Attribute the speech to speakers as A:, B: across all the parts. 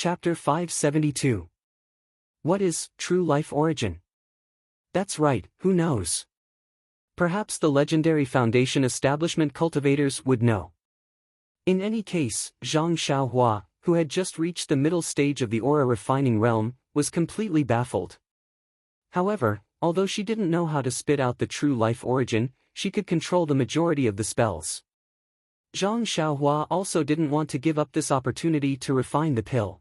A: Chapter 572. What is true life origin? That's right, who knows? Perhaps the legendary Foundation establishment cultivators would know. In any case, Zhang Xiaohua, who had just reached the middle stage of the aura refining realm, was completely baffled. However, although she didn't know how to spit out the true life origin, she could control the majority of the spells. Zhang Xiaohua also didn't want to give up this opportunity to refine the pill.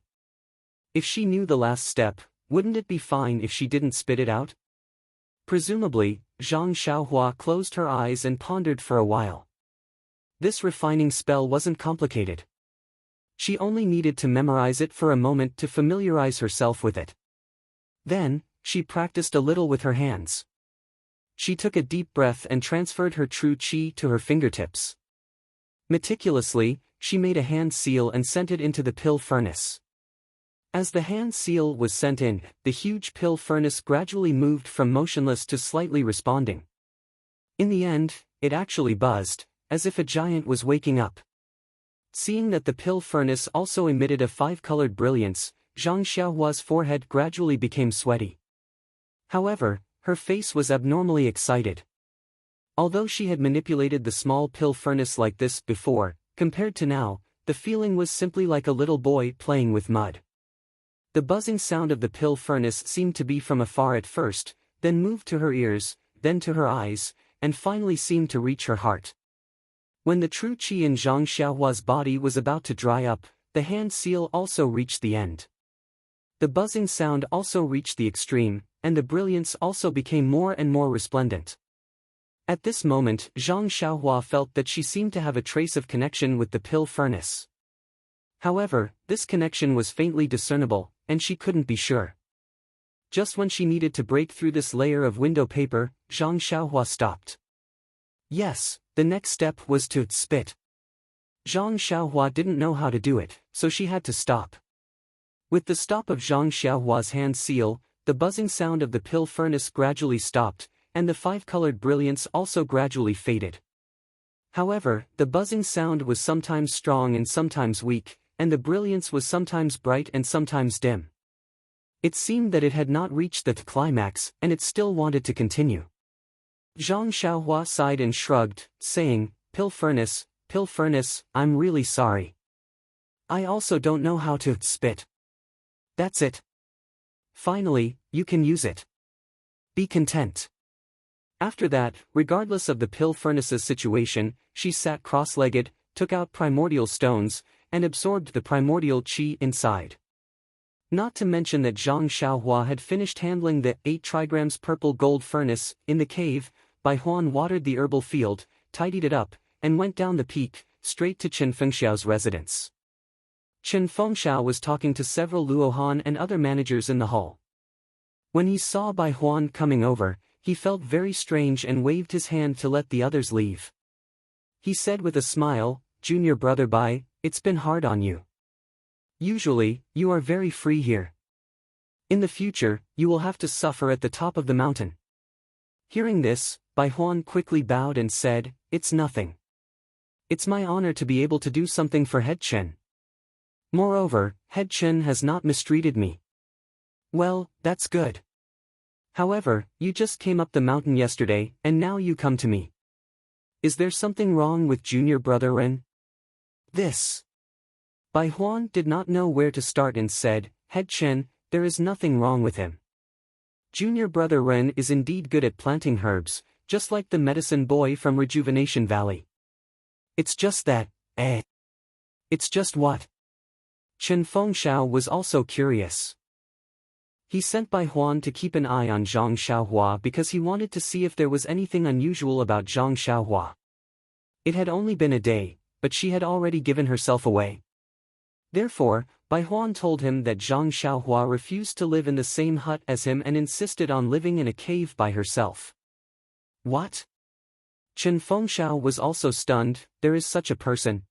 A: If she knew the last step, wouldn't it be fine if she didn't spit it out? Presumably, Zhang Xiaohua closed her eyes and pondered for a while. This refining spell wasn't complicated. She only needed to memorize it for a moment to familiarize herself with it. Then, she practiced a little with her hands. She took a deep breath and transferred her true qi to her fingertips. Meticulously, she made a hand seal and sent it into the pill furnace. As the hand seal was sent in, the huge pill furnace gradually moved from motionless to slightly responding. In the end, it actually buzzed, as if a giant was waking up. Seeing that the pill furnace also emitted a five-colored brilliance, Zhang Xiaohua's forehead gradually became sweaty. However, her face was abnormally excited. Although she had manipulated the small pill furnace like this before, compared to now, the feeling was simply like a little boy playing with mud. The buzzing sound of the pill furnace seemed to be from afar at first, then moved to her ears, then to her eyes, and finally seemed to reach her heart. When the true qi in Zhang Xiaohua's body was about to dry up, the hand seal also reached the end. The buzzing sound also reached the extreme, and the brilliance also became more and more resplendent. At this moment, Zhang Xiaohua felt that she seemed to have a trace of connection with the pill furnace. However, this connection was faintly discernible, and she couldn't be sure. Just when she needed to break through this layer of window paper, Zhang Xiaohua stopped. Yes, the next step was to spit. Zhang Xiaohua didn't know how to do it, so she had to stop. With the stop of Zhang Xiaohua's hand seal, the buzzing sound of the pill furnace gradually stopped, and the five-colored brilliance also gradually faded. However, the buzzing sound was sometimes strong and sometimes weak, and the brilliance was sometimes bright and sometimes dim. It seemed that it had not reached the climax, and it still wanted to continue. Zhang Xiaohua sighed and shrugged, saying, pill furnace, I'm really sorry. I also don't know how to spit. That's it. Finally, you can use it. Be content. After that, regardless of the pill furnace's situation, she sat cross-legged, took out primordial stones, and absorbed the primordial qi inside. Not to mention that Zhang Xiaohua had finished handling the 8 trigrams purple gold furnace in the cave. Bai Huan watered the herbal field, tidied it up, and went down the peak, straight to Chen Fengxiao's residence. Chen Fengxiao was talking to several Luohan and other managers in the hall. When he saw Bai Huan coming over, he felt very strange and waved his hand to let the others leave. He said with a smile, "Junior brother Bai, it's been hard on you. Usually, you are very free here. In the future, you will have to suffer at the top of the mountain." Hearing this, Bai Huan quickly bowed and said, "It's nothing. It's my honor to be able to do something for Head Chen. Moreover, Head Chen has not mistreated me." "Well, that's good. However, you just came up the mountain yesterday, and now you come to me. Is there something wrong with junior brother Ren?" This. Bai Huan did not know where to start and said, "Head Chen, there is nothing wrong with him. Junior brother Ren is indeed good at planting herbs, just like the medicine boy from Rejuvenation Valley. It's just that, It's just what?" Chen Fengxiao was also curious. He sent Bai Huan to keep an eye on Zhang Xiaohua because he wanted to see if there was anything unusual about Zhang Xiaohua. It had only been a day, but she had already given herself away. Therefore, Bai Huan told him that Zhang Xiaohua refused to live in the same hut as him and insisted on living in a cave by herself. What? Chen Fengxiao was also stunned. There is such a person.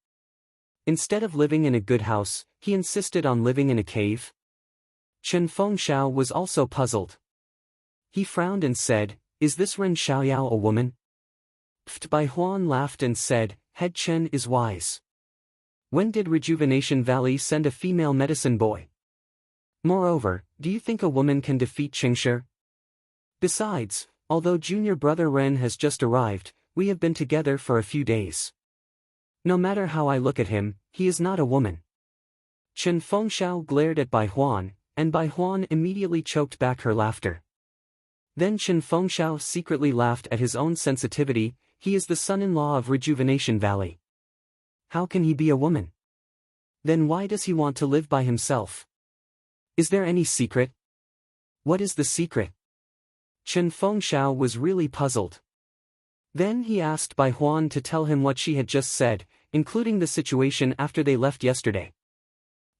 A: Instead of living in a good house, he insisted on living in a cave? Chen Fengxiao was also puzzled. He frowned and said, "Is this Ren Xiaoyao a woman?" Bai Huan laughed and said, "Head Chen is wise. When did Rejuvenation Valley send a female medicine boy?" Moreover, do you think a woman can defeat Qingshi? Besides, although junior brother Ren has just arrived, we have been together for a few days. No matter how I look at him, he is not a woman. Chen Fengxiao glared at Bai Huan, and Bai Huan immediately choked back her laughter. Then Chen Fengxiao secretly laughed at his own sensitivity. He is the son-in-law of Rejuvenation Valley. How can he be a woman? Then why does he want to live by himself? Is there any secret? What is the secret? Chen Fengxiao was really puzzled. Then he asked Bai Huan to tell him what she had just said, including the situation after they left yesterday.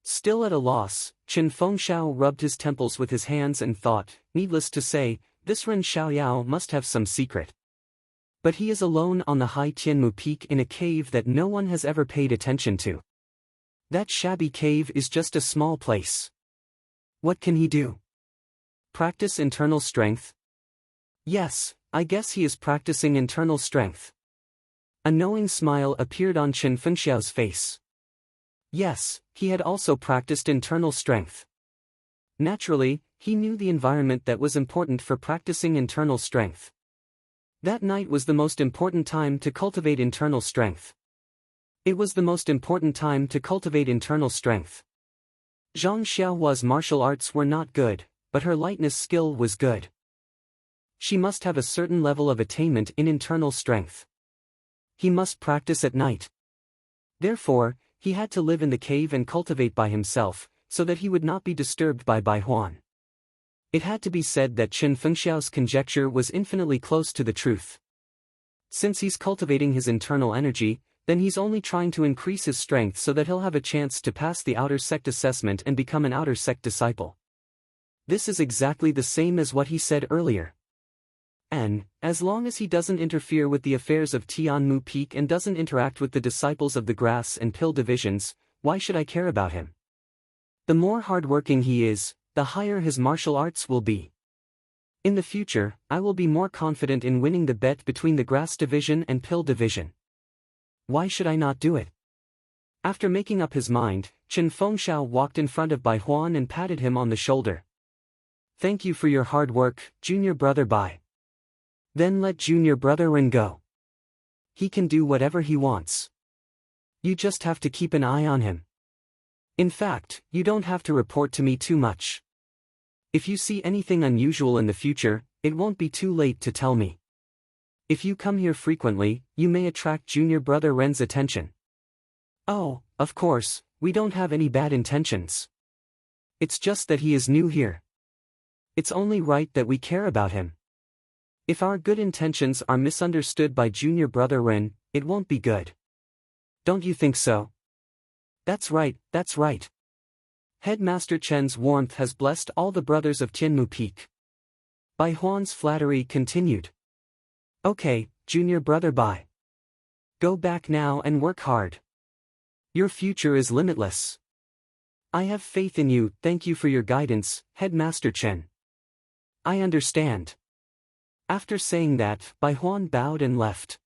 A: Still at a loss, Chen Fengxiao rubbed his temples with his hands and thought, needless to say, this Ren Xiaoyao must have some secret. But he is alone on the high Tianmu peak in a cave that no one has ever paid attention to. That shabby cave is just a small place. What can he do? Practice internal strength? Yes, I guess he is practicing internal strength. A knowing smile appeared on Chen Fengxiao's face. Yes, he had also practiced internal strength. Naturally, he knew the environment that was important for practicing internal strength. That night was the most important time to cultivate internal strength. It was the most important time to cultivate internal strength. Zhang Xiaohua's martial arts were not good, but her lightness skill was good. She must have a certain level of attainment in internal strength. He must practice at night. Therefore, he had to live in the cave and cultivate by himself, so that he would not be disturbed by Bai Huan. It had to be said that Chen Fengxiao's conjecture was infinitely close to the truth. Since he's cultivating his internal energy, then he's only trying to increase his strength so that he'll have a chance to pass the outer sect assessment and become an outer sect disciple. This is exactly the same as what he said earlier. And, as long as he doesn't interfere with the affairs of Tianmu Peak and doesn't interact with the disciples of the grass and pill divisions, why should I care about him? The more hardworking he is, the higher his martial arts will be. In the future, I will be more confident in winning the bet between the grass division and pill division. Why should I not do it? After making up his mind, Chen Fengxiao walked in front of Bai Huan and patted him on the shoulder. Thank you for your hard work, junior brother Bai. Then let junior brother Ren go. He can do whatever he wants. You just have to keep an eye on him. In fact, you don't have to report to me too much. If you see anything unusual in the future, it won't be too late to tell me. If you come here frequently, you may attract junior brother Ren's attention. Oh, of course, we don't have any bad intentions. It's just that he is new here. It's only right that we care about him. If our good intentions are misunderstood by junior brother Ren, it won't be good. Don't you think so? That's right, that's right. Headmaster Chen's warmth has blessed all the brothers of Tianmu Peak. Bai Huan's flattery continued. Okay, junior brother Bai. Go back now and work hard. Your future is limitless. I have faith in you. Thank you for your guidance, Headmaster Chen. I understand. After saying that, Bai Huan bowed and left.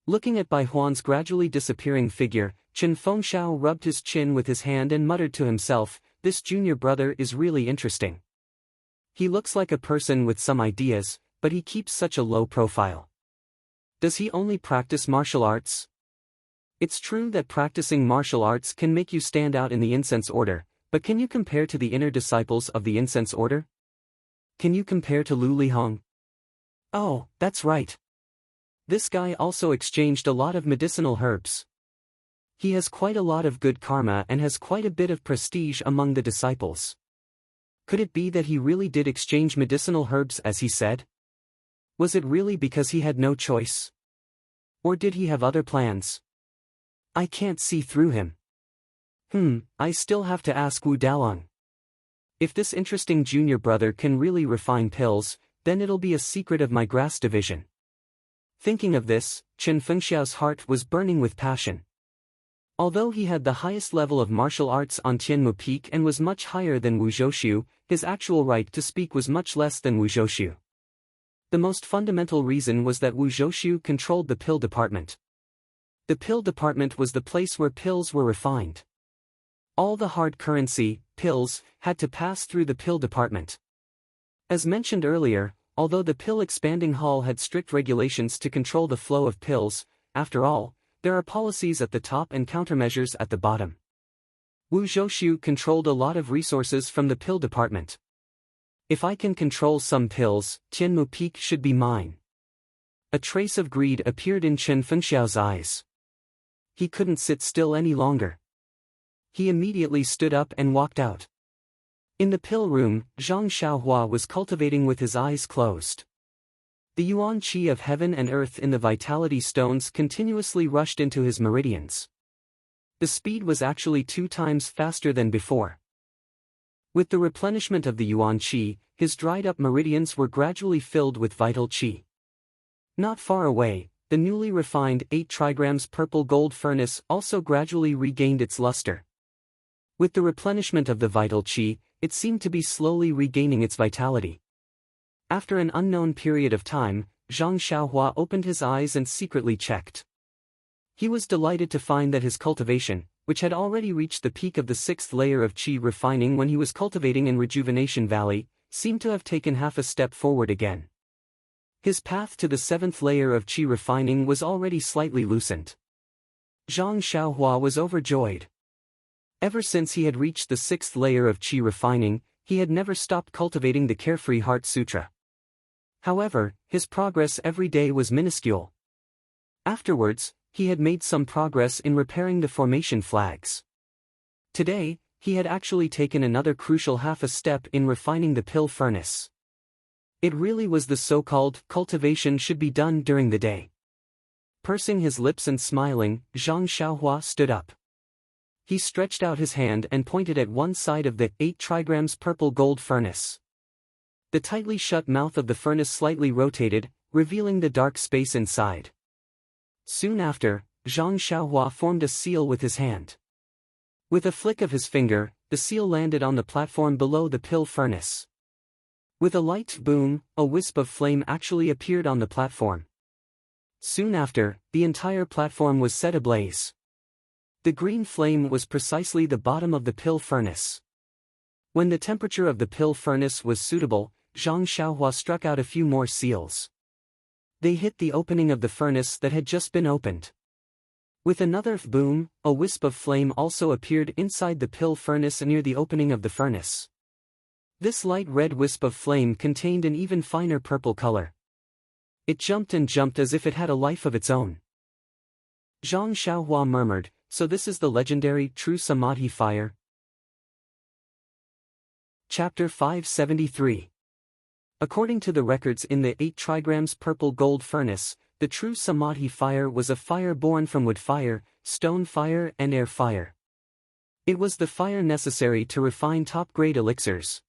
A: Looking at Bai Huan's gradually disappearing figure, Chen Fengxiao rubbed his chin with his hand and muttered to himself, this junior brother is really interesting. He looks like a person with some ideas, but he keeps such a low profile. Does he only practice martial arts? It's true that practicing martial arts can make you stand out in the incense order, but can you compare to the inner disciples of the incense order? Can you compare to Lu Lihong? Oh, that's right. This guy also exchanged a lot of medicinal herbs. He has quite a lot of good karma and has quite a bit of prestige among the disciples. Could it be that he really did exchange medicinal herbs as he said? Was it really because he had no choice? Or did he have other plans? I can't see through him. I still have to ask Wu Dalong. If this interesting junior brother can really refine pills, then it'll be a secret of my grass division. Thinking of this, Chen Fengxiao's heart was burning with passion. Although he had the highest level of martial arts on Tianmu Peak and was much higher than Wu Zhouxiu, his actual right to speak was much less than Wu Zhouxiu. The most fundamental reason was that Wu Zhouxiu controlled the pill department. The pill department was the place where pills were refined. All the hard currency, pills, had to pass through the pill department. As mentioned earlier, although the pill expanding hall had strict regulations to control the flow of pills, after all, there are policies at the top and countermeasures at the bottom. Wu Zhouxiu controlled a lot of resources from the pill department. If I can control some pills, Tianmu Peak should be mine. A trace of greed appeared in Chen Fengxiao's eyes. He couldn't sit still any longer. He immediately stood up and walked out. In the pill room, Zhang Xiaohua was cultivating with his eyes closed. The yuan qi of heaven and earth in the vitality stones continuously rushed into his meridians. The speed was actually 2 times faster than before. With the replenishment of the yuan qi, his dried-up meridians were gradually filled with vital qi. Not far away, the newly refined 8 trigrams purple gold furnace also gradually regained its luster. With the replenishment of the vital qi, it seemed to be slowly regaining its vitality. After an unknown period of time, Zhang Xiaohua opened his eyes and secretly checked. He was delighted to find that his cultivation, which had already reached the peak of the 6th layer of qi refining when he was cultivating in Rejuvenation Valley, seemed to have taken half a step forward again. His path to the 7th layer of qi refining was already slightly loosened. Zhang Xiaohua was overjoyed. Ever since he had reached the 6th layer of qi refining, he had never stopped cultivating the Carefree Heart Sutra. However, his progress every day was minuscule. Afterwards, he had made some progress in repairing the formation flags. Today, he had actually taken another crucial half a step in refining the pill furnace. It really was the so-called cultivation should be done during the day. Pursing his lips and smiling, Zhang Xiaohua stood up. He stretched out his hand and pointed at one side of the 8 trigrams purple gold furnace. The tightly shut mouth of the furnace slightly rotated, revealing the dark space inside. Soon after, Zhang Xiaohua formed a seal with his hand. With a flick of his finger, the seal landed on the platform below the pill furnace. With a light boom, a wisp of flame actually appeared on the platform. Soon after, the entire platform was set ablaze. The green flame was precisely the bottom of the pill furnace. When the temperature of the pill furnace was suitable, Zhang Xiaohua struck out a few more seals. They hit the opening of the furnace that had just been opened. With another boom, a wisp of flame also appeared inside the pill furnace near the opening of the furnace. This light red wisp of flame contained an even finer purple color. It jumped and jumped as if it had a life of its own. Zhang Xiaohua murmured, "So this is the legendary true Samadhi fire?" Chapter 573. According to the records in the 8 trigrams purple gold furnace, the true Samadhi fire was a fire born from wood fire, stone fire and air fire. It was the fire necessary to refine top-grade elixirs.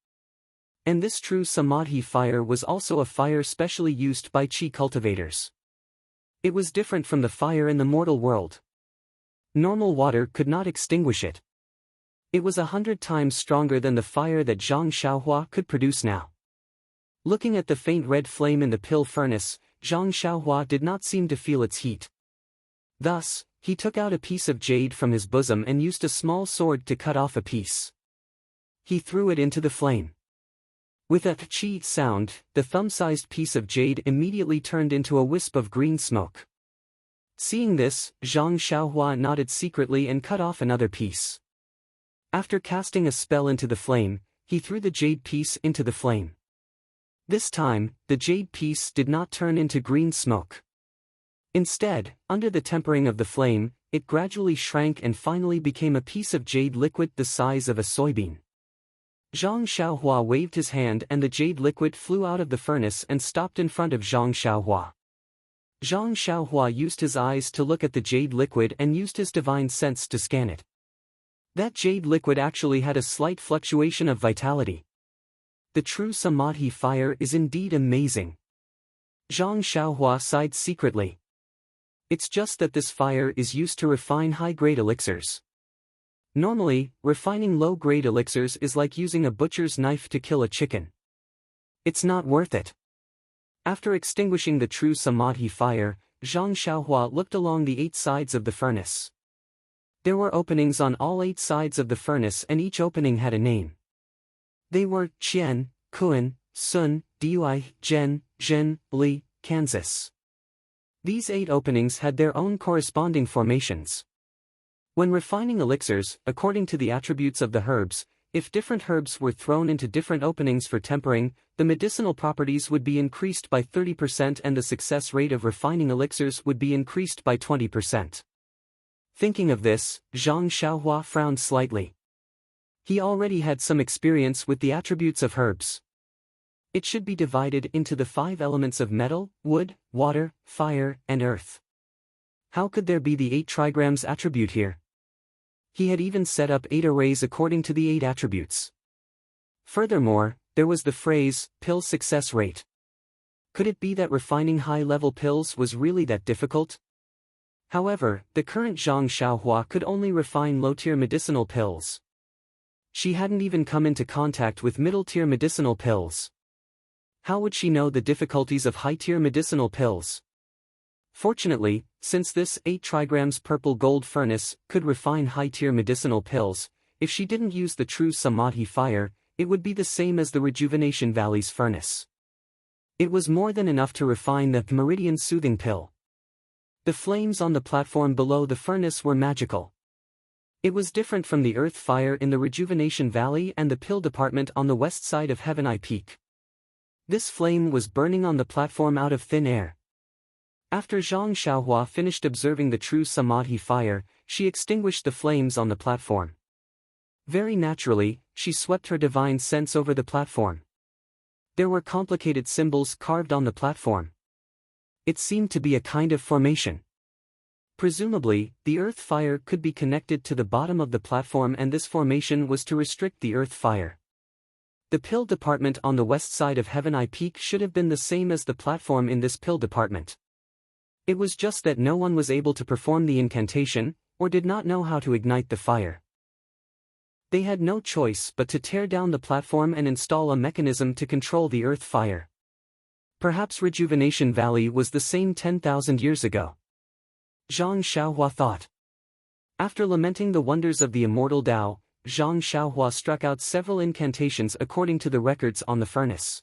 A: And this true Samadhi fire was also a fire specially used by qi cultivators. It was different from the fire in the mortal world. Normal water could not extinguish it. It was 100 times stronger than the fire that Zhang Xiaohua could produce now. Looking at the faint red flame in the pill furnace, Zhang Xiaohua did not seem to feel its heat. Thus, he took out a piece of jade from his bosom and used a small sword to cut off a piece. He threw it into the flame. With a chi sound, the thumb-sized piece of jade immediately turned into a wisp of green smoke. Seeing this, Zhang Xiaohua nodded secretly and cut off another piece. After casting a spell into the flame, he threw the jade piece into the flame. This time, the jade piece did not turn into green smoke. Instead, under the tempering of the flame, it gradually shrank and finally became a piece of jade liquid the size of a soybean. Zhang Xiaohua waved his hand and the jade liquid flew out of the furnace and stopped in front of Zhang Xiaohua. Zhang Xiaohua used his eyes to look at the jade liquid and used his divine sense to scan it. That jade liquid actually had a slight fluctuation of vitality. The true Samadhi fire is indeed amazing. Zhang Xiaohua sighed secretly. It's just that this fire is used to refine high-grade elixirs. Normally, refining low-grade elixirs is like using a butcher's knife to kill a chicken. It's not worth it. After extinguishing the true Samadhi fire, Zhang Xiaohua looked along the 8 sides of the furnace. There were openings on all 8 sides of the furnace and each opening had a name. They were Qian, Kuan, Sun, Dui, Zhen, Zhen, Li, Kansas. These 8 openings had their own corresponding formations. When refining elixirs, according to the attributes of the herbs, if different herbs were thrown into different openings for tempering, the medicinal properties would be increased by 30% and the success rate of refining elixirs would be increased by 20%. Thinking of this, Zhang Xiaohua frowned slightly. He already had some experience with the attributes of herbs. It should be divided into the 5 elements of metal, wood, water, fire, and earth. How could there be the 8 trigrams attribute here? He had even set up 8 arrays according to the 8 attributes. Furthermore, there was the phrase, pill success rate. Could it be that refining high-level pills was really that difficult? However, the current Zhang Xiaohua could only refine low-tier medicinal pills. She hadn't even come into contact with middle-tier medicinal pills. How would she know the difficulties of high-tier medicinal pills? Fortunately, since this 8 trigrams purple gold furnace could refine high-tier medicinal pills, if she didn't use the true Samadhi fire, it would be the same as the Rejuvenation Valley's furnace. It was more than enough to refine the Meridian Soothing Pill. The flames on the platform below the furnace were magical. It was different from the earth fire in the Rejuvenation Valley and the pill department on the west side of Heaven Eye Peak. This flame was burning on the platform out of thin air. After Zhang Xiaohua finished observing the true Samadhi fire, she extinguished the flames on the platform. Very naturally, she swept her divine sense over the platform. There were complicated symbols carved on the platform. It seemed to be a kind of formation. Presumably, the earth fire could be connected to the bottom of the platform and this formation was to restrict the earth fire. The pill department on the west side of Heaven Eye Peak should have been the same as the platform in this pill department. It was just that no one was able to perform the incantation, or did not know how to ignite the fire. They had no choice but to tear down the platform and install a mechanism to control the earth fire. Perhaps Rejuvenation Valley was the same 10,000 years ago. Zhang Xiaohua thought. After lamenting the wonders of the immortal Tao, Zhang Xiaohua struck out several incantations according to the records on the furnace.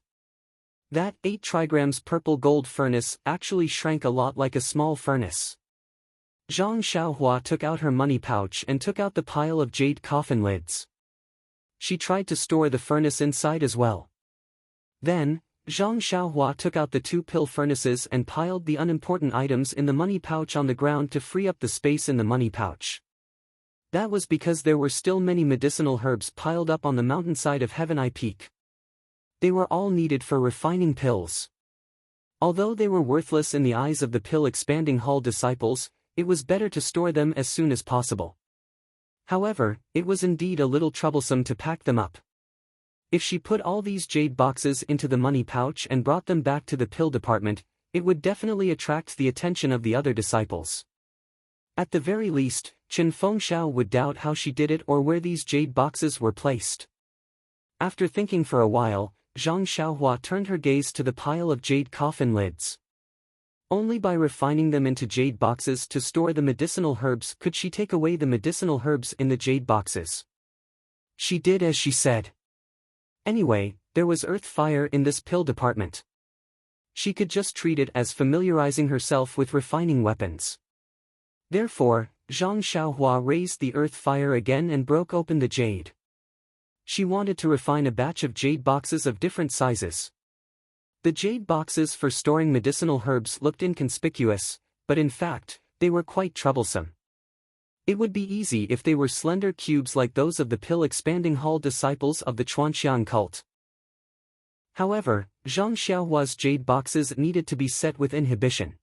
A: That 8 trigrams purple gold furnace actually shrank a lot like a small furnace. Zhang Xiaohua took out her money pouch and took out the pile of jade coffin lids. She tried to store the furnace inside as well. Then, Zhang Xiaohua took out the 2 pill furnaces and piled the unimportant items in the money pouch on the ground to free up the space in the money pouch. That was because there were still many medicinal herbs piled up on the mountainside of Heaven Eye Peak. They were all needed for refining pills. Although they were worthless in the eyes of the pill-expanding hall disciples, it was better to store them as soon as possible. However, it was indeed a little troublesome to pack them up. If she put all these jade boxes into the money pouch and brought them back to the pill department, it would definitely attract the attention of the other disciples. At the very least, Chen Fengxiao would doubt how she did it or where these jade boxes were placed. After thinking for a while, Zhang Xiaohua turned her gaze to the pile of jade coffin lids. Only by refining them into jade boxes to store the medicinal herbs could she take away the medicinal herbs in the jade boxes. She did as she said. Anyway, there was earth fire in this pill department. She could just treat it as familiarizing herself with refining weapons. Therefore, Zhang Xiaohua raised the earth fire again and broke open the jade. She wanted to refine a batch of jade boxes of different sizes. The jade boxes for storing medicinal herbs looked inconspicuous, but in fact, they were quite troublesome. It would be easy if they were slender cubes like those of the pill-expanding hall disciples of the Chuanxiang cult. However, Zhang Xiaohua's jade boxes needed to be set with inhibition.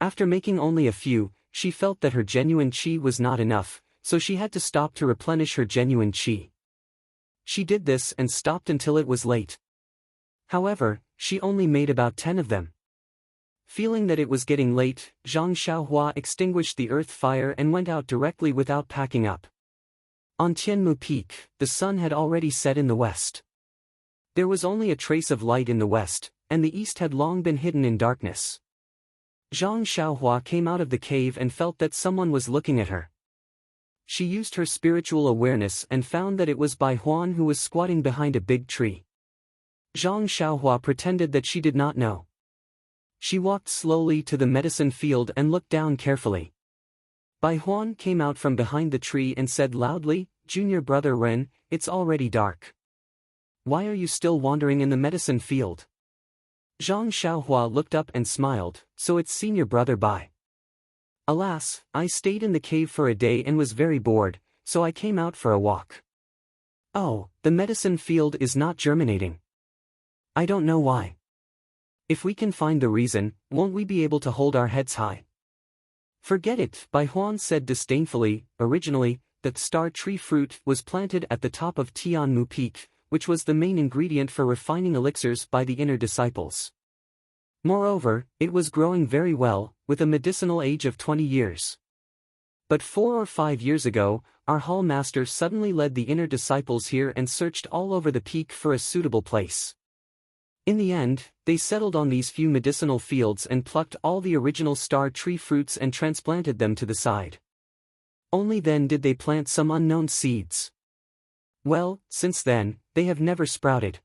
A: After making only a few, she felt that her genuine qi was not enough, so she had to stop to replenish her genuine qi. She did this and stopped until it was late. However, she only made about 10 of them. Feeling that it was getting late, Zhang Xiaohua extinguished the earth fire and went out directly without packing up. On Tianmu Peak, the sun had already set in the west. There was only a trace of light in the west, and the east had long been hidden in darkness. Zhang Xiaohua came out of the cave and felt that someone was looking at her. she used her spiritual awareness and found that it was Bai Huan who was squatting behind a big tree. Zhang Xiaohua pretended that she did not know. She walked slowly to the medicine field and looked down carefully. Bai Huan came out from behind the tree and said loudly, "Junior brother Ren, it's already dark. Why are you still wandering in the medicine field?" Zhang Xiaohua looked up and smiled, "So it's senior brother Bai. Alas, I stayed in the cave for a day and was very bored, so I came out for a walk." "Oh, the medicine field is not germinating. I don't know why. If we can find the reason, won't we be able to hold our heads high?" "Forget it," Bai Huan said disdainfully. Originally, the star tree fruit was planted at the top of Tianmu Peak, which was the main ingredient for refining elixirs by the inner disciples. Moreover, it was growing very well, with a medicinal age of 20 years. But 4 or 5 years ago, our hall master suddenly led the inner disciples here and searched all over the peak for a suitable place. In the end, they settled on these few medicinal fields and plucked all the original star tree fruits and transplanted them to the side. Only then did they plant some unknown seeds. Well, since then, they have never sprouted.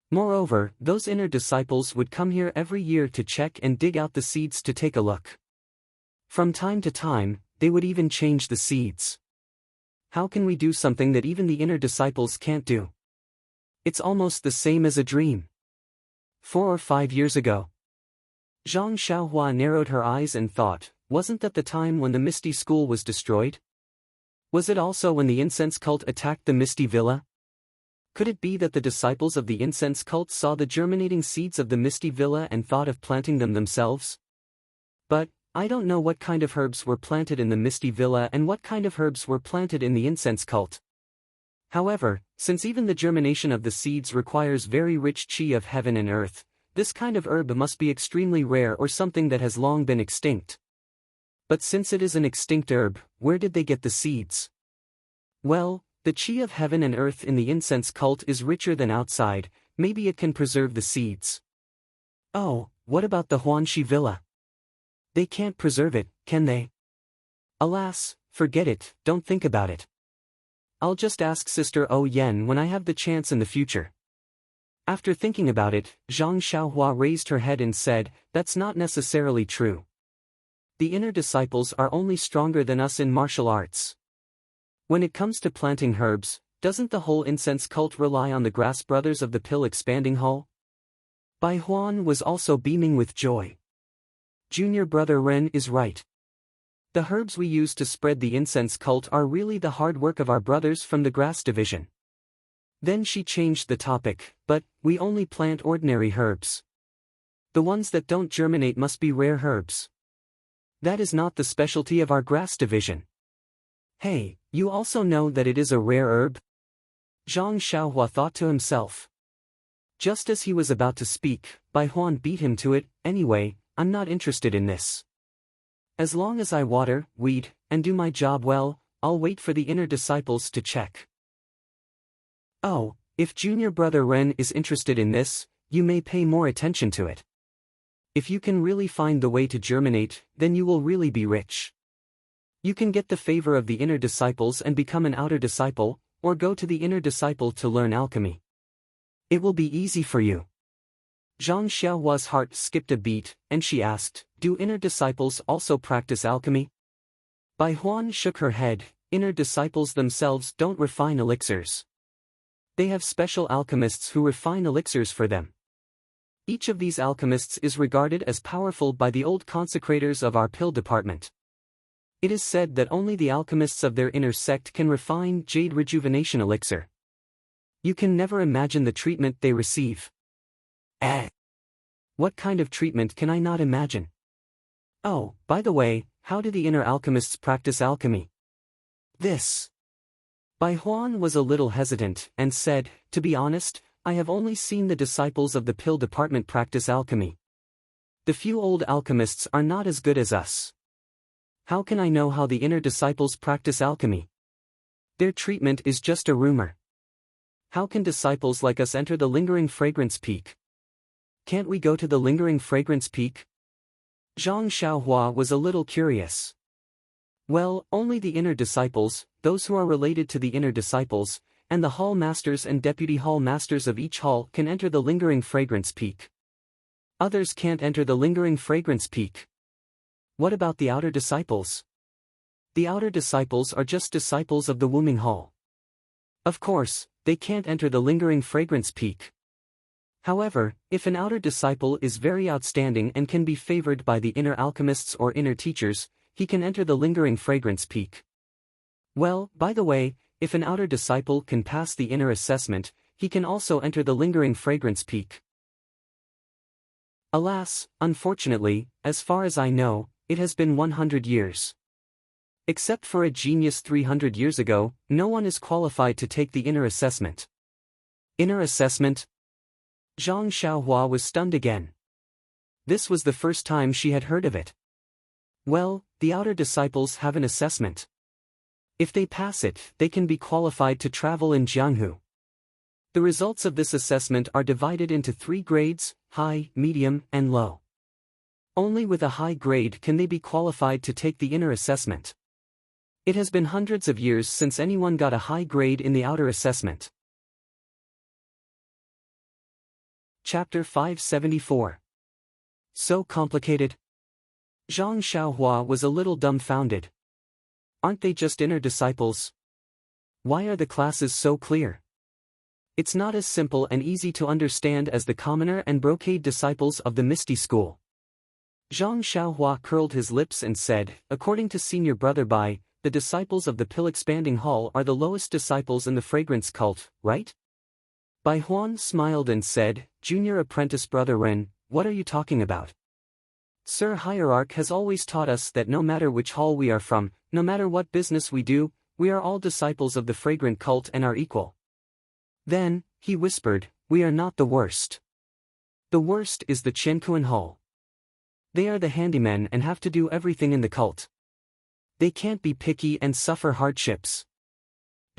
A: Moreover, those inner disciples would come here every year to check and dig out the seeds to take a look. From time to time, they would even change the seeds. How can we do something that even the inner disciples can't do? It's almost the same as a dream. 4 or 5 years ago. Zhang Xiaohua narrowed her eyes and thought, wasn't that the time when the Misty School was destroyed? Was it also when the incense cult attacked the Misty Villa? Could it be that the disciples of the incense cult saw the germinating seeds of the Misty Villa and thought of planting them themselves? But, I don't know what kind of herbs were planted in the Misty Villa and what kind of herbs were planted in the incense cult. However, since even the germination of the seeds requires very rich qi of heaven and earth, this kind of herb must be extremely rare or something that has long been extinct. But since it is an extinct herb, where did they get the seeds? Well, the qi of heaven and earth in the incense cult is richer than outside, maybe it can preserve the seeds. Oh, what about the Huanxi Villa? They can't preserve it, can they? Alas, forget it, don't think about it. I'll just ask Sister O Yen when I have the chance in the future. After thinking about it, Zhang Xiaohua raised her head and said, "That's not necessarily true. The inner disciples are only stronger than us in martial arts. When it comes to planting herbs, doesn't the whole incense cult rely on the grass brothers of the pill expanding hall?" Bai Huan was also beaming with joy. Junior brother Ren is right. The herbs we use to spread the incense cult are really the hard work of our brothers from the grass division. Then she changed the topic, "But, we only plant ordinary herbs. The ones that don't germinate must be rare herbs. That is not the specialty of our grass division." "Hey, you also know that it is a rare herb?" Zhang Xiaohua thought to himself. Just as he was about to speak, Bai Huan beat him to it. "Anyway, I'm not interested in this. As long as I water, weed, and do my job well, I'll wait for the inner disciples to check." "Oh, if junior brother Ren is interested in this, you may pay more attention to it. If you can really find the way to germinate, then you will really be rich. You can get the favor of the inner disciples and become an outer disciple, or go to the inner disciple to learn alchemy. It will be easy for you." Zhang Xiaohua's heart skipped a beat, and she asked, "Do inner disciples also practice alchemy?" Bai Huan shook her head. "Inner disciples themselves don't refine elixirs. They have special alchemists who refine elixirs for them. Each of these alchemists is regarded as powerful by the old consecrators of our pill department. It is said that only the alchemists of their inner sect can refine jade rejuvenation elixir. You can never imagine the treatment they receive." What kind of treatment can I not imagine? Oh, by the way, how do the inner alchemists practice alchemy? This. Bai Huan was a little hesitant, and said, "To be honest, I have only seen the disciples of the pill department practice alchemy. The few old alchemists are not as good as us. How can I know how the inner disciples practice alchemy? Their treatment is just a rumor. How can disciples like us enter the lingering fragrance peak? Can't we go to the lingering fragrance peak?" Zhang Xiaohua was a little curious. Well, only the inner disciples, those who are related to the inner disciples, and the hall masters and deputy hall masters of each hall can enter the lingering fragrance peak. Others can't enter the lingering fragrance peak. What about the outer disciples? The outer disciples are just disciples of the woming hall. Of course, they can't enter the lingering fragrance peak. However, if an outer disciple is very outstanding and can be favored by the inner alchemists or inner teachers, he can enter the lingering fragrance peak. Well, by the way, if an outer disciple can pass the inner assessment, he can also enter the lingering fragrance peak. Alas, unfortunately, as far as I know, it has been 100 years. Except for a genius 300 years ago, no one is qualified to take the inner assessment. Inner assessment? Zhang Xiaohua was stunned again. This was the first time she had heard of it. Well, the outer disciples have an assessment. If they pass it, they can be qualified to travel in Jianghu. The results of this assessment are divided into 3 grades: high, medium, and low. Only with a high grade can they be qualified to take the inner assessment. It has been hundreds of years since anyone got a high grade in the outer assessment. Chapter 574. So complicated? Zhang Xiaohua was a little dumbfounded. Aren't they just inner disciples? Why are the classes so clear? It's not as simple and easy to understand as the commoner and brocade disciples of the Misty School. Zhang Xiaohua curled his lips and said, according to Senior Brother Bai, the disciples of the Pill-Expanding Hall are the lowest disciples in the fragrance cult, right? Bai Huan smiled and said, Junior Apprentice Brother Ren, what are you talking about? Sir Hierarch has always taught us that no matter which hall we are from, no matter what business we do, we are all disciples of the fragrant cult and are equal. Then, he whispered, we are not the worst. The worst is the Qiankuan Hall. They are the handymen and have to do everything in the cult. They can't be picky and suffer hardships.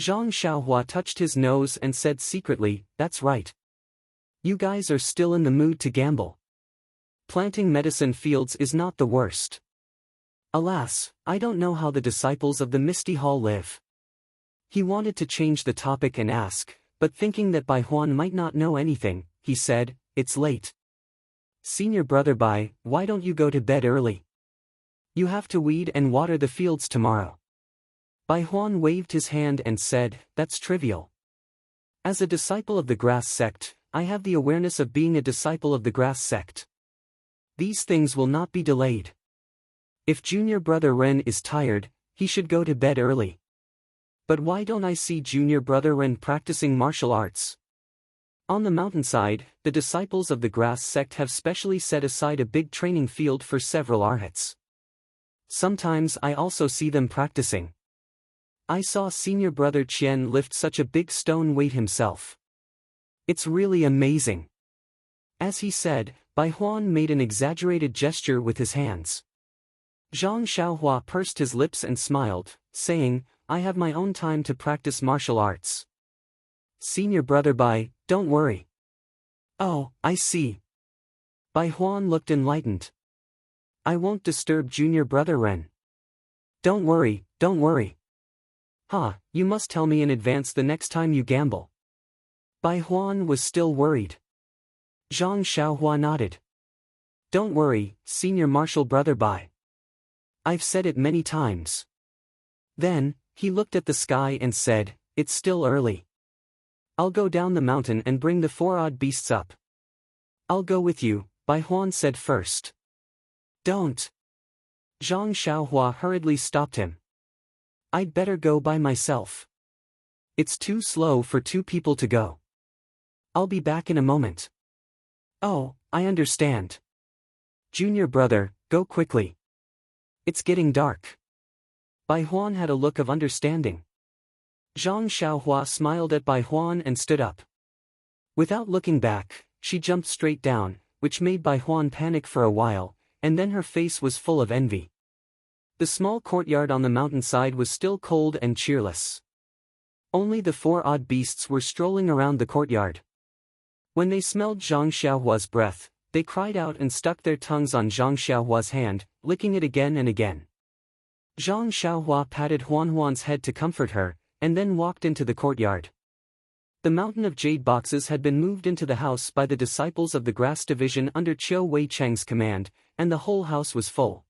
A: Zhang Xiaohua touched his nose and said secretly, that's right. You guys are still in the mood to gamble. Planting medicine fields is not the worst. Alas, I don't know how the disciples of the Misty Hall live. He wanted to change the topic and ask, but thinking that Bai Huan might not know anything, he said, it's late. Senior Brother Bai, why don't you go to bed early? You have to weed and water the fields tomorrow. Bai Huan waved his hand and said, that's trivial. As a disciple of the grass sect, I have the awareness of being a disciple of the grass sect. These things will not be delayed. If Junior Brother Ren is tired, he should go to bed early. But why don't I see Junior Brother Ren practicing martial arts? On the mountainside, the disciples of the grass sect have specially set aside a big training field for several arhats. Sometimes I also see them practicing. I saw Senior Brother Qian lift such a big stone weight himself. It's really amazing. As he said, Bai Huan made an exaggerated gesture with his hands. Zhang Xiaohua pursed his lips and smiled, saying, I have my own time to practice martial arts. Senior Brother Bai, don't worry. Oh, I see. Bai Huan looked enlightened. I won't disturb Junior Brother Ren. Don't worry, don't worry. You must tell me in advance the next time you gamble. Bai Huan was still worried. Zhang Xiaohua nodded. Don't worry, Senior Martial Brother Bai. I've said it many times. Then, he looked at the sky and said, it's still early. I'll go down the mountain and bring the 4 odd beasts up. I'll go with you, Bai Huan said first. Don't. Zhang Xiaohua hurriedly stopped him. I'd better go by myself. It's too slow for 2 people to go. I'll be back in a moment. Oh, I understand. Junior brother, go quickly. It's getting dark. Bai Huan had a look of understanding. Zhang Xiaohua smiled at Bai Huan and stood up. Without looking back, she jumped straight down, which made Bai Huan panic for a while, and then her face was full of envy. The small courtyard on the mountainside was still cold and cheerless. Only the 4 odd beasts were strolling around the courtyard. When they smelled Zhang Xiaohua's breath, they cried out and stuck their tongues on Zhang Xiaohua's hand, licking it again and again. Zhang Xiaohua patted Huan's head to comfort her, and then walked into the courtyard. The mountain of jade boxes had been moved into the house by the disciples of the grass division under Qiu Wei Cheng's command, and the whole house was full.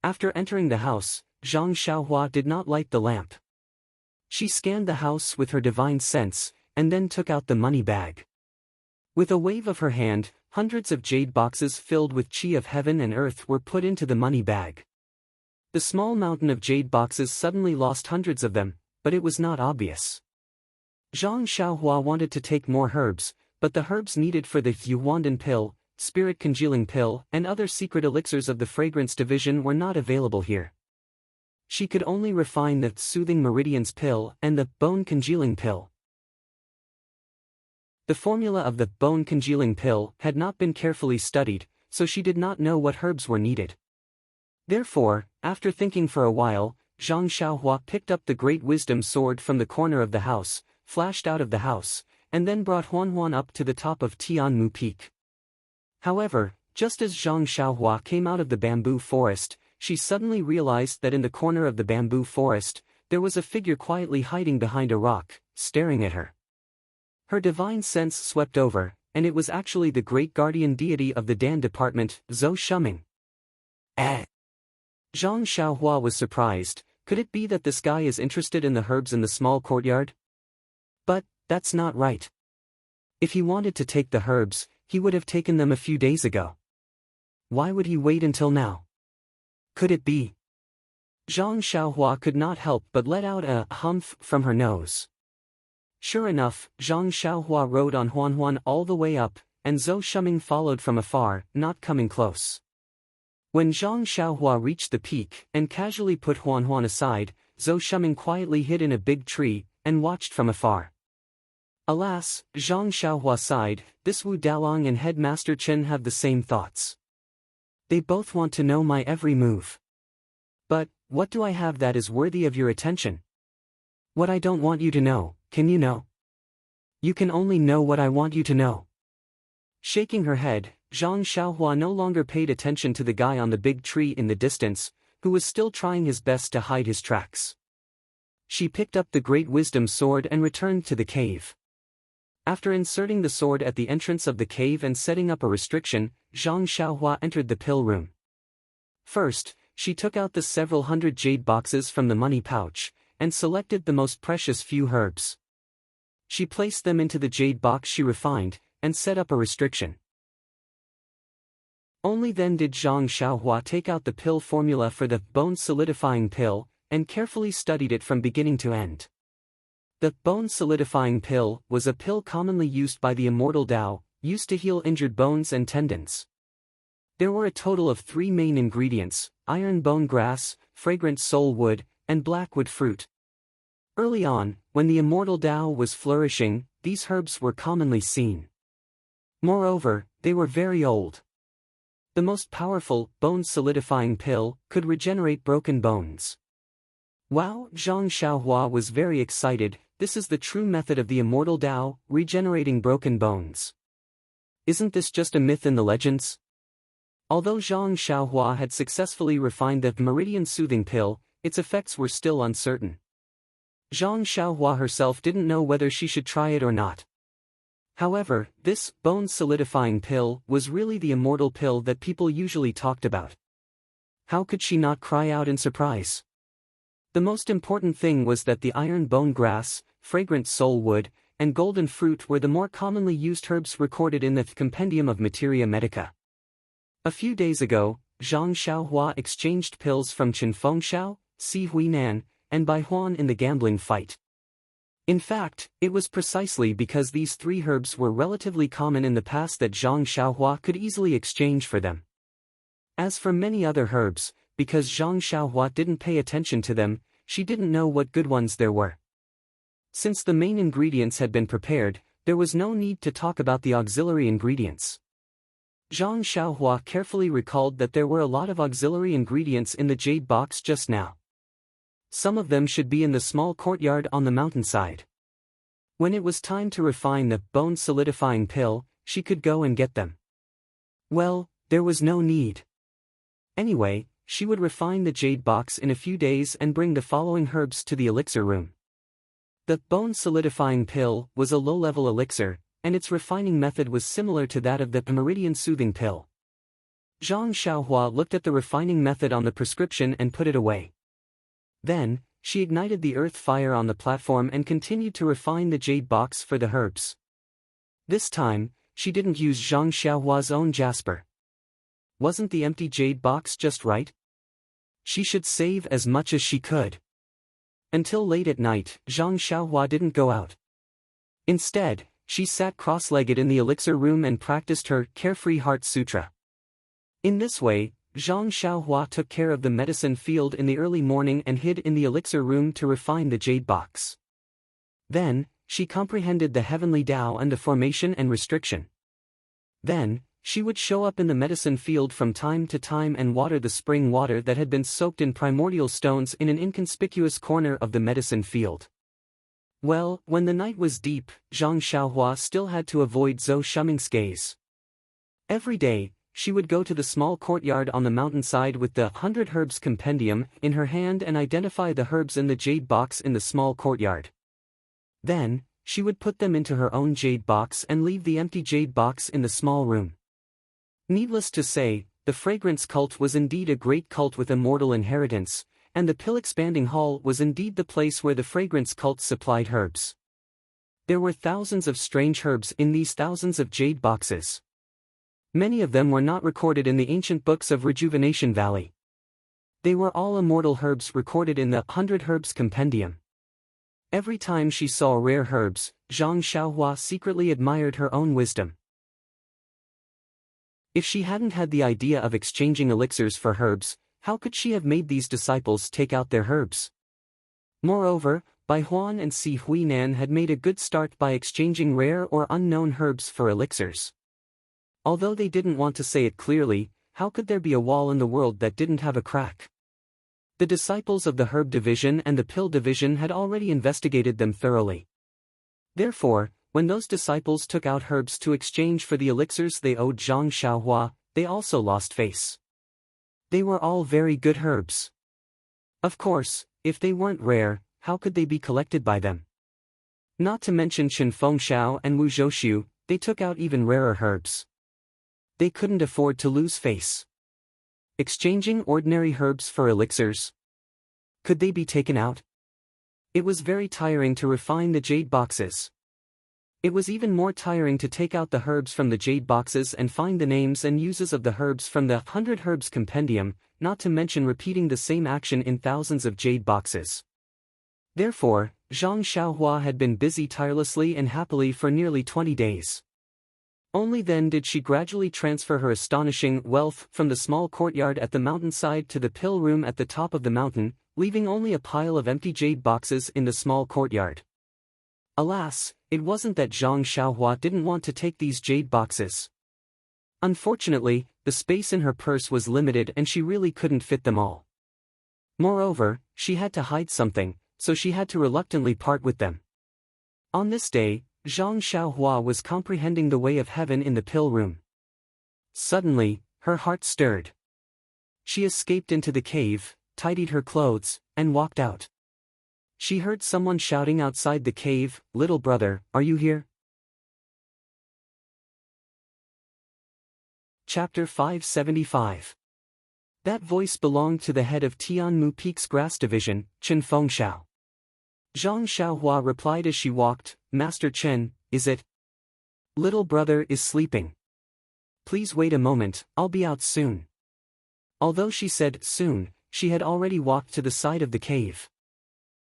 A: After entering the house, Zhang Xiaohua did not light the lamp. She scanned the house with her divine sense, and then took out the money bag. With a wave of her hand, hundreds of jade boxes filled with qi of heaven and earth were put into the money bag. The small mountain of jade boxes suddenly lost hundreds of them, but it was not obvious. Zhang Xiaohua wanted to take more herbs, but the herbs needed for the Yuandan pill, spirit congealing pill, and other secret elixirs of the fragrance division were not available here. She could only refine the soothing meridians pill and the bone congealing pill. The formula of the bone congealing pill had not been carefully studied, so she did not know what herbs were needed. Therefore, after thinking for a while, Zhang Xiaohua picked up the great wisdom sword from the corner of the house, flashed out of the house, and then brought Huan up to the top of Tianmu Peak. However, just as Zhang Xiaohua came out of the bamboo forest, she suddenly realized that in the corner of the bamboo forest, there was a figure quietly hiding behind a rock, staring at her. Her divine sense swept over, and it was actually the great guardian deity of the Dan department, Zhou Shuming. Eh? Zhang Xiaohua was surprised. Could it be that this guy is interested in the herbs in the small courtyard? But that's not right. If he wanted to take the herbs, he would have taken them a few days ago. Why would he wait until now? Could it be? Zhang Xiaohua could not help but let out a humph from her nose. Sure enough, Zhang Xiaohua rode on Huan all the way up, and Zhou Shuming followed from afar, not coming close. When Zhang Xiaohua reached the peak and casually put Huan aside, Zhou Shuming quietly hid in a big tree and watched from afar. Alas, Zhang Xiaohua sighed, this Wu Dalong and Headmaster Chen have the same thoughts. They both want to know my every move. But, what do I have that is worthy of your attention? What I don't want you to know, can you know? You can only know what I want you to know. Shaking her head, Zhang Xiaohua no longer paid attention to the guy on the big tree in the distance, who was still trying his best to hide his tracks. She picked up the great wisdom sword and returned to the cave. After inserting the sword at the entrance of the cave and setting up a restriction, Zhang Xiaohua entered the pill room. First, she took out the several hundred jade boxes from the money pouch, and selected the most precious few herbs. She placed them into the jade box she refined, and set up a restriction. Only then did Zhang Xiaohua take out the pill formula for the bone solidifying pill, and carefully studied it from beginning to end. The bone solidifying pill was a pill commonly used by the immortal Tao, used to heal injured bones and tendons. There were a total of 3 main ingredients: iron bone grass, fragrant soul wood, and blackwood fruit. Early on, when the immortal Tao was flourishing, these herbs were commonly seen. Moreover, they were very old. The most powerful, bone solidifying pill, could regenerate broken bones. Wow, Zhang Xiaohua was very excited. This is the true method of the immortal Tao, regenerating broken bones. Isn't this just a myth in the legends? Although Zhang Xiaohua had successfully refined the meridian soothing pill, its effects were still uncertain. Zhang Xiaohua herself didn't know whether she should try it or not. However, this bone solidifying pill was really the immortal pill that people usually talked about. How could she not cry out in surprise? The most important thing was that the iron bone grass, fragrant soul wood, and golden fruit were the more commonly used herbs recorded in the Compendium of Materia Medica. A few days ago, Zhang Xiaohua exchanged pills from Chen Fengxiao, Si Huinan, and Bai Huan in the gambling fight. In fact, it was precisely because these 3 herbs were relatively common in the past that Zhang Xiaohua could easily exchange for them. As for many other herbs, because Zhang Xiaohua didn't pay attention to them, she didn't know what good ones there were. Since the main ingredients had been prepared, there was no need to talk about the auxiliary ingredients. Zhang Xiaohua carefully recalled that there were a lot of auxiliary ingredients in the jade box just now. Some of them should be in the small courtyard on the mountainside. When it was time to refine the bone solidifying pill, she could go and get them. Well, there was no need. Anyway, she would refine the jade box in a few days and bring the following herbs to the elixir room. The bone solidifying pill was a low-level elixir, and its refining method was similar to that of the meridian soothing pill. Zhang Xiaohua looked at the refining method on the prescription and put it away. Then, she ignited the earth fire on the platform and continued to refine the jade box for the herbs. This time, she didn't use Zhang Xiaohua's own jasper. Wasn't the empty jade box just right? She should save as much as she could. Until late at night, Zhang Xiaohua didn't go out. Instead, she sat cross-legged in the elixir room and practiced her Carefree Heart Sutra. In this way, Zhang Xiaohua took care of the medicine field in the early morning and hid in the elixir room to refine the jade box. Then, she comprehended the heavenly Tao and the formation and restriction. Then, she would show up in the medicine field from time to time and water the spring water that had been soaked in primordial stones in an inconspicuous corner of the medicine field. Well, when the night was deep, Zhang Xiaohua still had to avoid Zhou Shuming's gaze. Every day, she would go to the small courtyard on the mountainside with the 100 Herbs Compendium in her hand and identify the herbs in the jade box in the small courtyard. Then, she would put them into her own jade box and leave the empty jade box in the small room. Needless to say, the fragrance cult was indeed a great cult with immortal inheritance, and the pill-expanding hall was indeed the place where the fragrance cult supplied herbs. There were thousands of strange herbs in these thousands of jade boxes. Many of them were not recorded in the ancient books of Rejuvenation Valley. They were all immortal herbs recorded in the 100 Herbs Compendium. Every time she saw rare herbs, Zhang Xiaohua secretly admired her own wisdom. If she hadn't had the idea of exchanging elixirs for herbs, how could she have made these disciples take out their herbs? Moreover, Bai Huan and Si Huinan had made a good start by exchanging rare or unknown herbs for elixirs. Although they didn't want to say it clearly, how could there be a wall in the world that didn't have a crack? The disciples of the herb division and the pill division had already investigated them thoroughly. Therefore, when those disciples took out herbs to exchange for the elixirs they owed Zhang Xiaohua, they also lost face. They were all very good herbs. Of course, if they weren't rare, how could they be collected by them? Not to mention Chen Fengxiao and Wu Zhouxiu, they took out even rarer herbs. They couldn't afford to lose face. Exchanging ordinary herbs for elixirs. Could they be taken out? It was very tiring to refine the jade boxes. It was even more tiring to take out the herbs from the jade boxes and find the names and uses of the herbs from the 100 Herbs Compendium, not to mention repeating the same action in thousands of jade boxes. Therefore, Zhang Xiaohua had been busy tirelessly and happily for nearly 20 days. Only then did she gradually transfer her astonishing wealth from the small courtyard at the mountainside to the pill room at the top of the mountain, leaving only a pile of empty jade boxes in the small courtyard. Alas, it wasn't that Zhang Xiaohua didn't want to take these jade boxes. Unfortunately, the space in her purse was limited and she really couldn't fit them all. Moreover, she had to hide something, so she had to reluctantly part with them. On this day, Zhang Xiaohua was comprehending the way of heaven in the pill room. Suddenly, her heart stirred. She escaped into the cave, tidied her clothes, and walked out. She heard someone shouting outside the cave, "Little brother, are you here?" Chapter 575. That voice belonged to the head of Tianmu Peak's grass division, Chen Fengxiao. Zhang Xiaohua replied as she walked, "Master Chen, is it? Little brother is sleeping. Please wait a moment, I'll be out soon." Although she said soon, she had already walked to the side of the cave.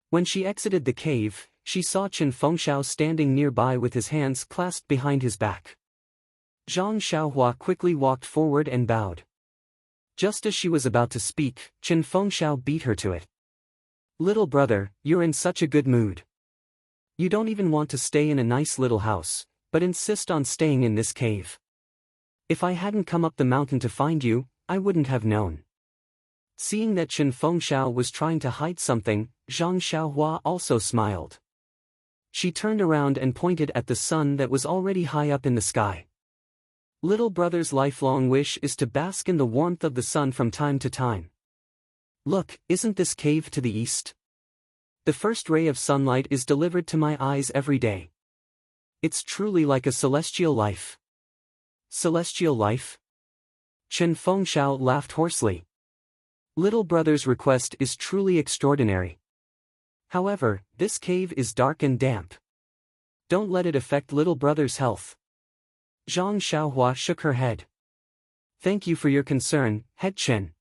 A: When she exited the cave, she saw Chen Fengxiao standing nearby with his hands clasped behind his back. Zhang Xiaohua quickly walked forward and bowed. Just as she was about to speak, Chen Fengxiao beat her to it. "Little brother, you're in such a good mood. You don't even want to stay in a nice little house, but insist on staying in this cave. If I hadn't come up the mountain to find you, I wouldn't have known." Seeing that Chen Fengxiao was trying to hide something, Zhang Xiaohua also smiled. She turned around and pointed at the sun that was already high up in the sky. Little brother's lifelong wish is to bask in the warmth of the sun from time to time. Look, isn't this cave to the east? The first ray of sunlight is delivered to my eyes every day. It's truly like a celestial life. Celestial life? Chen Fengxiao laughed hoarsely. Little brother's request is truly extraordinary. However, this cave is dark and damp. Don't let it affect little brother's health. Zhang Xiaohua shook her head. Thank you for your concern, head Chen.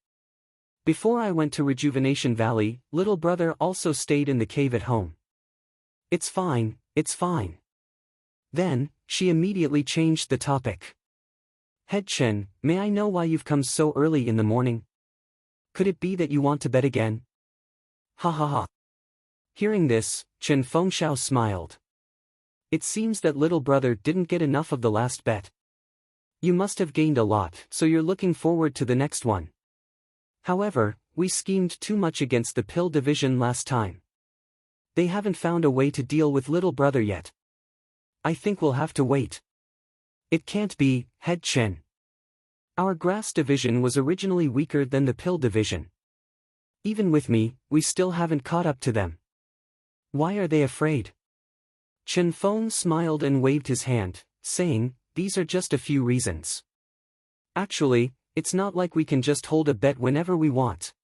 A: Before I went to Rejuvenation Valley, little brother also stayed in the cave at home. It's fine, it's fine. Then, she immediately changed the topic. Head Chen, may I know why you've come so early in the morning? Could it be that you want to bet again? Ha ha ha. Hearing this, Chen Fengxiao smiled. It seems that little brother didn't get enough of the last bet. You must have gained a lot, so you're looking forward to the next one. However, we schemed too much against the pill division last time. They haven't found a way to deal with little brother yet. I think we'll have to wait. It can't be, head Chen. Our grass division was originally weaker than the pill division. Even with me, we still haven't caught up to them. Why are they afraid? Chen Feng smiled and waved his hand, saying, these are just a few reasons. Actually, it's not like we can just hold a bet whenever we want.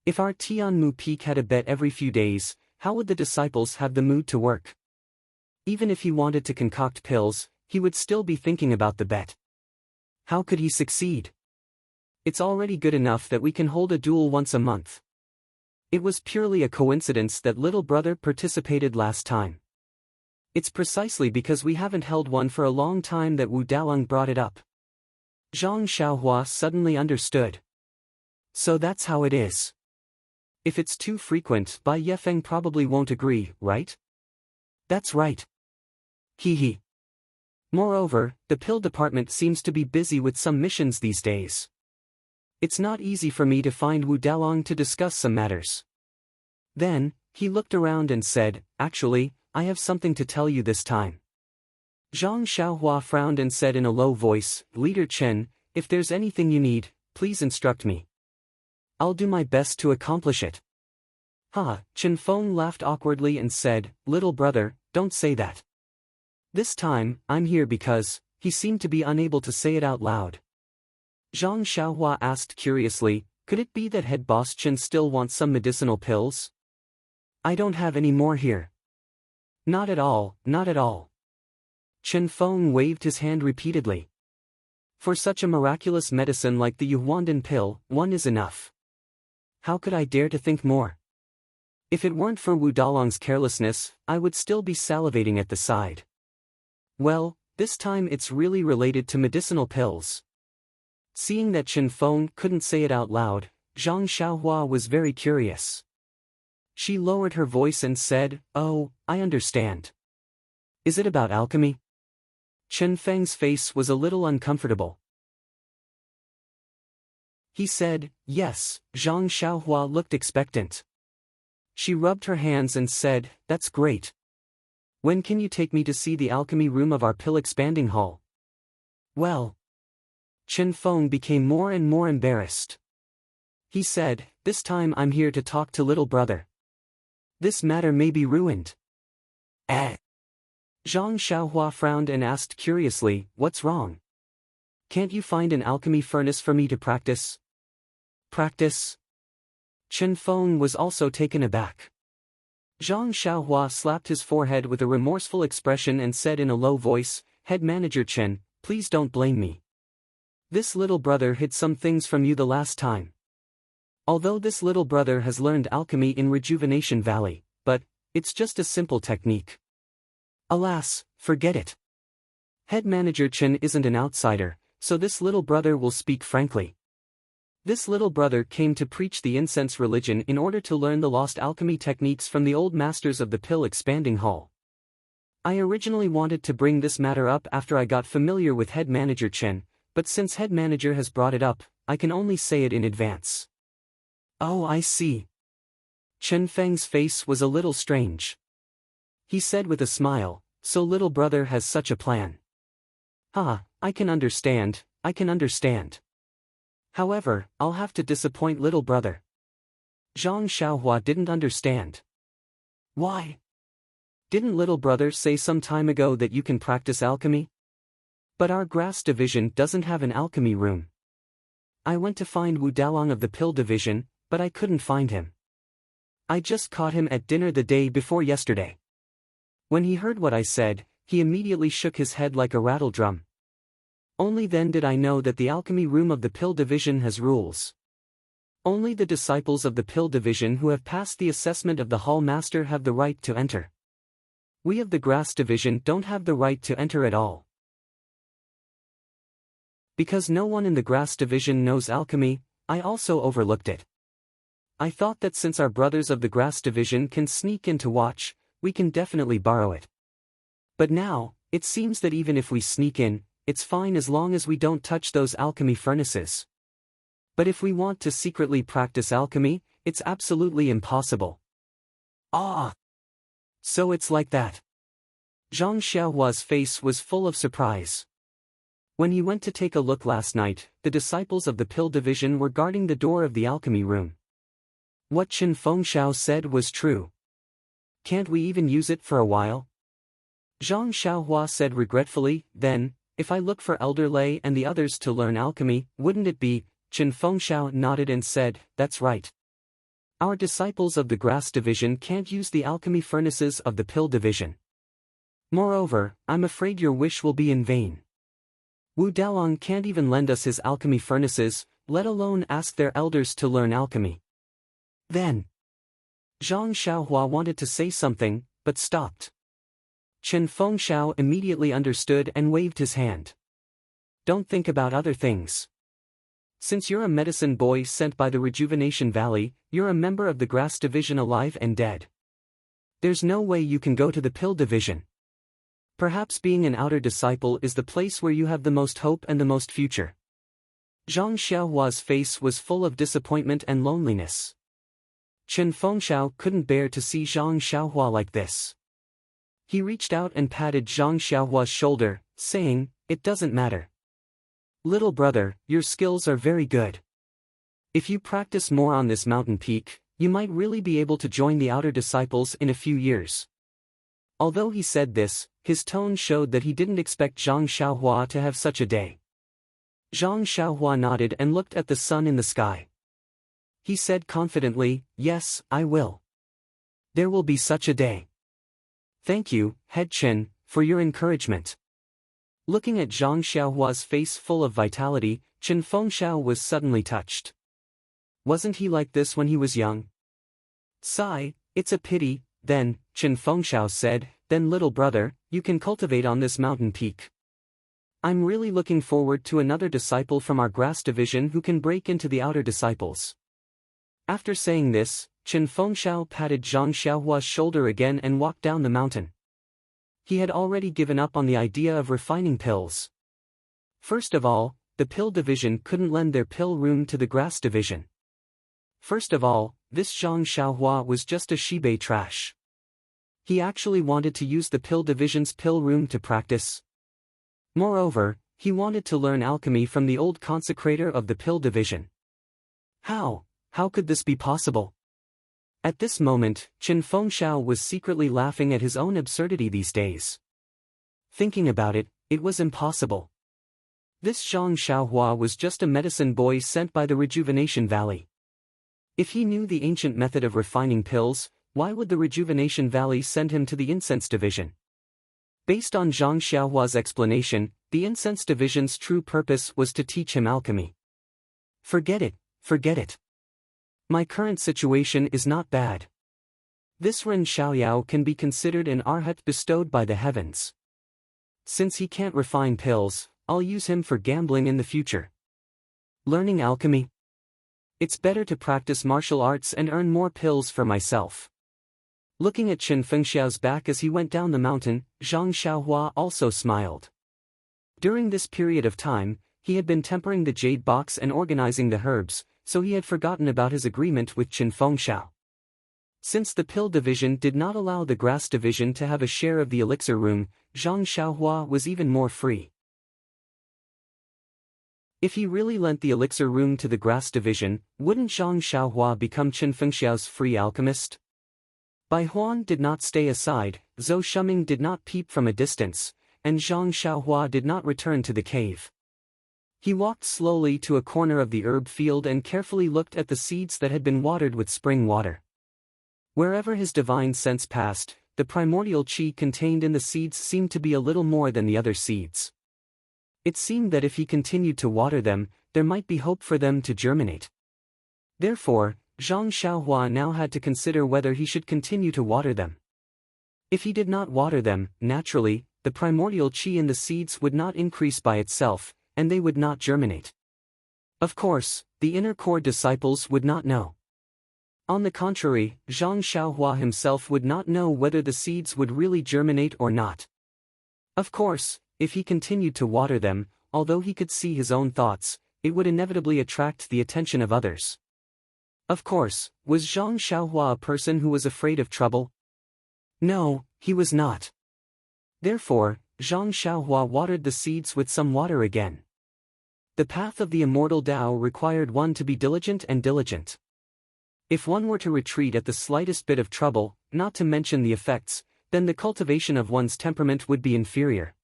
A: If our Tianmu Peak had a bet every few days, how would the disciples have the mood to work? Even if he wanted to concoct pills, he would still be thinking about the bet. How could he succeed? It's already good enough that we can hold a duel once a month. It was purely a coincidence that little brother participated last time. It's precisely because we haven't held one for a long time that Wu Daolang brought it up. Zhang Xiaohua suddenly understood. So that's how it is. If it's too frequent, Bai Yefeng probably won't agree, right? That's right. Hee. Moreover, the pill department seems to be busy with some missions these days. It's not easy for me to find Wu Daolang to discuss some matters. Then, he looked around and said, actually, I have something to tell you this time. Zhang Xiaohua frowned and said in a low voice, Leader Chen, if there's anything you need, please instruct me. I'll do my best to accomplish it. Chen Feng laughed awkwardly and said, little brother, don't say that. This time, I'm here because, he seemed to be unable to say it out loud. Zhang Xiaohua asked curiously, could it be that head boss Chen still wants some medicinal pills? I don't have any more here. Not at all, not at all. Chen Feng waved his hand repeatedly. For such a miraculous medicine like the Yuhuandan pill, one is enough. How could I dare to think more? If it weren't for Wu Dalong's carelessness, I would still be salivating at the side. Well, this time it's really related to medicinal pills. Seeing that Chen Feng couldn't say it out loud, Zhang Xiaohua was very curious. She lowered her voice and said, oh, I understand. Is it about alchemy? Chen Feng's face was a little uncomfortable. He said, yes. Zhang Xiaohua looked expectant. She rubbed her hands and said, that's great. When can you take me to see the alchemy room of our pill expanding hall? Well. Chen Feng became more and more embarrassed. He said, this time I'm here to talk to little brother. This matter may be ruined. Zhang Xiaohua frowned and asked curiously, what's wrong? Can't you find an alchemy furnace for me to practice? Practice? Chen Feng was also taken aback. Zhang Xiaohua slapped his forehead with a remorseful expression and said in a low voice, Head Manager Chen, please don't blame me. This little brother hid some things from you the last time. Although this little brother has learned alchemy in Rejuvenation Valley, but, it's just a simple technique. Alas, forget it. Head Manager Chen isn't an outsider, so this little brother will speak frankly. This little brother came to preach the incense religion in order to learn the lost alchemy techniques from the old masters of the pill expanding hall. I originally wanted to bring this matter up after I got familiar with Head Manager Chen, but since Head Manager has brought it up, I can only say it in advance. Oh, I see. Chen Feng's face was a little strange. He said with a smile, so little brother has such a plan. I can understand, I can understand. However, I'll have to disappoint little brother. Zhang Xiaohua didn't understand. Why? Didn't little brother say some time ago that you can practice alchemy? But our grass division doesn't have an alchemy room. I went to find Wu Dalong of the pill division, but I couldn't find him. I just caught him at dinner the day before yesterday. When he heard what I said, he immediately shook his head like a rattle drum. Only then did I know that the alchemy room of the pill division has rules. Only the disciples of the pill division who have passed the assessment of the hall master have the right to enter. We of the grass division don't have the right to enter at all. Because no one in the grass division knows alchemy, I also overlooked it. I thought that since our brothers of the grass division can sneak in to watch, we can definitely borrow it. But now, it seems that even if we sneak in, it's fine as long as we don't touch those alchemy furnaces. But if we want to secretly practice alchemy, it's absolutely impossible. Ah! So it's like that. Zhang Xiaohua's face was full of surprise. When he went to take a look last night, the disciples of the pill division were guarding the door of the alchemy room. What Qin Fengxiao said was true. Can't we even use it for a while? Zhang Xiaohua said regretfully, then, if I look for Elder Lei and the others to learn alchemy, wouldn't it be? Qin Fengxiao nodded and said, that's right. Our disciples of the grass division can't use the alchemy furnaces of the pill division. Moreover, I'm afraid your wish will be in vain. Wu Dalong can't even lend us his alchemy furnaces, let alone ask their elders to learn alchemy. Then, Zhang Xiaohua wanted to say something, but stopped. Qin Fengxiao immediately understood and waved his hand. Don't think about other things. Since you're a medicine boy sent by the Rejuvenation Valley, you're a member of the grass division alive and dead. There's no way you can go to the pill division. Perhaps being an outer disciple is the place where you have the most hope and the most future. Zhang Xiaohua's face was full of disappointment and loneliness. Qin Fengxiao couldn't bear to see Zhang Xiaohua like this. He reached out and patted Zhang Xiaohua's shoulder, saying, it doesn't matter. Little brother, your skills are very good. If you practice more on this mountain peak, you might really be able to join the outer disciples in a few years. Although he said this, his tone showed that he didn't expect Zhang Xiaohua to have such a day. Zhang Xiaohua nodded and looked at the sun in the sky. He said confidently, yes, I will. There will be such a day. Thank you, Head Qin, for your encouragement. Looking at Zhang Xiaohua's face full of vitality, Qin Fengxiao was suddenly touched. Wasn't he like this when he was young? Sigh, it's a pity, then, Qin Fengxiao said, then little brother, you can cultivate on this mountain peak. I'm really looking forward to another disciple from our grass division who can break into the outer disciples. After saying this, Qin Fengxiao patted Zhang Xiaohua's shoulder again and walked down the mountain. He had already given up on the idea of refining pills. First of all, the pill division couldn't lend their pill room to the grass division. First of all, this Zhang Xiaohua was just a shibei trash. He actually wanted to use the pill division's pill room to practice. Moreover, he wanted to learn alchemy from the old consecrator of the pill division. How could this be possible? At this moment, Qin Fengxiao was secretly laughing at his own absurdity these days. Thinking about it, it was impossible. This Zhang Xiaohua was just a medicine boy sent by the Rejuvenation Valley. If he knew the ancient method of refining pills, why would the Rejuvenation Valley send him to the incense division? Based on Zhang Xiaohua's explanation, the incense division's true purpose was to teach him alchemy. Forget it. My current situation is not bad. This Ren Xiaoyao can be considered an arhat bestowed by the heavens. Since he can't refine pills, I'll use him for gambling in the future. Learning alchemy? It's better to practice martial arts and earn more pills for myself. Looking at Qin Fengxiao's back as he went down the mountain, Zhang Xiaohua also smiled. During this period of time, he had been tempering the jade box and organizing the herbs, so he had forgotten about his agreement with Qin Fengxiao. Since the pill division did not allow the grass division to have a share of the elixir room, Zhang Xiaohua was even more free. If he really lent the elixir room to the grass division, wouldn't Zhang Xiaohua become Chen Fengxiao's free alchemist? Bai Huan did not stay aside, Zhou Shuming did not peep from a distance, and Zhang Xiaohua did not return to the cave. He walked slowly to a corner of the herb field and carefully looked at the seeds that had been watered with spring water. Wherever his divine sense passed, the primordial qi contained in the seeds seemed to be a little more than the other seeds. It seemed that if he continued to water them, there might be hope for them to germinate. Therefore, Zhang Xiaohua now had to consider whether he should continue to water them. If he did not water them, naturally, the primordial qi in the seeds would not increase by itself, and they would not germinate. Of course, the inner core disciples would not know. On the contrary, Zhang Xiaohua himself would not know whether the seeds would really germinate or not. Of course, if he continued to water them, although he could see his own thoughts, it would inevitably attract the attention of others. Of course, was Zhang Xiaohua a person who was afraid of trouble? No, he was not. Therefore, Zhang Xiaohua watered the seeds with some water again. The path of the immortal Tao required one to be diligent and diligent. If one were to retreat at the slightest bit of trouble, not to mention the effects, then the cultivation of one's temperament would be inferior.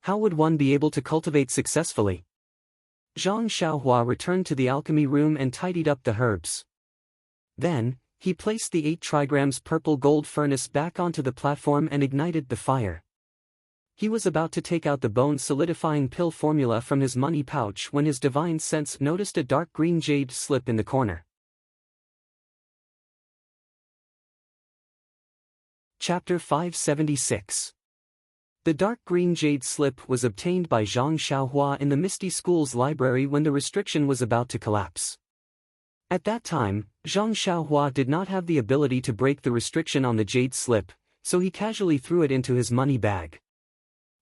A: How would one be able to cultivate successfully? Zhang Xiaohua returned to the alchemy room and tidied up the herbs. Then, he placed the 8 trigrams purple gold furnace back onto the platform and ignited the fire. He was about to take out the bone-solidifying pill formula from his money pouch when his divine sense noticed a dark green jade slip in the corner. Chapter 576. The dark green jade slip was obtained by Zhang Xiaohua in the Misty School's library when the restriction was about to collapse. At that time, Zhang Xiaohua did not have the ability to break the restriction on the jade slip, so he casually threw it into his money bag.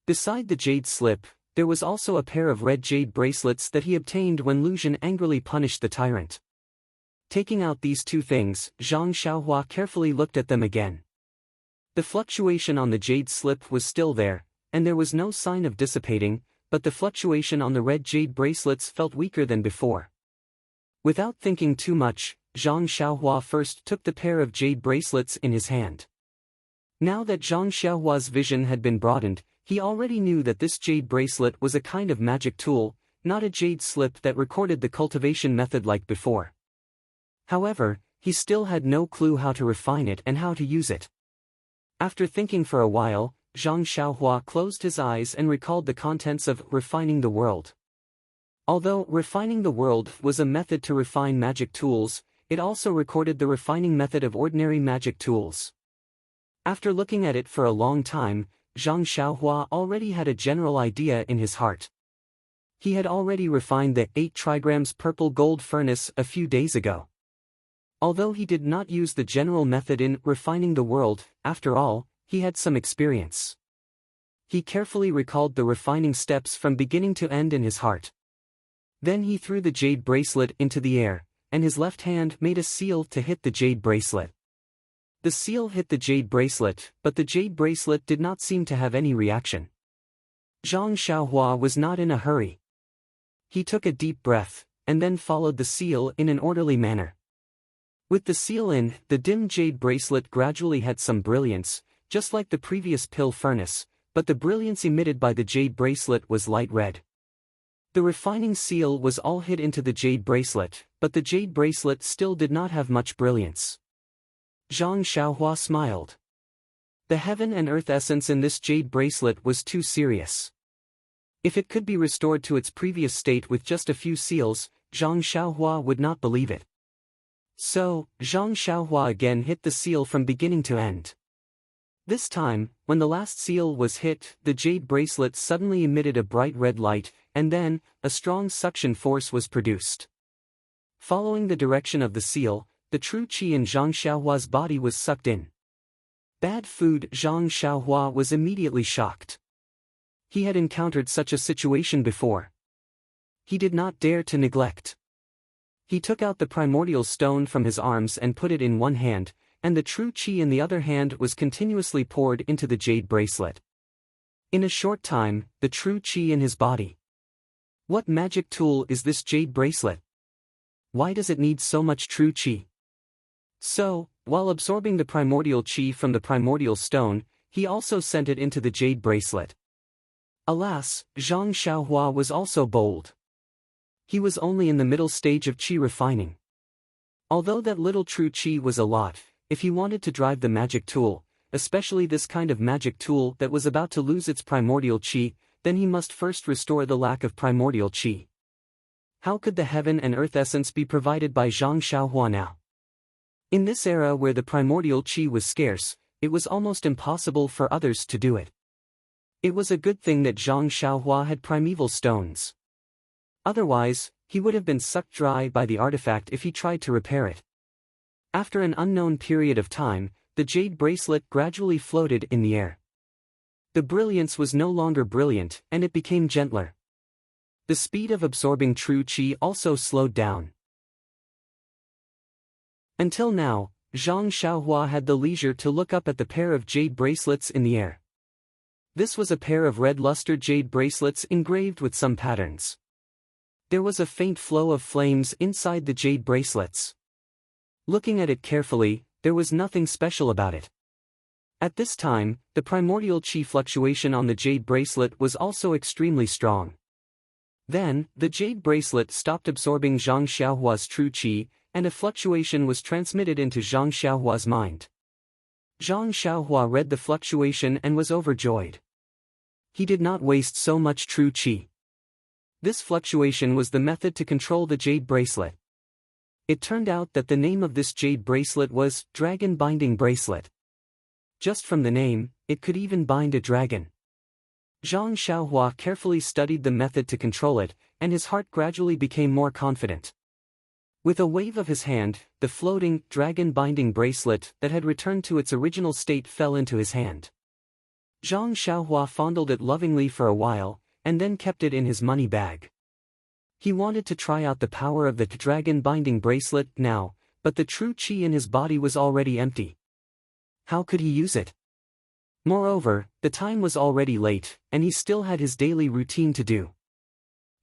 A: Beside the jade slip, there was also a pair of red jade bracelets that he obtained when Lu Zhen angrily punished the tyrant. Taking out these 2 things, Zhang Xiaohua carefully looked at them again. The fluctuation on the jade slip was still there, and there was no sign of dissipating, but the fluctuation on the red jade bracelets felt weaker than before. Without thinking too much, Zhang Xiaohua first took the pair of jade bracelets in his hand. Now that Zhang Xiaohua's vision had been broadened, he already knew that this jade bracelet was a kind of magic tool, not a jade slip that recorded the cultivation method like before. However, he still had no clue how to refine it and how to use it. After thinking for a while, Zhang Xiaohua closed his eyes and recalled the contents of Refining the World. Although Refining the World was a method to refine magic tools, it also recorded the refining method of ordinary magic tools. After looking at it for a long time, Zhang Xiaohua already had a general idea in his heart. He had already refined the 8 trigrams purple gold furnace a few days ago. Although he did not use the general method in Refining the World, after all, he had some experience. He carefully recalled the refining steps from beginning to end in his heart. Then he threw the jade bracelet into the air, and his left hand made a seal to hit the jade bracelet. The seal hit the jade bracelet, but the jade bracelet did not seem to have any reaction. Zhang Xiaohua was not in a hurry. He took a deep breath, and then followed the seal in an orderly manner. With the seal in, the dim jade bracelet gradually had some brilliance, just like the previous pill furnace, but the brilliance emitted by the jade bracelet was light red. The refining seal was all hid into the jade bracelet, but the jade bracelet still did not have much brilliance. Zhang Xiaohua smiled. The heaven and earth essence in this jade bracelet was too serious. If it could be restored to its previous state with just a few seals, Zhang Xiaohua would not believe it. So, Zhang Xiaohua again hit the seal from beginning to end. This time, when the last seal was hit, the jade bracelet suddenly emitted a bright red light, and then, a strong suction force was produced. Following the direction of the seal, the true qi in Zhang Xiaohua's body was sucked in. Bad food. Zhang Xiaohua was immediately shocked. He had encountered such a situation before. He did not dare to neglect. He took out the primordial stone from his arms and put it in one hand, and the true qi in the other hand was continuously poured into the jade bracelet. In a short time, the true qi in his body What magic tool is this jade bracelet? Why does it need so much true qi? So, while absorbing the primordial qi from the primordial stone, he also sent it into the jade bracelet. Alas, Zhang Xiaohua was also bold. He was only in the middle stage of qi refining. Although that little true qi was a lot, if he wanted to drive the magic tool, especially this kind of magic tool that was about to lose its primordial qi, then he must first restore the lack of primordial qi. How could the heaven and earth essence be provided by Zhang Xiaohua now? In this era where the primordial qi was scarce, it was almost impossible for others to do it. It was a good thing that Zhang Xiaohua had primeval stones. Otherwise, he would have been sucked dry by the artifact if he tried to repair it. After an unknown period of time, the jade bracelet gradually floated in the air. The brilliance was no longer brilliant, and it became gentler. The speed of absorbing true qi also slowed down. Until now, Zhang Xiaohua had the leisure to look up at the pair of jade bracelets in the air. This was a pair of red luster jade bracelets engraved with some patterns. There was a faint flow of flames inside the jade bracelets. Looking at it carefully, there was nothing special about it. At this time, the primordial qi fluctuation on the jade bracelet was also extremely strong. Then, the jade bracelet stopped absorbing Zhang Xiaohua's true qi, and a fluctuation was transmitted into Zhang Xiaohua's mind. Zhang Xiaohua read the fluctuation and was overjoyed. He did not waste so much true qi. This fluctuation was the method to control the jade bracelet. It turned out that the name of this jade bracelet was Dragon Binding Bracelet. Just from the name, it could even bind a dragon. Zhang Xiaohua carefully studied the method to control it, and his heart gradually became more confident. With a wave of his hand, the floating, dragon-binding bracelet that had returned to its original state fell into his hand. Zhang Xiaohua fondled it lovingly for a while, and then kept it in his money bag. He wanted to try out the power of the dragon-binding bracelet now, but the true qi in his body was already empty. How could he use it? Moreover, the time was already late, and he still had his daily routine to do.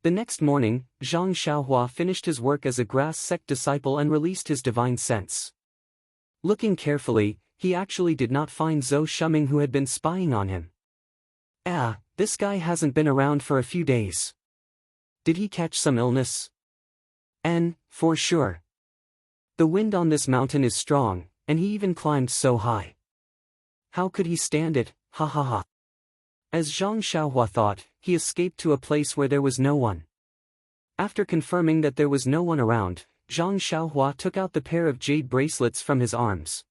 A: The next morning, Zhang Xiaohua finished his work as a grass sect disciple and released his divine sense. Looking carefully, he actually did not find Zhou Shuming, who had been spying on him. This guy hasn't been around for a few days. Did he catch some illness? For sure. The wind on this mountain is strong, and he even climbed so high. How could he stand it, ha ha ha. As Zhang Xiaohua thought, he escaped to a place where there was no one. After confirming that there was no one around, Zhang Xiaohua took out the pair of jade bracelets from his arms.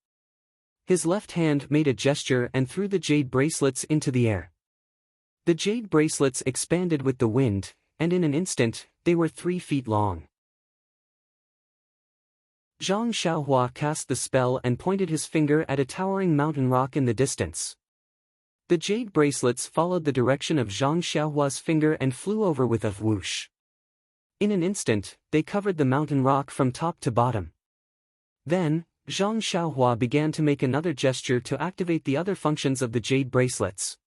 A: His left hand made a gesture and threw the jade bracelets into the air. The jade bracelets expanded with the wind, and in an instant, they were 3 feet long. Zhang Xiaohua cast the spell and pointed his finger at a towering mountain rock in the distance. The jade bracelets followed the direction of Zhang Xiaohua's finger and flew over with a whoosh. In an instant, they covered the mountain rock from top to bottom. Then, Zhang Xiaohua began to make another gesture to activate the other functions of the jade bracelets.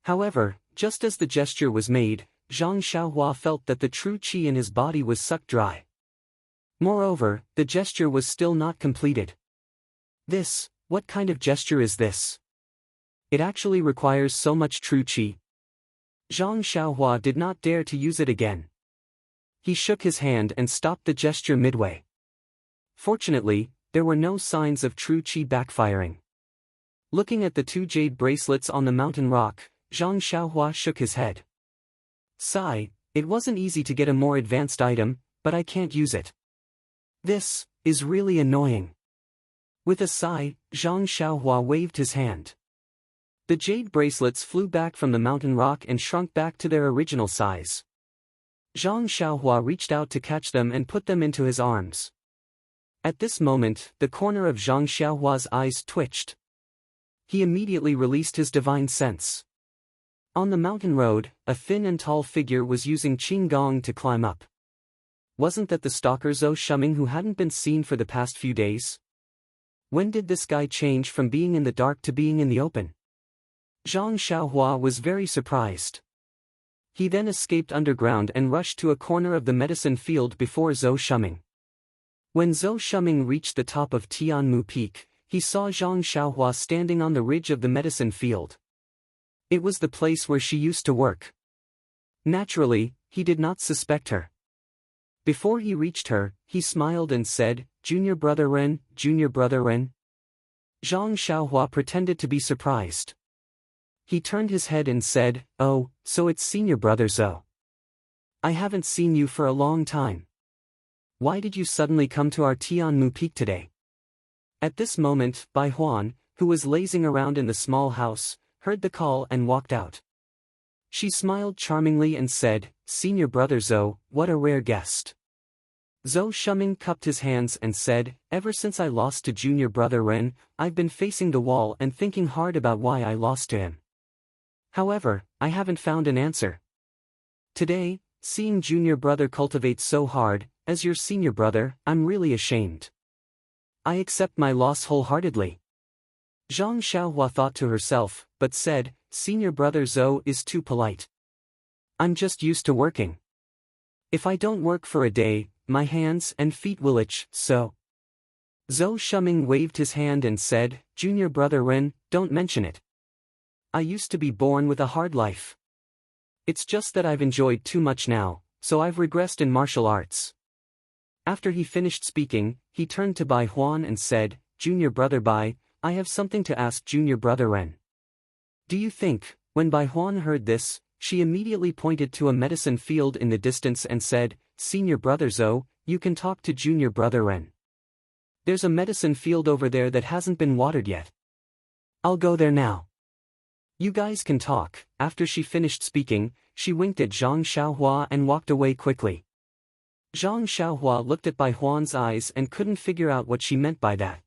A: However, just as the gesture was made, Zhang Xiaohua felt that the true qi in his body was sucked dry. Moreover, the gesture was still not completed. What kind of gesture is this? It actually requires so much true qi. Zhang Xiaohua did not dare to use it again. He shook his hand and stopped the gesture midway. Fortunately, there were no signs of true qi backfiring. Looking at the 2 jade bracelets on the mountain rock, Zhang Xiaohua shook his head. Sigh, it wasn't easy to get a more advanced item, but I can't use it. This is really annoying. With a sigh, Zhang Xiaohua waved his hand. The jade bracelets flew back from the mountain rock and shrunk back to their original size. Zhang Xiaohua reached out to catch them and put them into his arms. At this moment, the corner of Zhang Xiaohua's eyes twitched. He immediately released his divine sense. On the mountain road, a thin and tall figure was using Qinggong to climb up. Wasn't that the stalker Zhou Shuming who hadn't been seen for the past few days? When did this guy change from being in the dark to being in the open? Zhang Xiaohua was very surprised. He then escaped underground and rushed to a corner of the medicine field before Zhou Shuming. When Zhou Shuming reached the top of Tianmu Peak, he saw Zhang Xiaohua standing on the ridge of the medicine field. It was the place where she used to work. Naturally, he did not suspect her. Before he reached her, he smiled and said, "Junior brother Ren, junior brother Ren." Zhang Xiaohua pretended to be surprised. He turned his head and said, "Oh, so it's senior brother Zhou. I haven't seen you for a long time. Why did you suddenly come to our Tianmu Peak today?" At this moment, Bai Huan, who was lazing around in the small house, heard the call and walked out. She smiled charmingly and said, "Senior brother Zhou, what a rare guest." Zhou Shuming cupped his hands and said, "Ever since I lost to junior brother Ren, I've been facing the wall and thinking hard about why I lost to him. However, I haven't found an answer. Today, seeing junior brother cultivate so hard, as your senior brother, I'm really ashamed. I accept my loss wholeheartedly." Zhang Xiaohua thought to herself, but said, "Senior brother Zhou is too polite. I'm just used to working. If I don't work for a day, my hands and feet will itch, so." Zhou Shuming waved his hand and said, "Junior brother Ren, don't mention it. I used to be born with a hard life. It's just that I've enjoyed too much now, so I've regressed in martial arts." After he finished speaking, he turned to Bai Huan and said, "Junior brother Bai, I have something to ask junior brother Ren." Do you think, when Bai Huan heard this, she immediately pointed to a medicine field in the distance and said, "Senior brother Zhou, you can talk to junior brother Ren. There's a medicine field over there that hasn't been watered yet. I'll go there now. You guys can talk." After she finished speaking, she winked at Zhang Xiaohua and walked away quickly. Zhang Xiaohua looked at Bai Huan's eyes and couldn't figure out what she meant by that.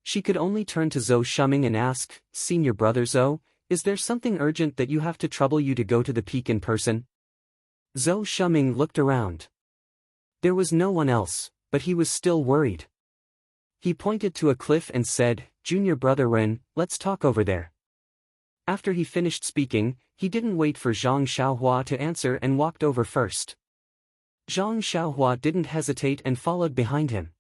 A: She could only turn to Zhou Shuming and ask, "Senior brother Zhou, is there something urgent that you have to trouble you to go to the peak in person?" Zhou Shuming looked around. There was no one else, but he was still worried. He pointed to a cliff and said, "Junior brother Ren, let's talk over there." After he finished speaking, he didn't wait for Zhang Xiaohua to answer and walked over first. Zhang Xiaohua didn't hesitate and followed behind him.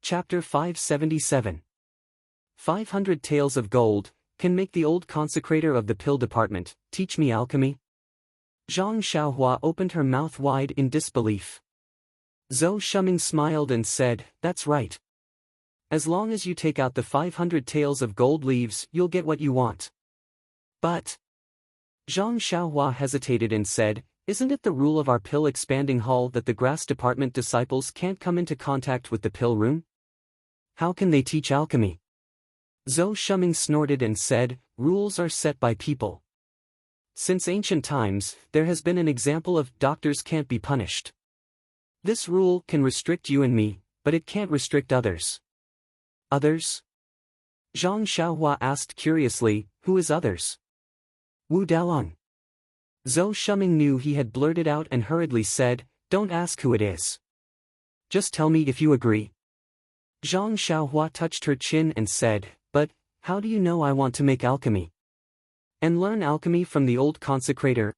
A: Chapter 577. 500 Tales of Gold, can make the old consecrator of the pill department teach me alchemy? Zhang Xiaohua opened her mouth wide in disbelief. Zhou Shuming smiled and said, "That's right. As long as you take out the 500 taels of gold leaves, you'll get what you want." But Zhang Xiaohua hesitated and said, "Isn't it the rule of our pill expanding hall that the grass department disciples can't come into contact with the pill room? How can they teach alchemy?" Zhou Shuming snorted and said, "Rules are set by people. Since ancient times, there has been an example of doctors can't be punished. This rule can restrict you and me, but it can't restrict others." "Others?" Zhang Xiaohua asked curiously, "Who is others?" "Wu Dalong." Zhou Shuming knew he had blurted out and hurriedly said, "Don't ask who it is. Just tell me if you agree." Zhang Xiaohua touched her chin and said, "But, how do you know I want to make alchemy? And learn alchemy from the old consecrator?"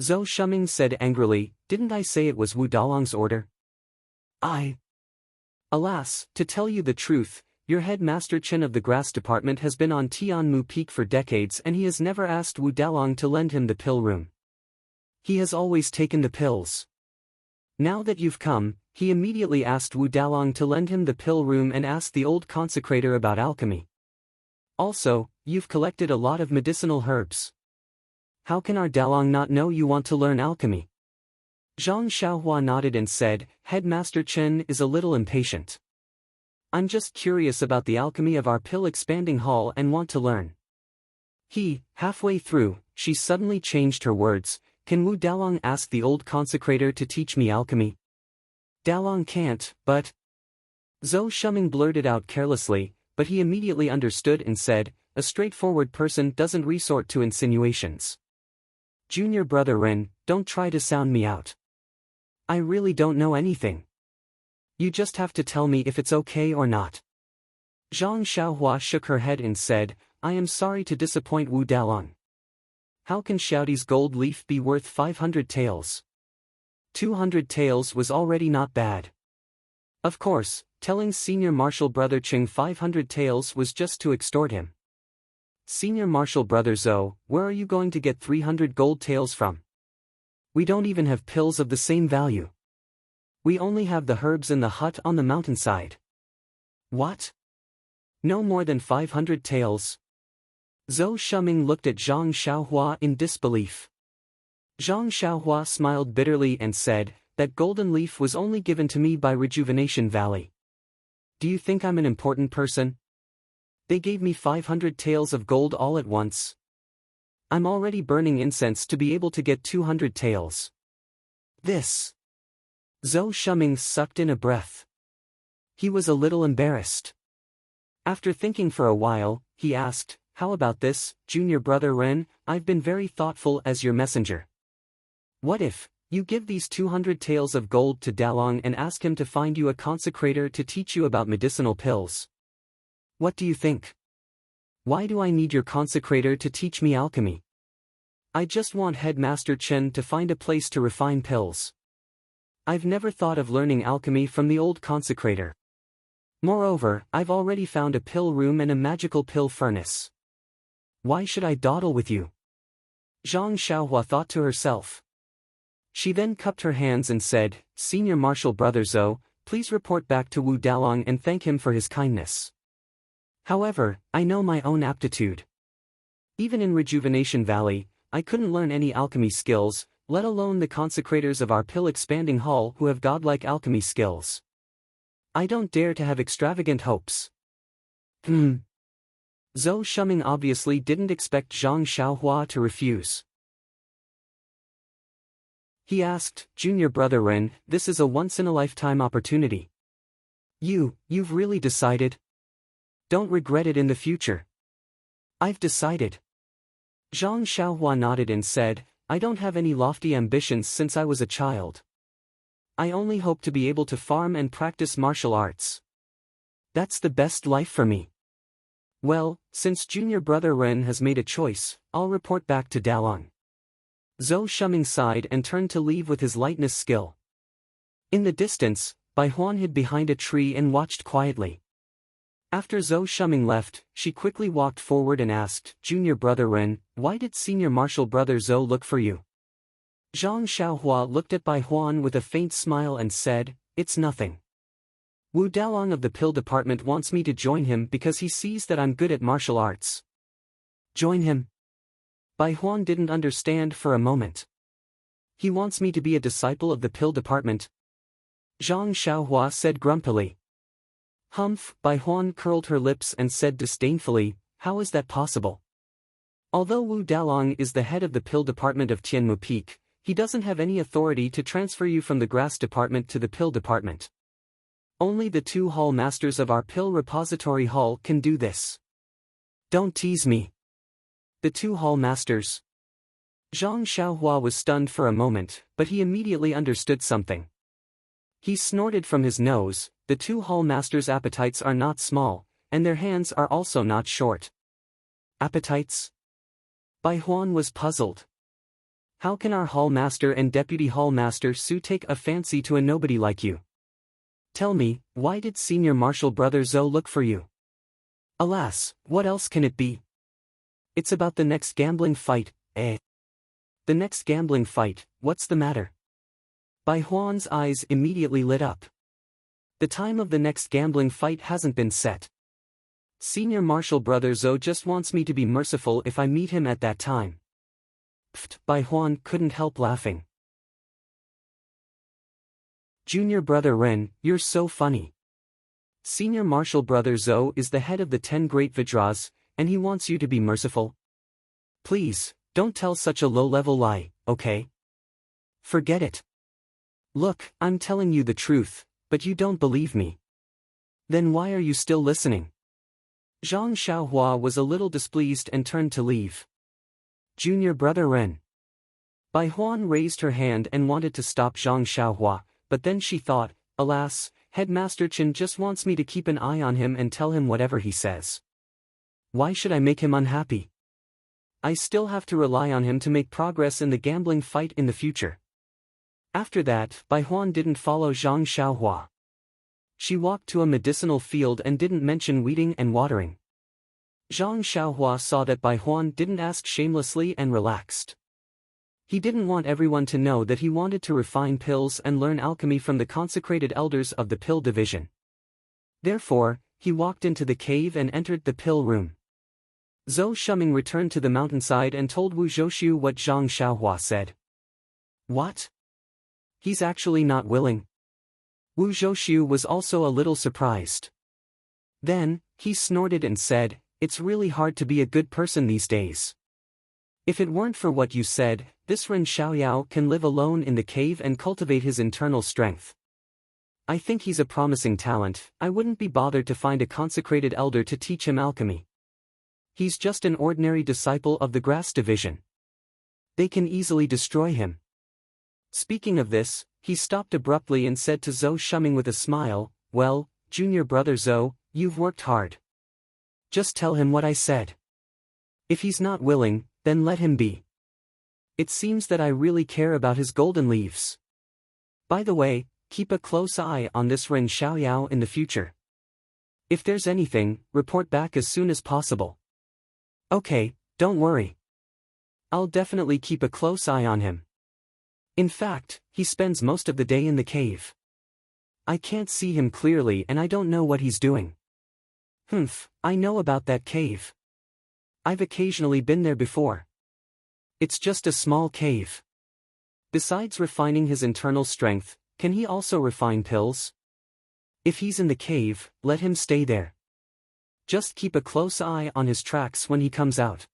A: Zhou Shuming said angrily, "Didn't I say it was Wu Dalong's order?" Alas, to tell you the truth, your headmaster Chen of the grass department has been on Tianmu Peak for decades and he has never asked Wu Dalong to lend him the pill room. He has always taken the pills. Now that you've come, he immediately asked Wu Dalong to lend him the pill room and asked the old consecrator about alchemy. Also, you've collected a lot of medicinal herbs. How can our Dalong not know you want to learn alchemy?" Zhang Xiaohua nodded and said, "Headmaster Chen is a little impatient. I'm just curious about the alchemy of our pill expanding hall and want to learn." Halfway through, she suddenly changed her words, "Can Wu Dalong ask the old consecrator to teach me alchemy?" "Dalong can't, but..." Zhou Shuming blurted out carelessly, but he immediately understood and said, "A straightforward person doesn't resort to insinuations. Junior brother Ren, don't try to sound me out. I really don't know anything. You just have to tell me if it's okay or not." Zhang Xiaohua shook her head and said, I am sorry to disappoint Wu Dalong. How can Xiaoti's gold leaf be worth 500 taels? 200 taels was already not bad. Of course, telling Senior Marshal Brother Cheng 500 taels was just to extort him. Senior Marshal Brother Zhou, where are you going to get 300 gold taels from? We don't even have pills of the same value. We only have the herbs in the hut on the mountainside. What? No more than 500 taels? Zhou Shuming looked at Zhang Xiaohua in disbelief. Zhang Xiaohua smiled bitterly and said, that golden leaf was only given to me by Rejuvenation Valley. Do you think I'm an important person? They gave me 500 taels of gold all at once. I'm already burning incense to be able to get 200 taels. This. Zhou Shuming sucked in a breath. He was a little embarrassed. After thinking for a while, he asked, how about this, Junior Brother Ren? I've been very thoughtful as your messenger. What if you give these 200 taels of gold to Dalong and ask him to find you a consecrator to teach you about medicinal pills? What do you think? Why do I need your consecrator to teach me alchemy? I just want Headmaster Chen to find a place to refine pills. I've never thought of learning alchemy from the old consecrator. Moreover, I've already found a pill room and a magical pill furnace. Why should I dawdle with you? Zhang Xiaohua thought to herself. She then cupped her hands and said, Senior Marshal Brother Zhou, please report back to Wu Dalong and thank him for his kindness. However, I know my own aptitude. Even in Rejuvenation Valley, I couldn't learn any alchemy skills, let alone the consecrators of our pill expanding hall who have godlike alchemy skills. I don't dare to have extravagant hopes. Zhou Shuming obviously didn't expect Zhang Xiaohua to refuse. He asked, Junior Brother Ren, this is a once-in-a-lifetime opportunity. You've really decided? Don't regret it in the future. I've decided. Zhang Xiaohua nodded and said, I don't have any lofty ambitions since I was a child. I only hope to be able to farm and practice martial arts. That's the best life for me. Well, since Junior Brother Ren has made a choice, I'll report back to Dalong. Zhou Shuming sighed and turned to leave with his lightness skill. In the distance, Bai Huan hid behind a tree and watched quietly. After Zhou Shuming left, she quickly walked forward and asked, Junior Brother Ren, why did Senior Marshal Brother Zhou look for you? Zhang Xiaohua looked at Bai Huan with a faint smile and said, it's nothing. Wu Dalong of the pill department wants me to join him because he sees that I'm good at martial arts. Join him? Bai Huan didn't understand for a moment. He wants me to be a disciple of the pill department? Zhang Xiaohua said grumpily. Humph, Bai Huan curled her lips and said disdainfully, how is that possible? Although Wu Dalong is the head of the pill department of Tianmu Peak, he doesn't have any authority to transfer you from the grass department to the pill department. Only the 2 hall masters of our pill repository hall can do this. Don't tease me. The 2 hall masters. Zhang Xiaohua was stunned for a moment, but he immediately understood something. He snorted from his nose, the 2 hall masters' appetites are not small, and their hands are also not short. Appetites? Bai Huan was puzzled. How can our hall master and deputy hall master Su take a fancy to a nobody like you? Tell me, why did Senior Marshal Brother Zhou look for you? Alas, what else can it be? It's about the next gambling fight, eh? The next gambling fight, what's the matter? Bai Huan's eyes immediately lit up. The time of the next gambling fight hasn't been set. Senior Marshal Brother Zhou just wants me to be merciful if I meet him at that time. Pfft, Bai Huan couldn't help laughing. Junior Brother Ren, you're so funny. Senior Marshal Brother Zhou is the head of the 10 Great Vajras, and he wants you to be merciful. Please, don't tell such a low-level lie, okay? Forget it. Look, I'm telling you the truth, but you don't believe me. Then why are you still listening? Zhang Xiaohua was a little displeased and turned to leave. Junior Brother Ren. Bai Huan raised her hand and wanted to stop Zhang Xiaohua, but then she thought, alas, Headmaster Chen just wants me to keep an eye on him and tell him whatever he says. Why should I make him unhappy? I still have to rely on him to make progress in the gambling fight in the future. After that, Bai Huan didn't follow Zhang Xiaohua. She walked to a medicinal field and didn't mention weeding and watering. Zhang Xiaohua saw that Bai Huan didn't ask shamelessly and relaxed. He didn't want everyone to know that he wanted to refine pills and learn alchemy from the consecrated elders of the pill division. Therefore, he walked into the cave and entered the pill room. Zhou Shuming returned to the mountainside and told Wu Zhouxiu what Zhang Xiaohua said. What? He's actually not willing? Wu Zhouxiu was also a little surprised. Then, he snorted and said, "It's really hard to be a good person these days. If it weren't for what you said, this Ren Xiaoyao can live alone in the cave and cultivate his internal strength. I think he's a promising talent. I wouldn't be bothered to find a consecrated elder to teach him alchemy. He's just an ordinary disciple of the grass division. They can easily destroy him." Speaking of this, he stopped abruptly and said to Zhou Shuming with a smile, "Well, junior brother Zhou, you've worked hard. Just tell him what I said. If he's not willing, then let him be. It seems that I really care about his golden leaves. By the way, keep a close eye on this Ren Xiaoyao in the future. If there's anything, report back as soon as possible." "Okay, don't worry. I'll definitely keep a close eye on him. In fact, he spends most of the day in the cave. I can't see him clearly and I don't know what he's doing." "Humph, I know about that cave. I've occasionally been there before. It's just a small cave. Besides refining his internal strength, can he also refine pills? If he's in the cave, let him stay there. Just keep a close eye on his tracks when he comes out."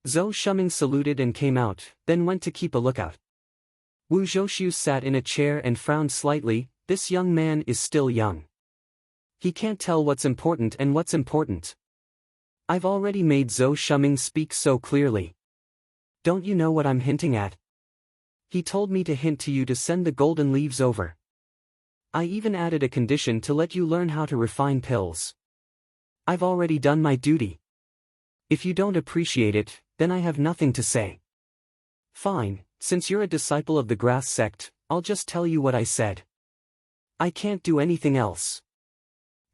A: Zhou Shuming saluted and came out, then went to keep a lookout. Wu Zhouxiu sat in a chair and frowned slightly. This young man is still young. He can't tell what's important and what's important. I've already made Zhou Shuming speak so clearly. Don't you know what I'm hinting at? He told me to hint to you to send the golden leaves over. I even added a condition to let you learn how to refine pills. I've already done my duty. If you don't appreciate it, then I have nothing to say. Fine, since you're a disciple of the grass sect, I'll just tell you what I said. I can't do anything else."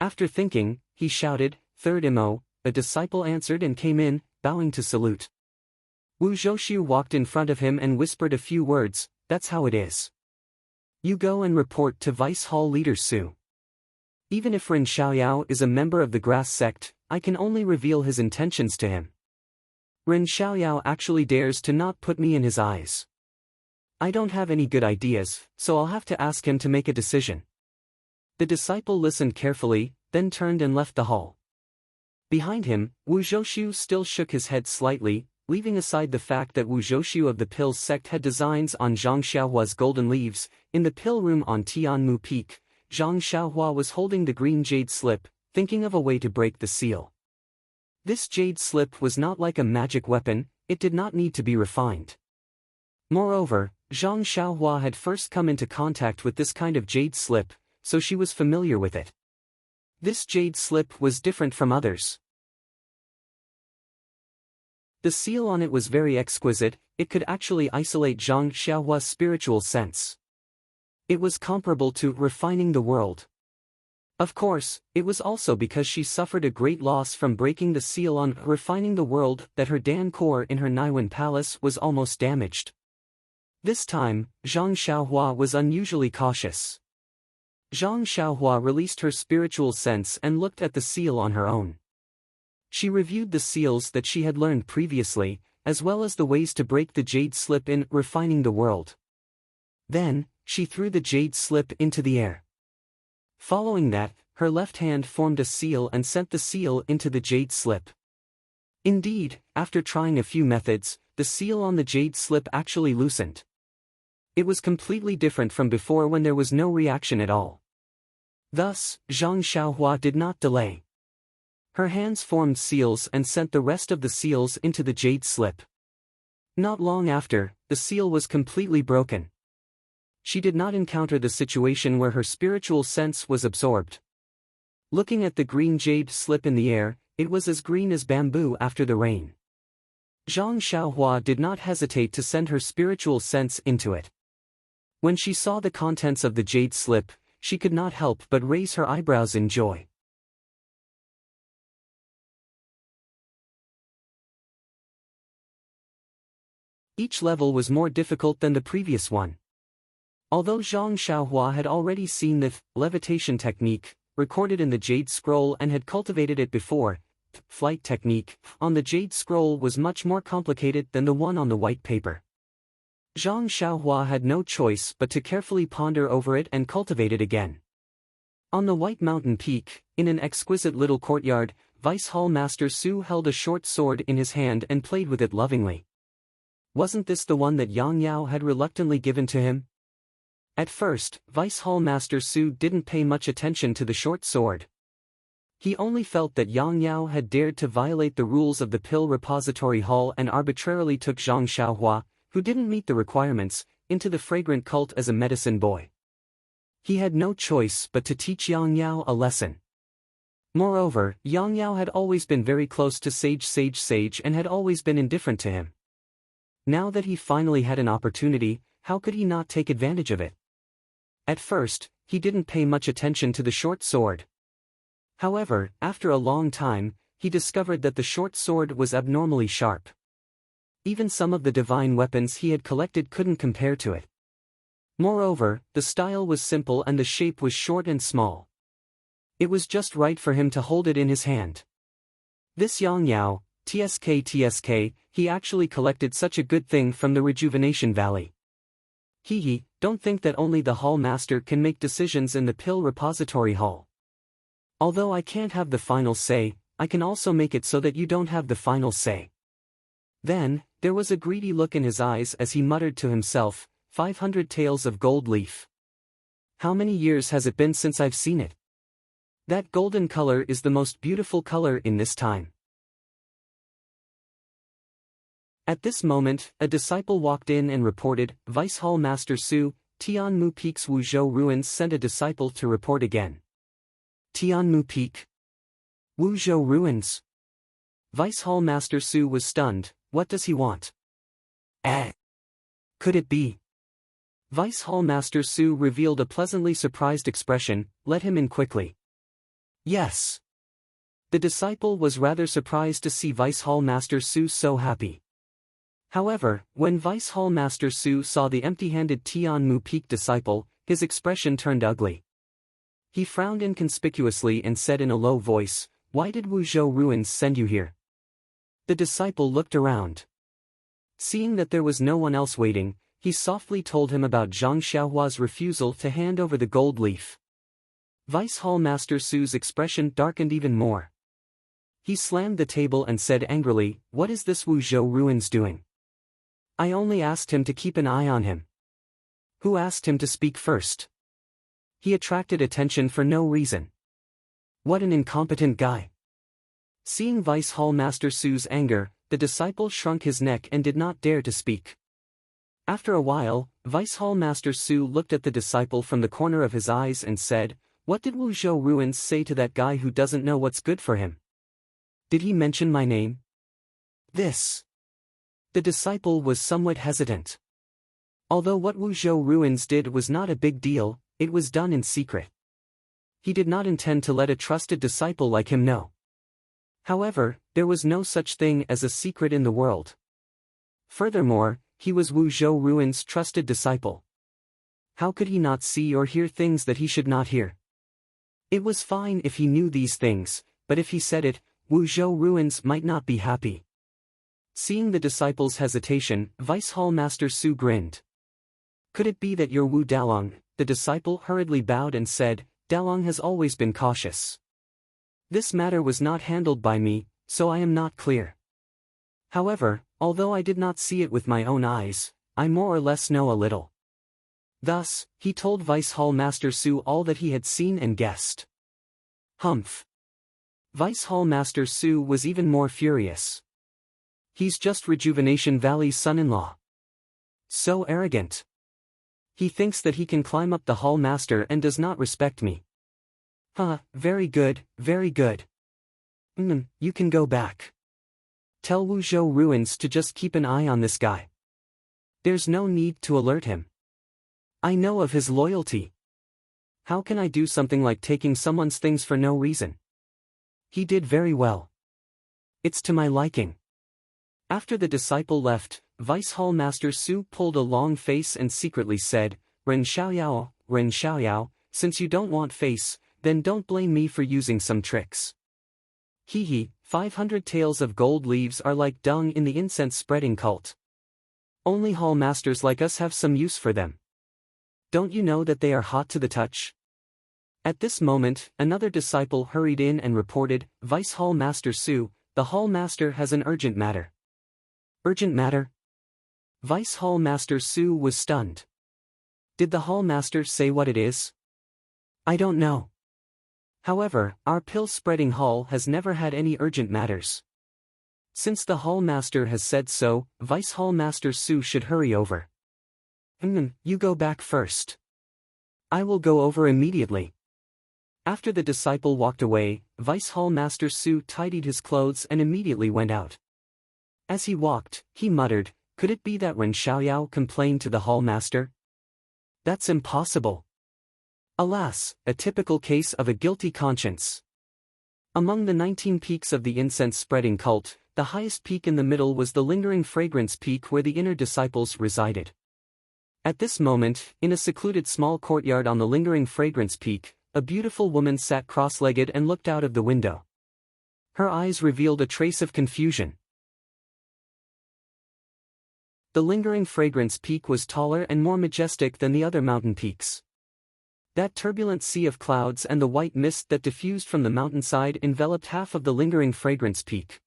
A: After thinking, he shouted, "Third Imo," a disciple answered and came in, bowing to salute. Wu Zhouxiu walked in front of him and whispered a few words, "That's how it is. You go and report to Vice Hall Leader Su. Even if Ren Xiaoyao is a member of the grass sect, I can only reveal his intentions to him. Ren Xiaoyao actually dares to not put me in his eyes. I don't have any good ideas, so I'll have to ask him to make a decision." The disciple listened carefully, then turned and left the hall. Behind him, Wu Zhouxiu still shook his head slightly, leaving aside the fact that Wu Zhouxiu of the Pill sect had designs on Zhang Xiaohua's golden leaves. In the pill room on Tianmu Peak, Zhang Xiaohua was holding the green jade slip, thinking of a way to break the seal. This jade slip was not like a magic weapon, it did not need to be refined. Moreover, Zhang Xiaohua had first come into contact with this kind of jade slip, so she was familiar with it. This jade slip was different from others. The seal on it was very exquisite, it could actually isolate Zhang Xiaohua's spiritual sense. It was comparable to refining the world. Of course, it was also because she suffered a great loss from breaking the seal on refining the world that her Dan core in her Naiwan palace was almost damaged. This time, Zhang Xiaohua was unusually cautious. Zhang Xiaohua released her spiritual sense and looked at the seal on her own. She reviewed the seals that she had learned previously, as well as the ways to break the jade slip in refining the world. Then, she threw the jade slip into the air. Following that, her left hand formed a seal and sent the seal into the jade slip. Indeed, after trying a few methods, the seal on the jade slip actually loosened. It was completely different from before when there was no reaction at all. Thus, Zhang Xiaohua did not delay. Her hands formed seals and sent the rest of the seals into the jade slip. Not long after, the seal was completely broken. She did not encounter the situation where her spiritual sense was absorbed. Looking at the green jade slip in the air, it was as green as bamboo after the rain. Zhang Xiaohua did not hesitate to send her spiritual sense into it. When she saw the contents of the jade slip, she could not help but raise her eyebrows in joy. Each level was more difficult than the previous one. Although Zhang Xiaohua had already seen the levitation technique recorded in the Jade Scroll and had cultivated it before, the flight technique on the Jade Scroll was much more complicated than the one on the white paper. Zhang Xiaohua had no choice but to carefully ponder over it and cultivate it again. On the White Mountain Peak, in an exquisite little courtyard, Vice Hall Master Su held a short sword in his hand and played with it lovingly. Wasn't this the one that Yang Yao had reluctantly given to him? At first, Vice Hall Master Su didn't pay much attention to the short sword. He only felt that Yang Yao had dared to violate the rules of the Pill Repository Hall and arbitrarily took Zhang Xiaohua, who didn't meet the requirements, into the fragrant cult as a medicine boy. He had no choice but to teach Yang Yao a lesson. Moreover, Yang Yao had always been very close to Sage and had always been indifferent to him. Now that he finally had an opportunity, how could he not take advantage of it? At first, he didn't pay much attention to the short sword. However, after a long time, he discovered that the short sword was abnormally sharp. Even some of the divine weapons he had collected couldn't compare to it. Moreover, the style was simple and the shape was short and small. It was just right for him to hold it in his hand. This Yang Yao, TSK, he actually collected such a good thing from the Rejuvenation Valley. Don't think that only the Hall Master can make decisions in the Pill Repository Hall. Although I can't have the final say, I can also make it so that you don't have the final say. Then, there was a greedy look in his eyes as he muttered to himself, 500 taels of gold leaf. How many years has it been since I've seen it? That golden color is the most beautiful color in this time. At this moment, a disciple walked in and reported, Vice Hall Master Su, Tianmu Peak's Wuzhou Ruins sent a disciple to report again. Tianmu Peak? Wuzhou Ruins? Vice Hall Master Su was stunned. What does he want? Could it be? Vice Hall Master Su revealed a pleasantly surprised expression. Let him in quickly. Yes. The disciple was rather surprised to see Vice Hall Master Su so happy. However, when Vice Hall Master Su saw the empty-handed Tianmu Peak disciple, his expression turned ugly. He frowned inconspicuously and said in a low voice, Why did Wuzhou Ruins send you here? The disciple looked around. Seeing that there was no one else waiting, he softly told him about Zhang Xiaohua's refusal to hand over the gold leaf. Vice Hall Master Su's expression darkened even more. He slammed the table and said angrily, What is this Wuzhou Ruins doing? I only asked him to keep an eye on him. Who asked him to speak first? He attracted attention for no reason. What an incompetent guy. Seeing Vice Hall Master Su's anger, the disciple shrunk his neck and did not dare to speak. After a while, Vice Hall Master Su looked at the disciple from the corner of his eyes and said, What did Wuzhou Ruins say to that guy who doesn't know what's good for him? Did he mention my name? This. The disciple was somewhat hesitant. Although what Wuzhou Ruins did was not a big deal, it was done in secret. He did not intend to let a trusted disciple like him know. However, there was no such thing as a secret in the world. Furthermore, he was Wuzhou Ruins' trusted disciple. How could he not see or hear things that he should not hear? It was fine if he knew these things, but if he said it, Wuzhou Ruins might not be happy. Seeing the disciple's hesitation, Vice Hall Master Su grinned. Could it be that you're Wu Dalong? The disciple hurriedly bowed and said, Dalong has always been cautious. This matter was not handled by me, so I am not clear. However, although I did not see it with my own eyes, I more or less know a little. Thus, he told Vice Hall Master Su all that he had seen and guessed. Humph. Vice Hall Master Su was even more furious. He's just Rejuvenation Valley's son-in-law. So arrogant. He thinks that he can climb up the Hall Master and does not respect me. Very good, very good. You can go back. Tell Wuzhou Ruins to just keep an eye on this guy. There's no need to alert him. I know of his loyalty. How can I do something like taking someone's things for no reason? He did very well. It's to my liking. After the disciple left, Vice Hall Master Su pulled a long face and secretly said, Ren Xiaoyao, since you don't want face, then don't blame me for using some tricks. Hee 500 taels of gold leaves are like dung in the incense-spreading cult. Only hall masters like us have some use for them. Don't you know that they are hot to the touch? At this moment, another disciple hurried in and reported, Vice Hall Master Su, the hall master has an urgent matter. Urgent matter? Vice Hall Master Su was stunned. Did the hall master say what it is? I don't know. However, our pill-spreading hall has never had any urgent matters. Since the hall master has said so, Vice Hall Master Su should hurry over. You go back first. I will go over immediately. After the disciple walked away, Vice Hall Master Su tidied his clothes and immediately went out. As he walked, he muttered, could it be that Ren Xiaoyao complained to the hall master? That's impossible. Alas, a typical case of a guilty conscience. Among the 19 peaks of the incense-spreading cult, the highest peak in the middle was the lingering fragrance peak where the inner disciples resided. At this moment, in a secluded small courtyard on the lingering fragrance peak, a beautiful woman sat cross-legged and looked out of the window. Her eyes revealed a trace of confusion. The lingering fragrance peak was taller and more majestic than the other mountain peaks. That turbulent sea of clouds and the white mist that diffused from the mountainside enveloped half of the lingering fragrance peak.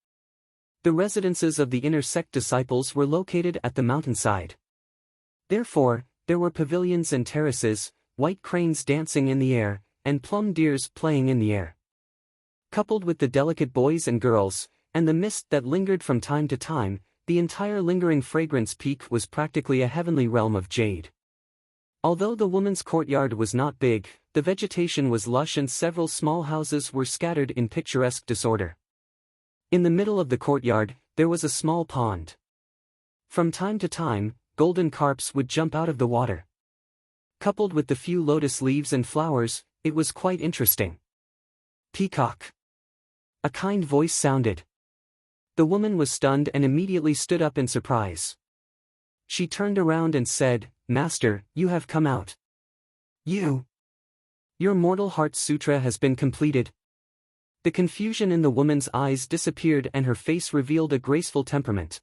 A: The residences of the inner sect disciples were located at the mountainside. Therefore, there were pavilions and terraces, white cranes dancing in the air, and plum deers playing in the air. Coupled with the delicate boys and girls, and the mist that lingered from time to time, the entire lingering fragrance peak was practically a heavenly realm of jade. Although the woman's courtyard was not big, the vegetation was lush and several small houses were scattered in picturesque disorder. In the middle of the courtyard, there was a small pond. From time to time, golden carps would jump out of the water. Coupled with the few lotus leaves and flowers, it was quite interesting. Peacock. A kind voice sounded. The woman was stunned and immediately stood up in surprise. She turned around and said, Master, you have come out. Your Mortal Heart Sutra has been completed. The confusion in the woman's eyes disappeared and her face revealed a graceful temperament.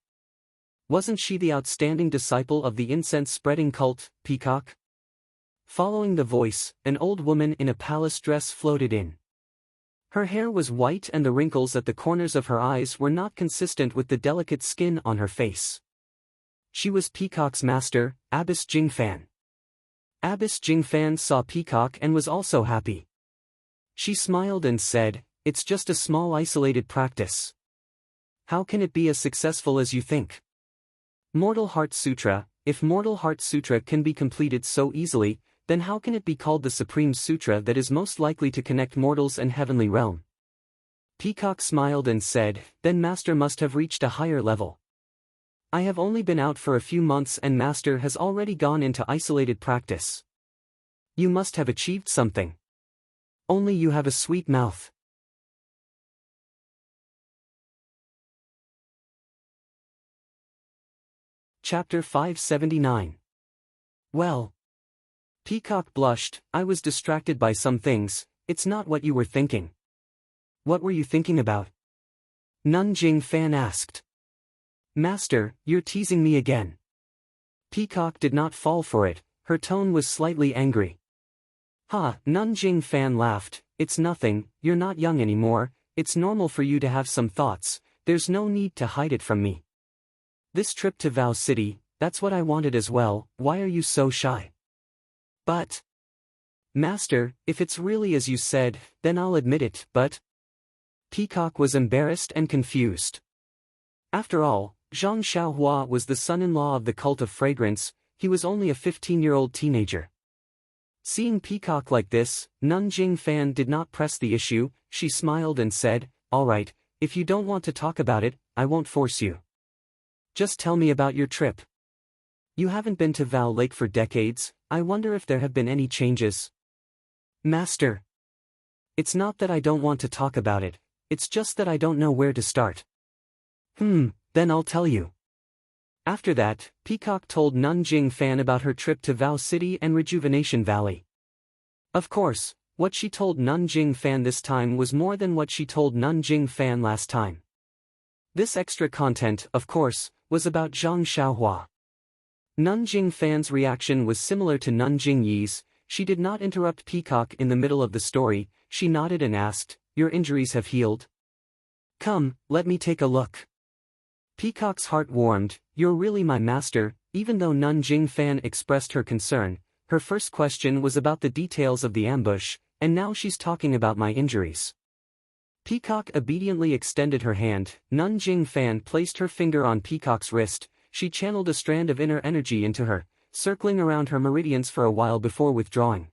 A: Wasn't she the outstanding disciple of the incense-spreading cult, Peacock? Following the voice, an old woman in a palace dress floated in. Her hair was white and the wrinkles at the corners of her eyes were not consistent with the delicate skin on her face. She was Peacock's master, Abbess Jingfan. Abbess Jingfan saw Peacock and was also happy. She smiled and said, It's just a small isolated practice. How can it be as successful as you think? Mortal Heart Sutra, if Mortal Heart Sutra can be completed so easily, then how can it be called the Supreme Sutra that is most likely to connect mortals and heavenly realm? Peacock smiled and said, Then Master must have reached a higher level. I have only been out for a few months and Master has already gone into isolated practice. You must have achieved something. Only you have a sweet mouth. Chapter 579. Well. Peacock blushed, I was distracted by some things, it's not what you were thinking. What were you thinking about? Nanjing Fan asked. Master, you're teasing me again. Peacock did not fall for it, her tone was slightly angry. Ha, Nanjing Fan laughed, it's nothing, you're not young anymore, it's normal for you to have some thoughts, there's no need to hide it from me. This trip to Vow City, that's what I wanted as well, why are you so shy? But... Master, if it's really as you said, then I'll admit it, but... Peacock was embarrassed and confused. After all, Zhang Xiaohua was the son-in-law of the cult of fragrance, he was only a 15-year-old teenager. Seeing Peacock like this, Nanjing Fan did not press the issue, she smiled and said, alright, if you don't want to talk about it, I won't force you. Just tell me about your trip. You haven't been to Val Lake for decades, I wonder if there have been any changes. Master. It's not that I don't want to talk about it, it's just that I don't know where to start. Then I'll tell you. After that, Peacock told Nanjing Fan about her trip to Vow City and Rejuvenation Valley. Of course, what she told Nanjing Fan this time was more than what she told Nanjing Fan last time. This extra content, of course, was about Zhang Xiaohua. Nanjing Fan's reaction was similar to Nanjing Yi's. She did not interrupt Peacock in the middle of the story, she nodded and asked, "Your injuries have healed? Come, let me take a look." Peacock's heart warmed. "You're really my master." Even though Nanjing Fan expressed her concern, her first question was about the details of the ambush, and now she's talking about my injuries. Peacock obediently extended her hand. Nanjing Fan placed her finger on Peacock's wrist. She channeled a strand of inner energy into her, circling around her meridians for a while before withdrawing.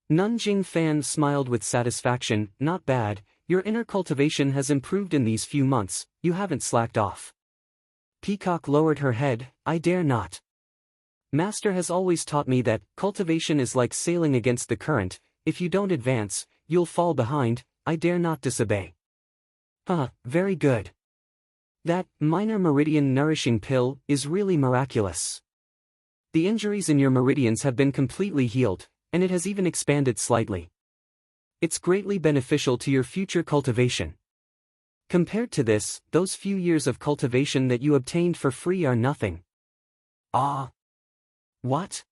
A: Nanjing Fan smiled with satisfaction. "Not bad, your inner cultivation has improved in these few months, you haven't slacked off." Peacock lowered her head. "I dare not. Master has always taught me that cultivation is like sailing against the current, if you don't advance, you'll fall behind. I dare not disobey." Very good. That minor meridian nourishing pill is really miraculous. The injuries in your meridians have been completely healed, and it has even expanded slightly. It's greatly beneficial to your future cultivation. Compared to this, those few years of cultivation that you obtained for free are nothing. What?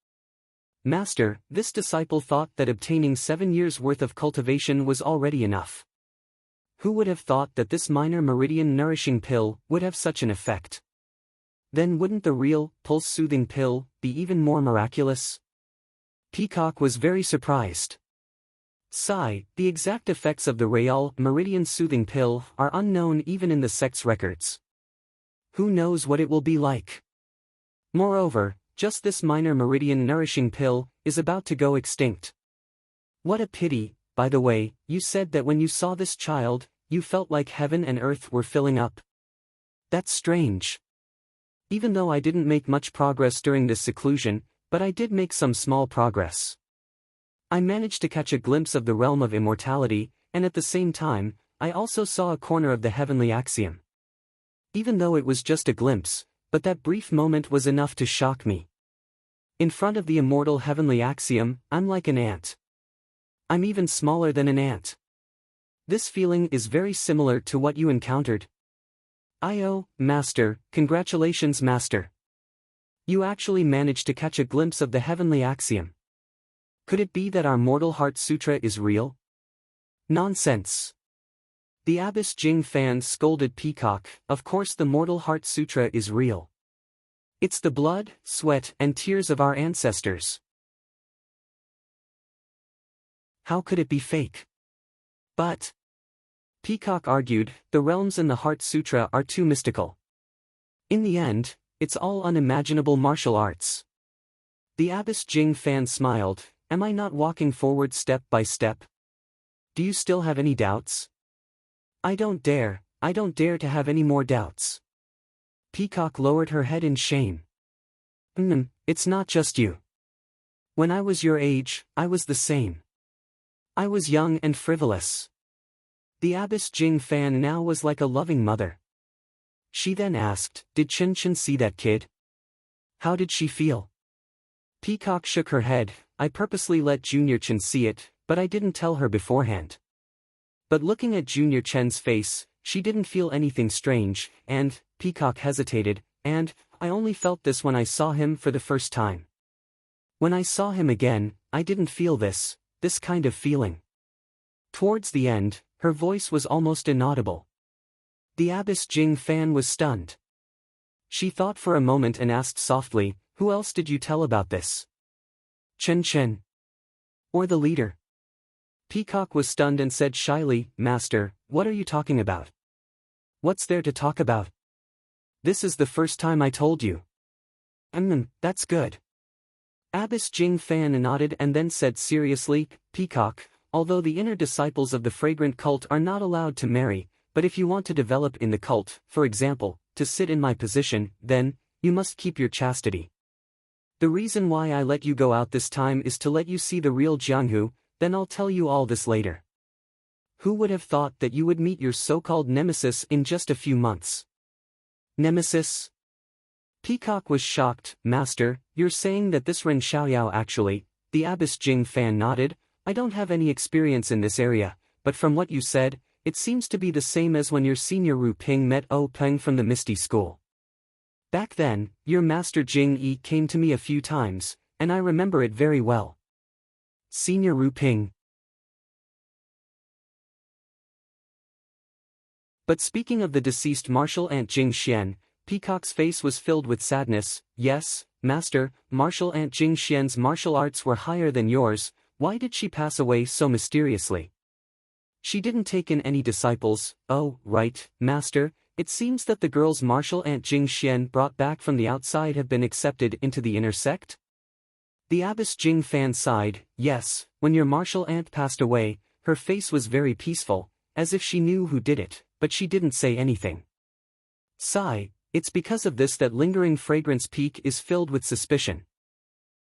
A: Master, this disciple thought that obtaining 7 years' worth of cultivation was already enough. Who would have thought that this minor meridian nourishing pill would have such an effect? Then wouldn't the real, pulse-soothing pill be even more miraculous? Peacock was very surprised. Sigh, the exact effects of the Real Meridian Soothing Pill are unknown even in the sect's records. Who knows what it will be like? Moreover, just this minor meridian nourishing pill is about to go extinct. What a pity. By the way, you said that when you saw this child, you felt like heaven and earth were filling up. That's strange. Even though I didn't make much progress during this seclusion, but I did make some small progress. I managed to catch a glimpse of the realm of immortality, and at the same time, I also saw a corner of the heavenly axiom. Even though it was just a glimpse, but that brief moment was enough to shock me. In front of the immortal heavenly axiom, I'm like an ant. I'm even smaller than an ant. This feeling is very similar to what you encountered. Master, congratulations, Master. You actually managed to catch a glimpse of the heavenly axiom. Could it be that our Mortal Heart Sutra is real? Nonsense. The Abbess Jing Fan scolded Peacock. Of course the Mortal Heart Sutra is real. It's the blood, sweat, and tears of our ancestors. How could it be fake? But, Peacock argued, the realms in the Heart Sutra are too mystical. In the end, it's all unimaginable martial arts. The Abbess Jing Fan smiled. Am I not walking forward step by step? Do you still have any doubts? I don't dare to have any more doubts. Peacock lowered her head in shame. It's not just you. When I was your age, I was the same. I was young and frivolous. The Abbess Jing Fan now was like a loving mother. She then asked, did Chen Chen see that kid? How did she feel? Peacock shook her head. I purposely let Junior Chen see it, but I didn't tell her beforehand. But looking at Junior Chen's face, she didn't feel anything strange, and, Peacock hesitated, and, I only felt this when I saw him for the first time. When I saw him again, I didn't feel this kind of feeling. Towards the end, her voice was almost inaudible. The Abbess Jing Fan was stunned. She thought for a moment and asked softly, who else did you tell about this? Chen Chen. Or the leader? Peacock was stunned and said shyly, Master, what are you talking about? What's there to talk about? This is the first time I told you. That's good. Abbess Jing Fan nodded and then said seriously, Peacock, although the inner disciples of the fragrant cult are not allowed to marry, but if you want to develop in the cult, for example, to sit in my position, then, you must keep your chastity. The reason why I let you go out this time is to let you see the real Jianghu, then I'll tell you all this later. Who would have thought that you would meet your so-called nemesis in just a few months? Nemesis? Peacock was shocked. Master, you're saying that this Ren Xiaoyao actually, the Abbess Jing Fan nodded, I don't have any experience in this area, but from what you said, it seems to be the same as when your senior Ru Ping met O Peng from the Misty School. Back then, your master Jing Yi came to me a few times, and I remember it very well. Senior Ru Ping. But speaking of the deceased martial aunt Jing Xian, Peacock's face was filled with sadness. Yes, master, martial aunt Jing Xian's martial arts were higher than yours. Why did she pass away so mysteriously? She didn't take in any disciples. Oh, right, master, it seems that the girls martial aunt Jing Xian brought back from the outside have been accepted into the inner sect? The Abbess Jing Fan sighed. Yes, when your martial aunt passed away, her face was very peaceful, as if she knew who did it, but she didn't say anything. Sigh, it's because of this that lingering fragrance peak is filled with suspicion.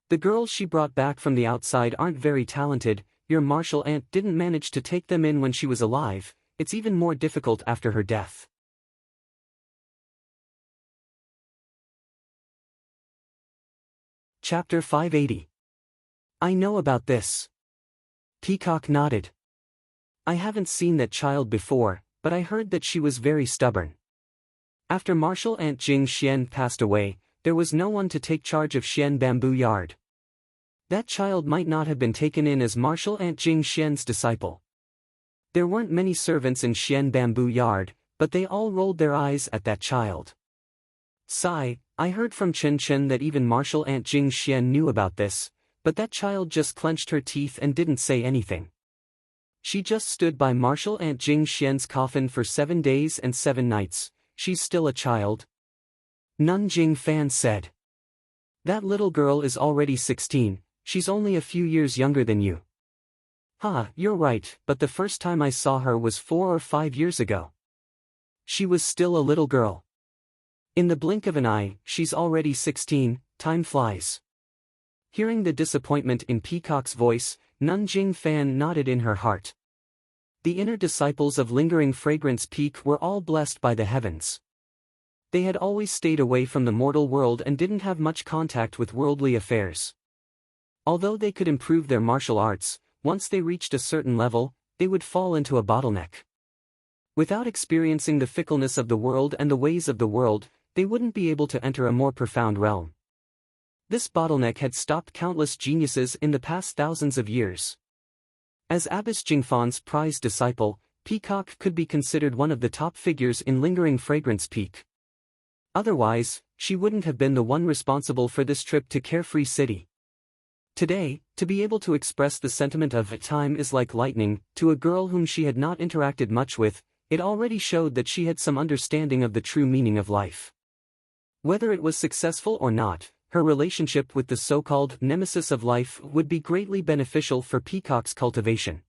A: The girls she brought back from the outside aren't very talented, your martial aunt didn't manage to take them in when she was alive, it's even more difficult after her death. Chapter 580. I know about this. Peacock nodded. I haven't seen that child before, but I heard that she was very stubborn. After martial aunt Jing Xian passed away, there was no one to take charge of Xian Bamboo Yard. That child might not have been taken in as martial aunt Jing Xian's disciple. There weren't many servants in Xian Bamboo Yard, but they all rolled their eyes at that child. Sigh, I heard from Chen Chen that even martial aunt Jing Xian knew about this, but that child just clenched her teeth and didn't say anything. She just stood by martial aunt Jing Xian's coffin for 7 days and 7 nights. She's still a child. Nun Jing Fan said. That little girl is already 16, she's only a few years younger than you. You're right, but the first time I saw her was 4 or 5 years ago. She was still a little girl. In the blink of an eye, she's already 16, time flies. Hearing the disappointment in Peacock's voice, Nun Jing Fan nodded in her heart. The inner disciples of Lingering Fragrance Peak were all blessed by the heavens. They had always stayed away from the mortal world and didn't have much contact with worldly affairs. Although they could improve their martial arts, once they reached a certain level, they would fall into a bottleneck. Without experiencing the fickleness of the world and the ways of the world, they wouldn't be able to enter a more profound realm. This bottleneck had stopped countless geniuses in the past thousands of years. As Abbess Jingfan's prized disciple, Peacock could be considered one of the top figures in Lingering Fragrance Peak. Otherwise, she wouldn't have been the one responsible for this trip to Carefree City. Today, to be able to express the sentiment of time is like lightning to a girl whom she had not interacted much with, it already showed that she had some understanding of the true meaning of life. Whether it was successful or not, her relationship with the so-called nemesis of life would be greatly beneficial for Peacock's cultivation.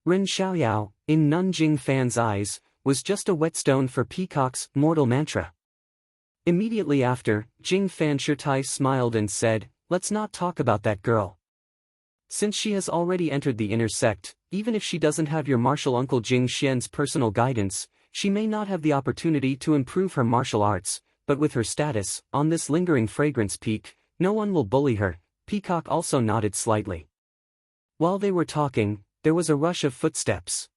A: Ren Xiaoyao, in Nun Jing Fan's eyes, was just a whetstone for Peacock's mortal mantra. Immediately after, Jing Fan Shirtai smiled and said, let's not talk about that girl. Since she has already entered the inner sect, even if she doesn't have your martial uncle Jing Xian's personal guidance, she may not have the opportunity to improve her martial arts, but with her status, on this Lingering Fragrance Peak, no one will bully her. Peacock also nodded slightly. While they were talking, there was a rush of footsteps.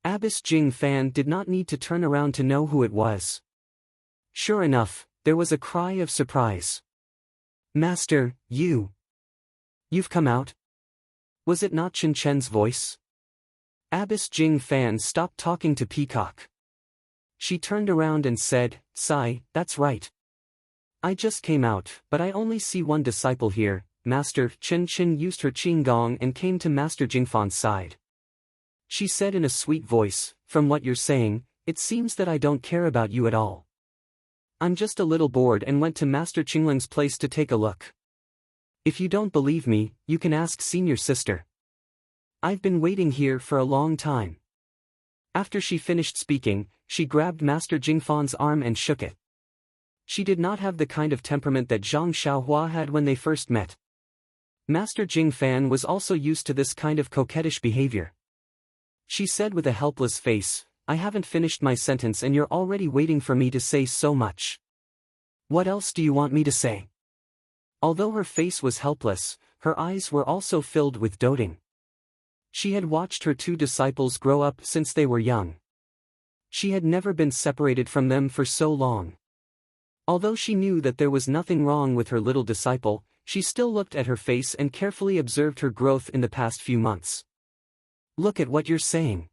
A: Abbess Jing Fan did not need to turn around to know who it was. Sure enough, there was a cry of surprise. Master, you've come out? Was it not Chen Chen's voice? Abbess Jing Fan stopped talking to Peacock. She turned around and said, Sai, that's right. I just came out, but I only see one disciple here. Master Chen Chen used her Qinggong and came to Master Jingfan's side. She said in a sweet voice, from what you're saying, it seems that I don't care about you at all. I'm just a little bored and went to Master Qingling's place to take a look. If you don't believe me, you can ask senior sister. I've been waiting here for a long time. After she finished speaking, she grabbed Master Jingfan's arm and shook it. She did not have the kind of temperament that Zhang Xiaohua had when they first met. Master Jingfan was also used to this kind of coquettish behavior. She said with a helpless face, "I haven't finished my sentence and you're already waiting for me to say so much. What else do you want me to say?" Although her face was helpless, her eyes were also filled with doting. She had watched her two disciples grow up since they were young. She had never been separated from them for so long. Although she knew that there was nothing wrong with her little disciple, she still looked at her face and carefully observed her growth in the past few months. "Look at what you're saying."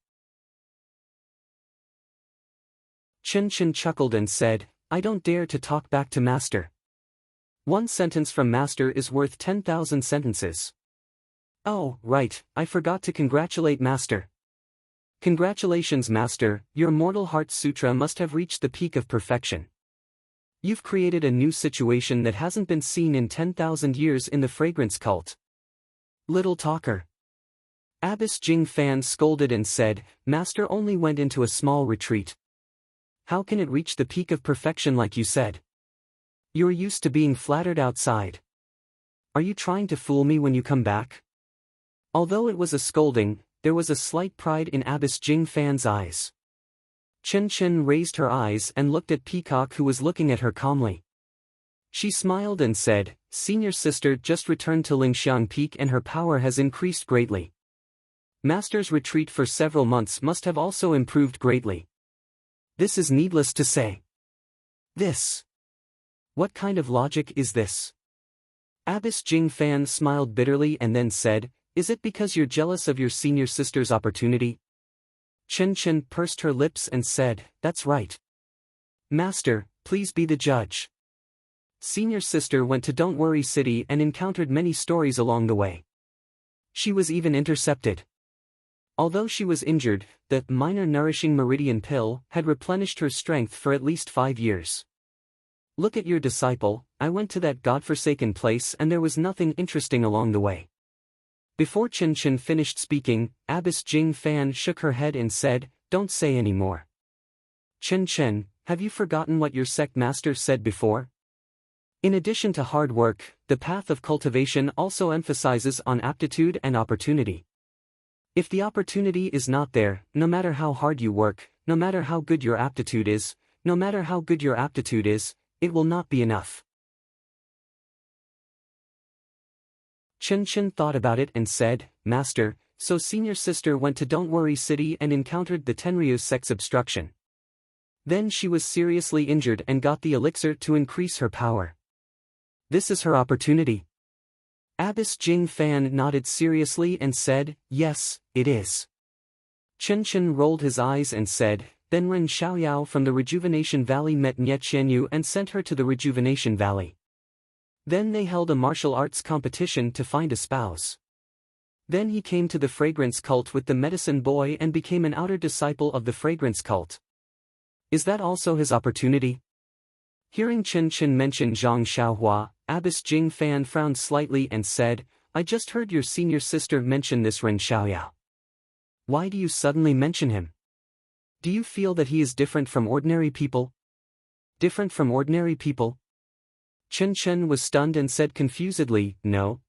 A: Chen Chen chuckled and said, "I don't dare to talk back to Master. One sentence from Master is worth 10,000 sentences. Oh, right, I forgot to congratulate Master. Congratulations Master, your Mortal Heart Sutra must have reached the peak of perfection. You've created a new situation that hasn't been seen in 10,000 years in the fragrance cult." Little talker. Abbess Jing Fan scolded and said, "Master only went into a small retreat. How can it reach the peak of perfection like you said? You're used to being flattered outside. Are you trying to fool me when you come back?" Although it was a scolding, there was a slight pride in Abbess Jing Fan's eyes. Chen Chen raised her eyes and looked at Peacock, who was looking at her calmly. She smiled and said, "Senior sister just returned to Lingxiang Peak and her power has increased greatly. Master's retreat for several months must have also improved greatly. This is needless to say." "This? What kind of logic is this?" Abbess Jing Fan smiled bitterly and then said, "Is it because you're jealous of your senior sister's opportunity?" Chen Chen pursed her lips and said, "That's right. Master, please be the judge. Senior sister went to Don't Worry City and encountered many stories along the way. She was even intercepted. Although she was injured, the minor nourishing meridian pill had replenished her strength for at least 5 years. Look at your disciple, I went to that godforsaken place and there was nothing interesting along the way." Before Chen Chen finished speaking, Abbess Jing Fan shook her head and said, "Don't say any more. Chen Chen, have you forgotten what your sect master said before? In addition to hard work, the path of cultivation also emphasizes on aptitude and opportunity. If the opportunity is not there, no matter how hard you work, no matter how good your aptitude is, it will not be enough." Chen Chen thought about it and said, "Master, so senior sister went to Don't Worry City and encountered the Tenryu's sex obstruction. Then she was seriously injured and got the elixir to increase her power. This is her opportunity." Abbess Jing Fan nodded seriously and said, "Yes, it is." Chen Chen rolled his eyes and said, "Then Ren Xiaoyao from the Rejuvenation Valley met Nye Qianyu and sent her to the Rejuvenation Valley. Then they held a martial arts competition to find a spouse. Then he came to the fragrance cult with the medicine boy and became an outer disciple of the fragrance cult. Is that also his opportunity?" Hearing Chen Chen mention Zhang Xiaohua, Abbess Jing Fan frowned slightly and said, "I just heard your senior sister mention this Ren Xiaoyao. Why do you suddenly mention him? Do you feel that he is different from ordinary people?" "Different from ordinary people?" Chen Chen was stunned and said confusedly, "No.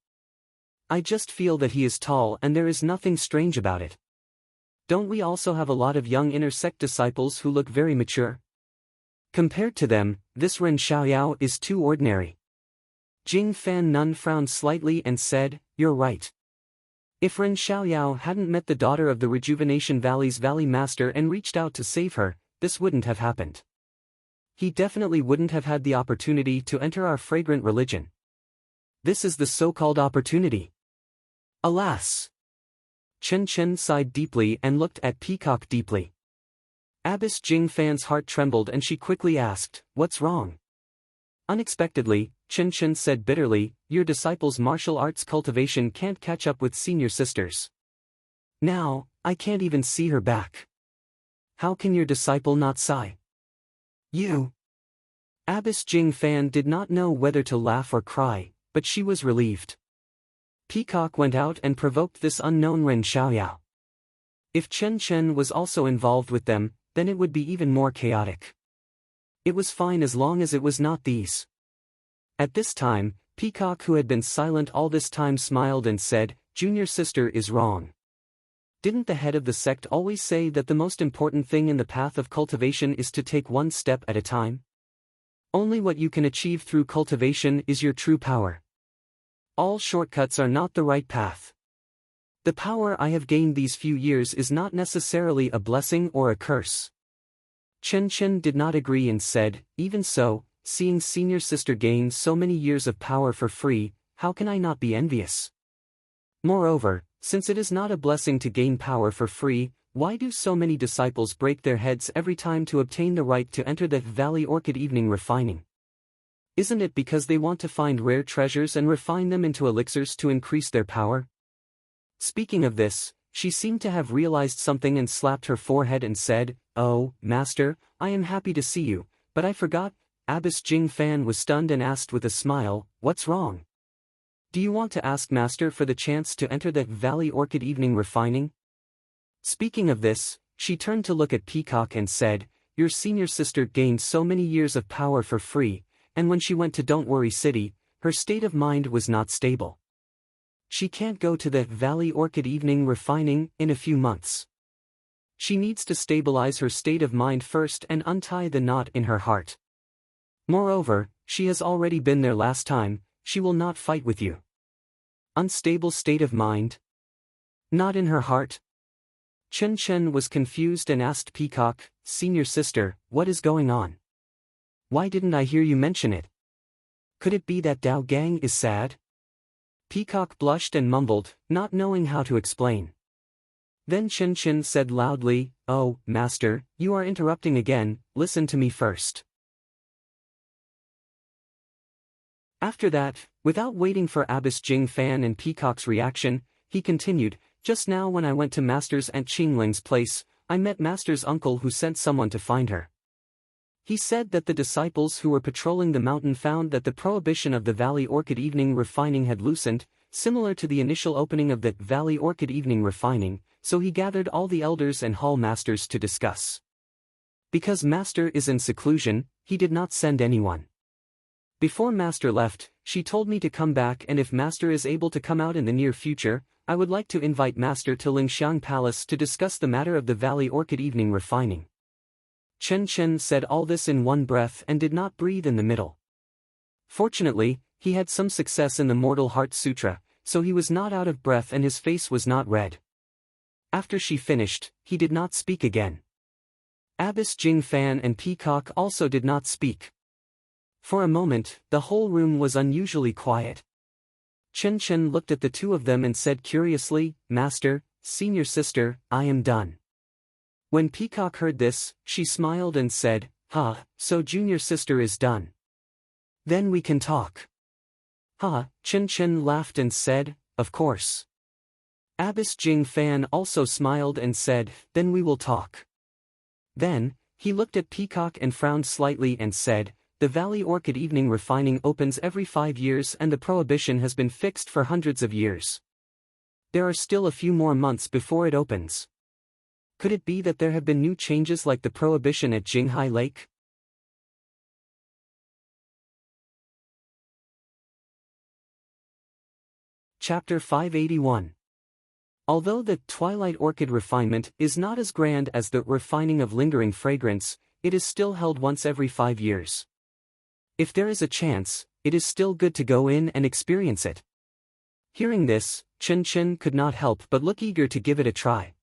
A: I just feel that he is tall and there is nothing strange about it. Don't we also have a lot of young inner sect disciples who look very mature? Compared to them, this Ren Xiaoyao is too ordinary." Jing Fan Nun frowned slightly and said, "You're right. If Ren Xiaoyao hadn't met the daughter of the Rejuvenation Valley's Valley Master and reached out to save her, this wouldn't have happened. He definitely wouldn't have had the opportunity to enter our fragrant religion. This is the so-called opportunity. Alas!" Chen Chen sighed deeply and looked at Peacock deeply. Abbess Jing Fan's heart trembled and she quickly asked, "What's wrong?" Unexpectedly, Chen Chen said bitterly, "Your disciple's martial arts cultivation can't catch up with senior sisters. Now, I can't even see her back. How can your disciple not sigh?" "You." Abbess Jing Fan did not know whether to laugh or cry, but she was relieved. Peacock went out and provoked this unknown Ren Xiaoyao. If Chen Chen was also involved with them, then it would be even more chaotic. It was fine as long as it was not these. At this time, Peacock, who had been silent all this time, smiled and said, "Junior sister is wrong. Didn't the head of the sect always say that the most important thing in the path of cultivation is to take one step at a time? Only what you can achieve through cultivation is your true power. All shortcuts are not the right path. The power I have gained these few years is not necessarily a blessing or a curse." Chen Chen did not agree and said, "Even so, seeing senior sister gain so many years of power for free, how can I not be envious? Moreover, since it is not a blessing to gain power for free, why do so many disciples break their heads every time to obtain the right to enter the Valley Orchid Evening Refining? Isn't it because they want to find rare treasures and refine them into elixirs to increase their power?" Speaking of this, she seemed to have realized something and slapped her forehead and said, "Oh, Master, I am happy to see you, but I forgot." Abbess Jing Fan was stunned and asked with a smile, "What's wrong? Do you want to ask Master for the chance to enter the Valley Orchid Evening Refining?" Speaking of this, she turned to look at Peacock and said, "Your senior sister gained so many years of power for free, and when she went to Don't Worry City, her state of mind was not stable. She can't go to the Valley Orchid Evening Refining in a few months. She needs to stabilize her state of mind first and untie the knot in her heart. Moreover, she has already been there last time, she will not fight with you." Unstable state of mind? Not in her heart? Chen Chen was confused and asked Peacock, "Senior sister, what is going on? Why didn't I hear you mention it? Could it be that Dao Gang is sad?" Peacock blushed and mumbled, not knowing how to explain. Then Chen Chen said loudly, "Oh, Master, you are interrupting again, listen to me first." After that, without waiting for Abbess Jing Fan and Peacock's reaction, he continued, "Just now when I went to Master's Aunt Qingling's place, I met Master's uncle who sent someone to find her. He said that the disciples who were patrolling the mountain found that the prohibition of the Valley Orchid Evening Refining had loosened, similar to the initial opening of the Valley Orchid Evening Refining, so he gathered all the elders and hall masters to discuss. Because Master is in seclusion, he did not send anyone. Before Master left, she told me to come back, and if Master is able to come out in the near future, I would like to invite Master to Lingxiang Palace to discuss the matter of the Valley Orchid Evening Refining." Chen Chen said all this in one breath and did not breathe in the middle. Fortunately, he had some success in the Mortal Heart Sutra, so he was not out of breath and his face was not red. After she finished, he did not speak again. Abbess Jing Fan and Peacock also did not speak. For a moment, the whole room was unusually quiet. Chen Chen looked at the two of them and said curiously, "Master, senior sister, I am done." When Peacock heard this, she smiled and said, So junior sister is done. Then we can talk." Chen Chen laughed and said, "Of course." Abbess Jing Fan also smiled and said, "Then we will talk." Then, he looked at Peacock and frowned slightly and said, "The Valley Orchid Evening Refining opens every 5 years and the prohibition has been fixed for hundreds of years. There are still a few more months before it opens. Could it be that there have been new changes like the prohibition at Jinghai Lake?" Chapter 581. Although the Twilight Orchid refinement is not as grand as the refining of lingering fragrance, it is still held once every 5 years. If there is a chance, it is still good to go in and experience it. Hearing this, Chen Chen could not help but look eager to give it a try.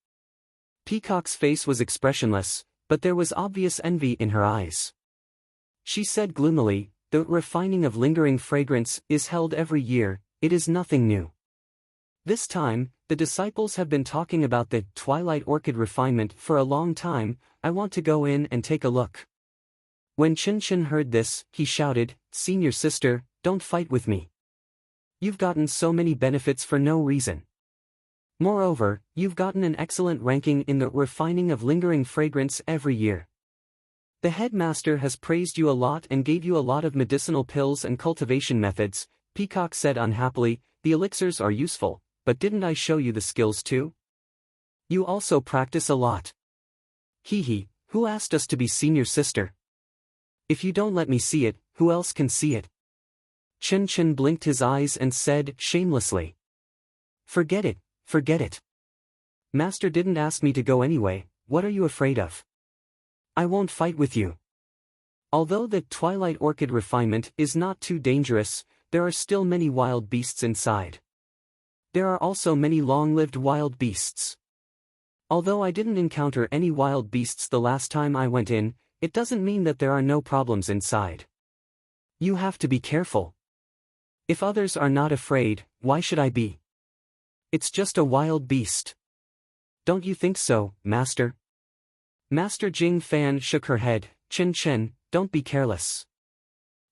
A: Peacock's face was expressionless, but there was obvious envy in her eyes. She said gloomily, "The refining of lingering fragrance is held every year, it is nothing new. This time, the disciples have been talking about the Twilight Orchid refinement for a long time, I want to go in and take a look." When Chen Chen heard this, he shouted, "Senior sister, don't fight with me. You've gotten so many benefits for no reason. Moreover, you've gotten an excellent ranking in the refining of lingering fragrance every year. The headmaster has praised you a lot and gave you a lot of medicinal pills and cultivation methods." Peacock said unhappily, "The elixirs are useful, but didn't I show you the skills too? You also practice a lot. Hee hee, who asked us to be senior sister? If you don't let me see it, who else can see it? Chen blinked his eyes and said shamelessly. Forget it, forget it. Master didn't ask me to go anyway, what are you afraid of? I won't fight with you. Although the Twilight Orchid refinement is not too dangerous, there are still many wild beasts inside. There are also many long-lived wild beasts. Although I didn't encounter any wild beasts the last time I went in, it doesn't mean that there are no problems inside. You have to be careful. If others are not afraid, why should I be? It's just a wild beast. Don't you think so, Master? Master Jing Fan shook her head. Chen, don't be careless.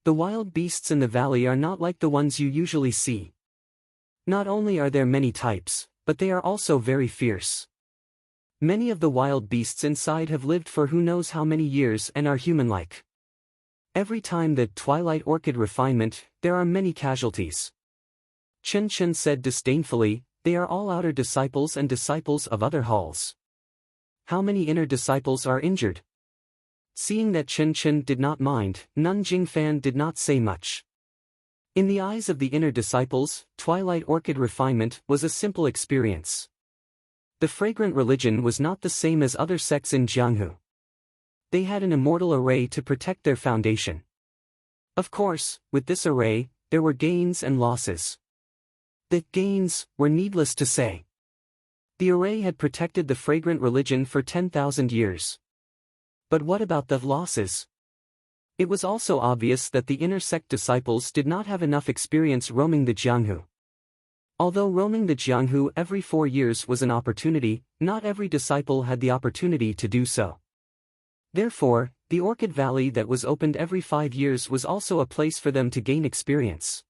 A: The wild beasts in the valley are not like the ones you usually see. Not only are there many types, but they are also very fierce. Many of the wild beasts inside have lived for who knows how many years and are human-like. Every time the Twilight Orchid refinement, there are many casualties. Chen said disdainfully, they are all outer disciples and disciples of other halls. How many inner disciples are injured? Seeing that Chen did not mind, Nun Jingfan did not say much. In the eyes of the inner disciples, Twilight Orchid refinement was a simple experience. The fragrant religion was not the same as other sects in Jianghu. They had an immortal array to protect their foundation. Of course, with this array, there were gains and losses. The gains were needless to say. The array had protected the fragrant religion for 10,000 years. But what about the losses? It was also obvious that the inner sect disciples did not have enough experience roaming the Jianghu. Although roaming the Jianghu every 4 years was an opportunity, not every disciple had the opportunity to do so. Therefore, the Orchid Valley that was opened every 5 years was also a place for them to gain experience.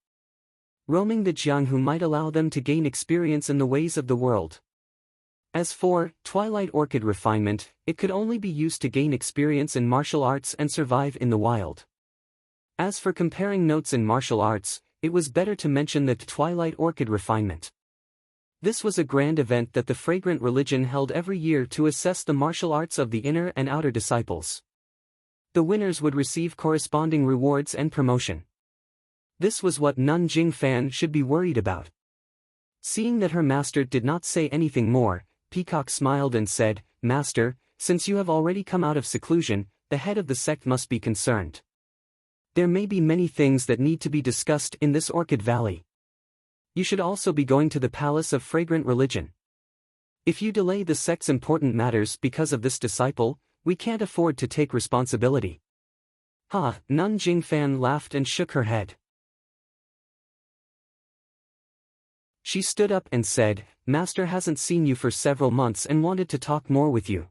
A: Roaming the Jianghu might allow them to gain experience in the ways of the world. As for Twilight Orchid refinement, it could only be used to gain experience in martial arts and survive in the wild. As for comparing notes in martial arts, it was better to mention the Twilight Orchid refinement. This was a grand event that the fragrant religion held every year to assess the martial arts of the inner and outer disciples. The winners would receive corresponding rewards and promotion. This was what Nun Jingfan should be worried about. Seeing that her master did not say anything more, Peacock smiled and said, Master, since you have already come out of seclusion, the head of the sect must be concerned. There may be many things that need to be discussed in this Orchid Valley. You should also be going to the Palace of Fragrant Religion. If you delay the sect's important matters because of this disciple, we can't afford to take responsibility. Ha! Nun Jingfan laughed and shook her head. She stood up and said, Master hasn't seen you for several months and wanted to talk more with you.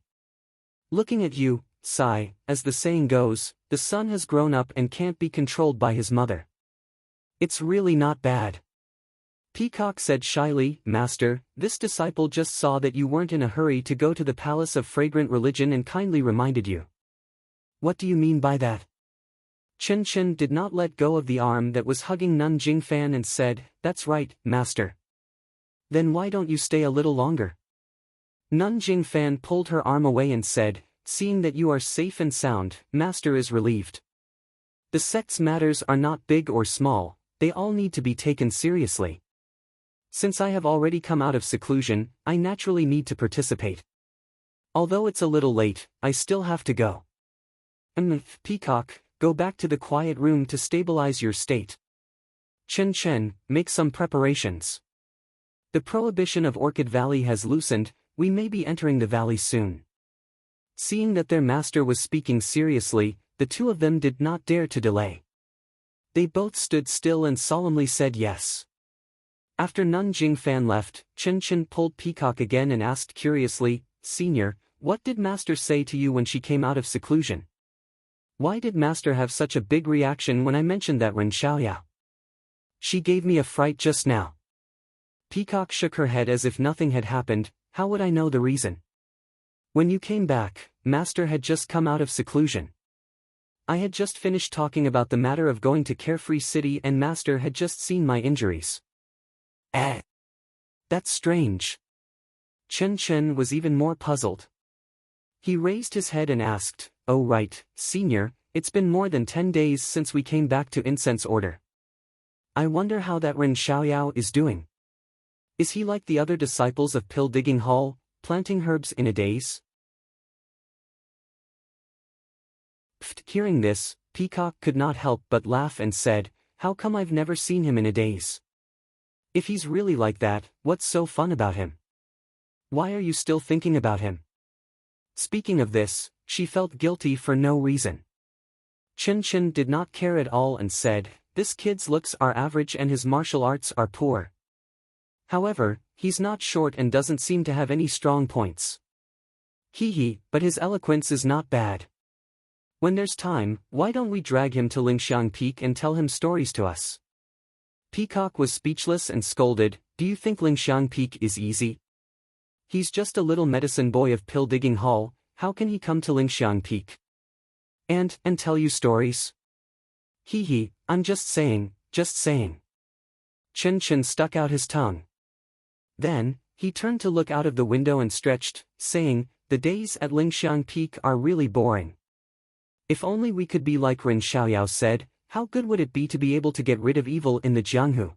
A: Looking at you, Sai, as the saying goes, the son has grown up and can't be controlled by his mother. It's really not bad. Peacock said shyly, Master, this disciple just saw that you weren't in a hurry to go to the Palace of Fragrant Religion and kindly reminded you. What do you mean by that? Chen did not let go of the arm that was hugging Nun Jingfan and said, That's right, Master. Then why don't you stay a little longer? Nun Jingfan pulled her arm away and said, Seeing that you are safe and sound, Master is relieved. The sect's matters are not big or small, they all need to be taken seriously. Since I have already come out of seclusion, I naturally need to participate. Although it's a little late, I still have to go. Peacock, go back to the quiet room to stabilize your state. Chen, make some preparations. The prohibition of Orchid Valley has loosened, we may be entering the valley soon. Seeing that their master was speaking seriously, the two of them did not dare to delay. They both stood still and solemnly said yes. After Nun Jingfan left, Chen pulled Peacock again and asked curiously, Senior, what did Master say to you when she came out of seclusion? Why did Master have such a big reaction when I mentioned that Ren Xiaoyao? She gave me a fright just now. Peacock shook her head as if nothing had happened. How would I know the reason? When you came back, Master had just come out of seclusion. I had just finished talking about the matter of going to Carefree City and Master had just seen my injuries. That's strange. Chen Chen was even more puzzled. He raised his head and asked, "Oh right, Senior, it's been more than 10 days since we came back to Incense Order. I wonder how that Ren Xiaoyao is doing. Is he like the other disciples of Pill Digging Hall, planting herbs in a daze?" Hearing this, Peacock could not help but laugh and said, "How come I've never seen him in a daze? If he's really like that, what's so fun about him? Why are you still thinking about him?" Speaking of this, she felt guilty for no reason. Chen Chen did not care at all and said, "This kid's looks are average and his martial arts are poor. However, he's not short and doesn't seem to have any strong points. Hee, but his eloquence is not bad. When there's time, why don't we drag him to Lingxiang Peak and tell him stories to us?" Peacock was speechless and scolded, "Do you think Lingxiang Peak is easy? He's just a little medicine boy of Pill Digging Hall, how can he come to Lingxiang Peak? And tell you stories? Hee, I'm just saying, just saying." Chen Chen stuck out his tongue. Then, he turned to look out of the window and stretched, saying, "The days at Lingxiang Peak are really boring. If only we could be like Ren Xiaoyao said, how good would it be to be able to get rid of evil in the Jianghu?"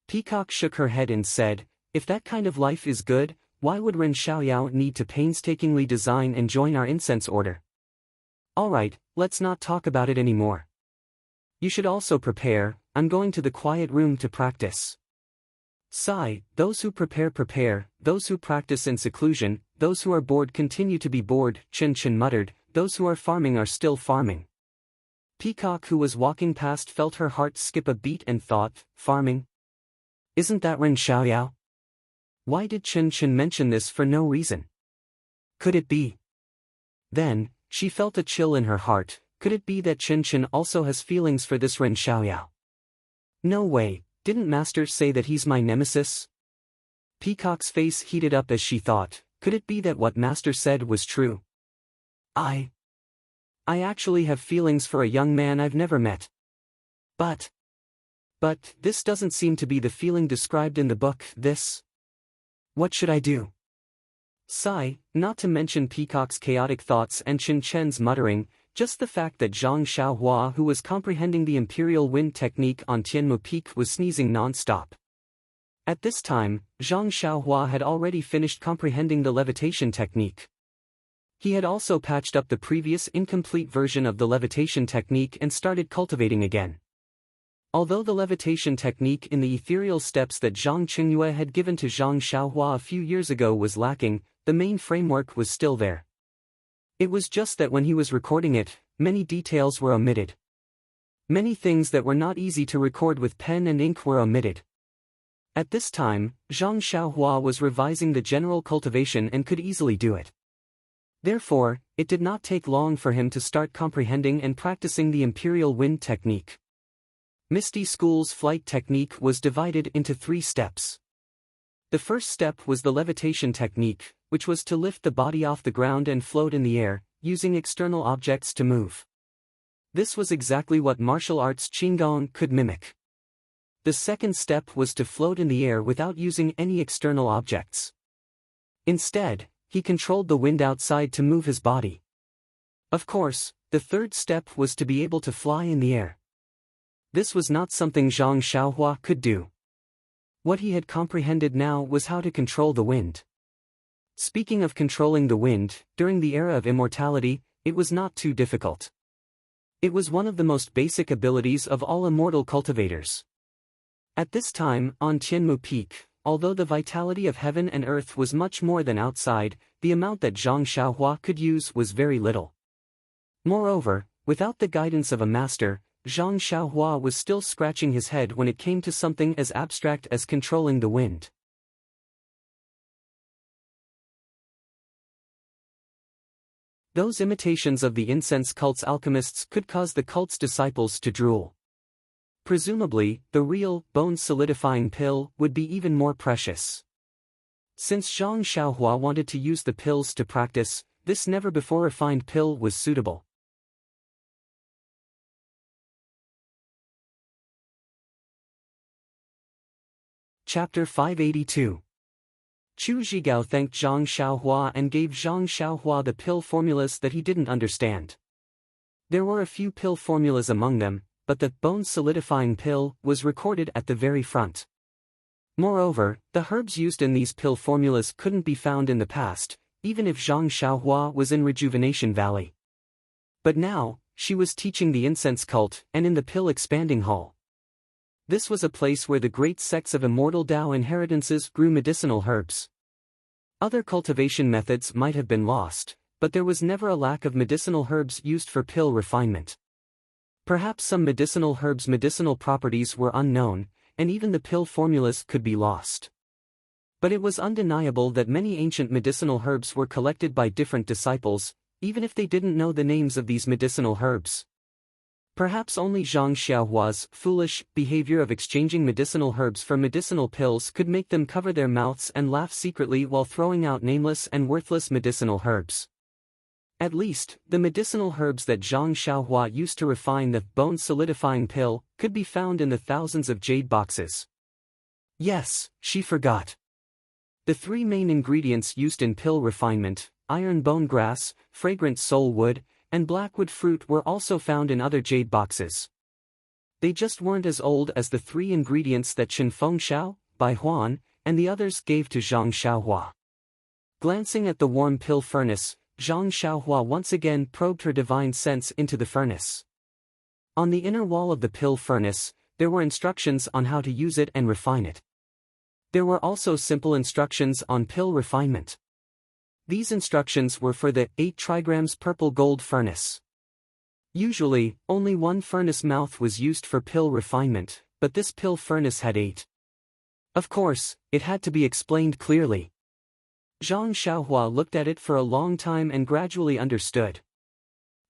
A: Peacock shook her head and said, "If that kind of life is good, why would Ren Xiaoyao need to painstakingly design and join our incense order? Alright, let's not talk about it anymore. You should also prepare, I'm going to the quiet room to practice." Sigh, those who prepare, those who practice in seclusion, those who are bored continue to be bored, Chen Chen muttered, those who are farming are still farming. Peacock who was walking past felt her heart skip a beat and thought, farming? Isn't that Ren Xiaoyao? Why did Chen Chen mention this for no reason? Could it be? Then, she felt a chill in her heart, could it be that Chen Chen also has feelings for this Ren Xiaoyao? No way, didn't Master say that he's my nemesis? Peacock's face heated up as she thought, could it be that what Master said was true? I actually have feelings for a young man I've never met. But this doesn't seem to be the feeling described in the book, this. What should I do? Sigh, not to mention Peacock's chaotic thoughts and Chen Chen's muttering, just the fact that Zhang Xiaohua who was comprehending the Imperial Wind technique on Tianmu Peak was sneezing non-stop. At this time, Zhang Xiaohua had already finished comprehending the levitation technique. He had also patched up the previous incomplete version of the levitation technique and started cultivating again. Although the levitation technique in the ethereal steps that Zhang Qingyue had given to Zhang Xiaohua a few years ago was lacking, the main framework was still there. It was just that when he was recording it, many details were omitted. Many things that were not easy to record with pen and ink were omitted. At this time, Zhang Xiaohua was revising the general cultivation and could easily do it. Therefore, it did not take long for him to start comprehending and practicing the Imperial Wind technique. Misty School's flight technique was divided into 3 steps. The first step was the levitation technique, which was to lift the body off the ground and float in the air, using external objects to move. This was exactly what martial arts Qinggong could mimic. The second step was to float in the air without using any external objects. Instead, he controlled the wind outside to move his body. Of course, the third step was to be able to fly in the air. This was not something Zhang Xiaohua could do. What he had comprehended now was how to control the wind. Speaking of controlling the wind, during the era of immortality, it was not too difficult. It was one of the most basic abilities of all immortal cultivators. At this time, on Tianmu Peak, although the vitality of heaven and earth was much more than outside, the amount that Zhang Xiaohua could use was very little. Moreover, without the guidance of a master, Zhang Xiaohua was still scratching his head when it came to something as abstract as controlling the wind. Those imitations of the incense cult's alchemists could cause the cult's disciples to drool. Presumably, the real, bone-solidifying pill would be even more precious. Since Zhang Xiaohua wanted to use the pills to practice, this never-before-refined pill was suitable. Chapter 582. Chu Zhigao thanked Zhang Xiaohua and gave Zhang Xiaohua the pill formulas that he didn't understand. There were a few pill formulas among them, but the bone-solidifying pill was recorded at the very front. Moreover, the herbs used in these pill formulas couldn't be found in the past, even if Zhang Xiaohua was in Rejuvenation Valley. But now, she was teaching the incense cult and in the pill expanding hall. This was a place where the great sects of immortal Tao inheritances grew medicinal herbs. Other cultivation methods might have been lost, but there was never a lack of medicinal herbs used for pill refinement. Perhaps some medicinal herbs' medicinal properties were unknown, and even the pill formulas could be lost. But it was undeniable that many ancient medicinal herbs were collected by different disciples, even if they didn't know the names of these medicinal herbs. Perhaps only Zhang Xiaohua's foolish behavior of exchanging medicinal herbs for medicinal pills could make them cover their mouths and laugh secretly while throwing out nameless and worthless medicinal herbs. At least, the medicinal herbs that Zhang Xiaohua used to refine the bone-solidifying pill could be found in the thousands of jade boxes. Yes, she forgot. The three main ingredients used in pill refinement, iron bone grass, fragrant soul wood, and blackwood fruit were also found in other jade boxes. They just weren't as old as the three ingredients that Chen Fengxiao, Bai Huan, and the others gave to Zhang Xiaohua. Glancing at the warm pill furnace, Zhang Xiaohua once again probed her divine sense into the furnace. On the inner wall of the pill furnace, there were instructions on how to use it and refine it. There were also simple instructions on pill refinement. These instructions were for the 8 trigrams purple gold furnace. Usually, only one furnace mouth was used for pill refinement, but this pill furnace had 8. Of course, it had to be explained clearly. Zhang Xiaohua looked at it for a long time and gradually understood.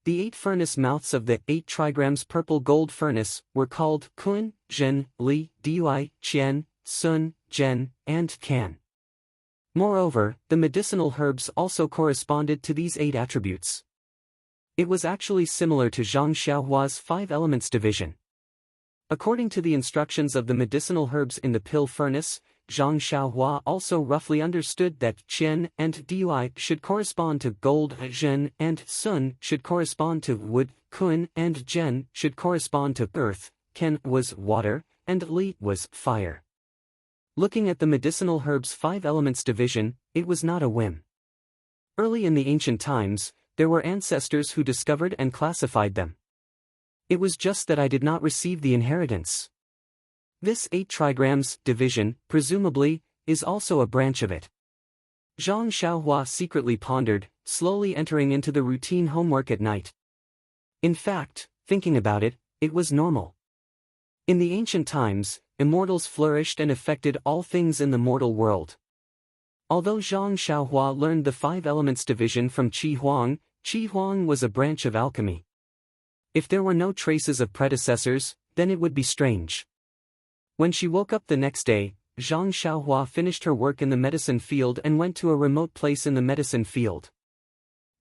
A: The 8 furnace mouths of the 8 trigrams purple gold furnace were called Kun, Zhen, Li, Dui, Qian, Sun, Zhen, and Can. Moreover, the medicinal herbs also corresponded to these 8 attributes. It was actually similar to Zhang Xiaohua's 5 elements division. According to the instructions of the medicinal herbs in the pill furnace, Zhang Xiaohua also roughly understood that Qian and Dui should correspond to gold, Zhen and Sun should correspond to wood, Kun and Zhen should correspond to earth, Ken was water, and Li was fire. Looking at the medicinal herbs' 5 elements division, it was not a whim. Early in the ancient times, there were ancestors who discovered and classified them. It was just that I did not receive the inheritance. This 8 trigrams division, presumably, is also a branch of it. Zhang Xiaohua secretly pondered, slowly entering into the routine homework at night. In fact, thinking about it, it was normal. In the ancient times, immortals flourished and affected all things in the mortal world. Although Zhang Xiaohua learned the 5 elements division from Qi Huang was a branch of alchemy. If there were no traces of predecessors, then it would be strange. When she woke up the next day, Zhang Xiaohua finished her work in the medicine field and went to a remote place in the medicine field.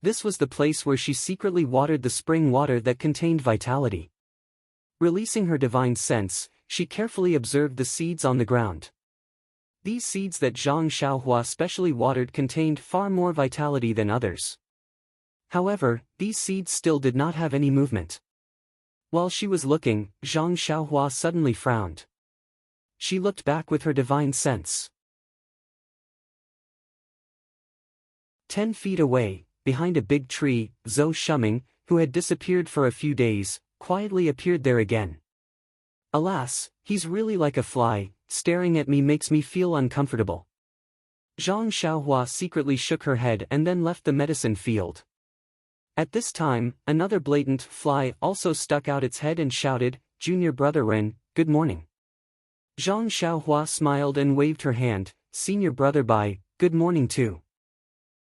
A: This was the place where she secretly watered the spring water that contained vitality. Releasing her divine sense, she carefully observed the seeds on the ground. These seeds that Zhang Xiaohua specially watered contained far more vitality than others. However, these seeds still did not have any movement. While she was looking, Zhang Xiaohua suddenly frowned. She looked back with her divine sense. 10 feet away, behind a big tree, Zhou Shuming, who had disappeared for a few days, quietly appeared there again. Alas, he's really like a fly, staring at me makes me feel uncomfortable. Zhang Xiaohua secretly shook her head and then left the medicine field. At this time, another blatant fly also stuck out its head and shouted, "Junior brother Ren, good morning." Zhang Xiaohua smiled and waved her hand, "Senior brother Bai, good morning too.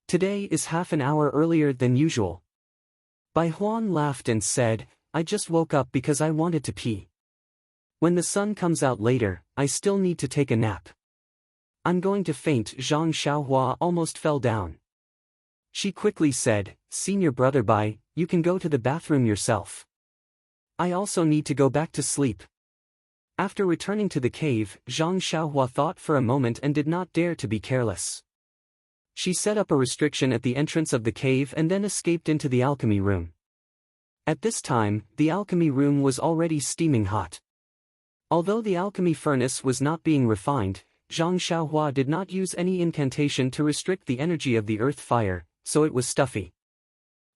A: Today is half an hour earlier than usual." Bai Huan laughed and said, "I just woke up because I wanted to pee. When the sun comes out later, I still need to take a nap. I'm going to faint." Zhang Xiaohua almost fell down. She quickly said, "Senior brother Bai, you can go to the bathroom yourself. I also need to go back to sleep." After returning to the cave, Zhang Xiaohua thought for a moment and did not dare to be careless. She set up a restriction at the entrance of the cave and then escaped into the alchemy room. At this time, the alchemy room was already steaming hot. Although the alchemy furnace was not being refined, Zhang Xiaohua did not use any incantation to restrict the energy of the earth fire, so it was stuffy.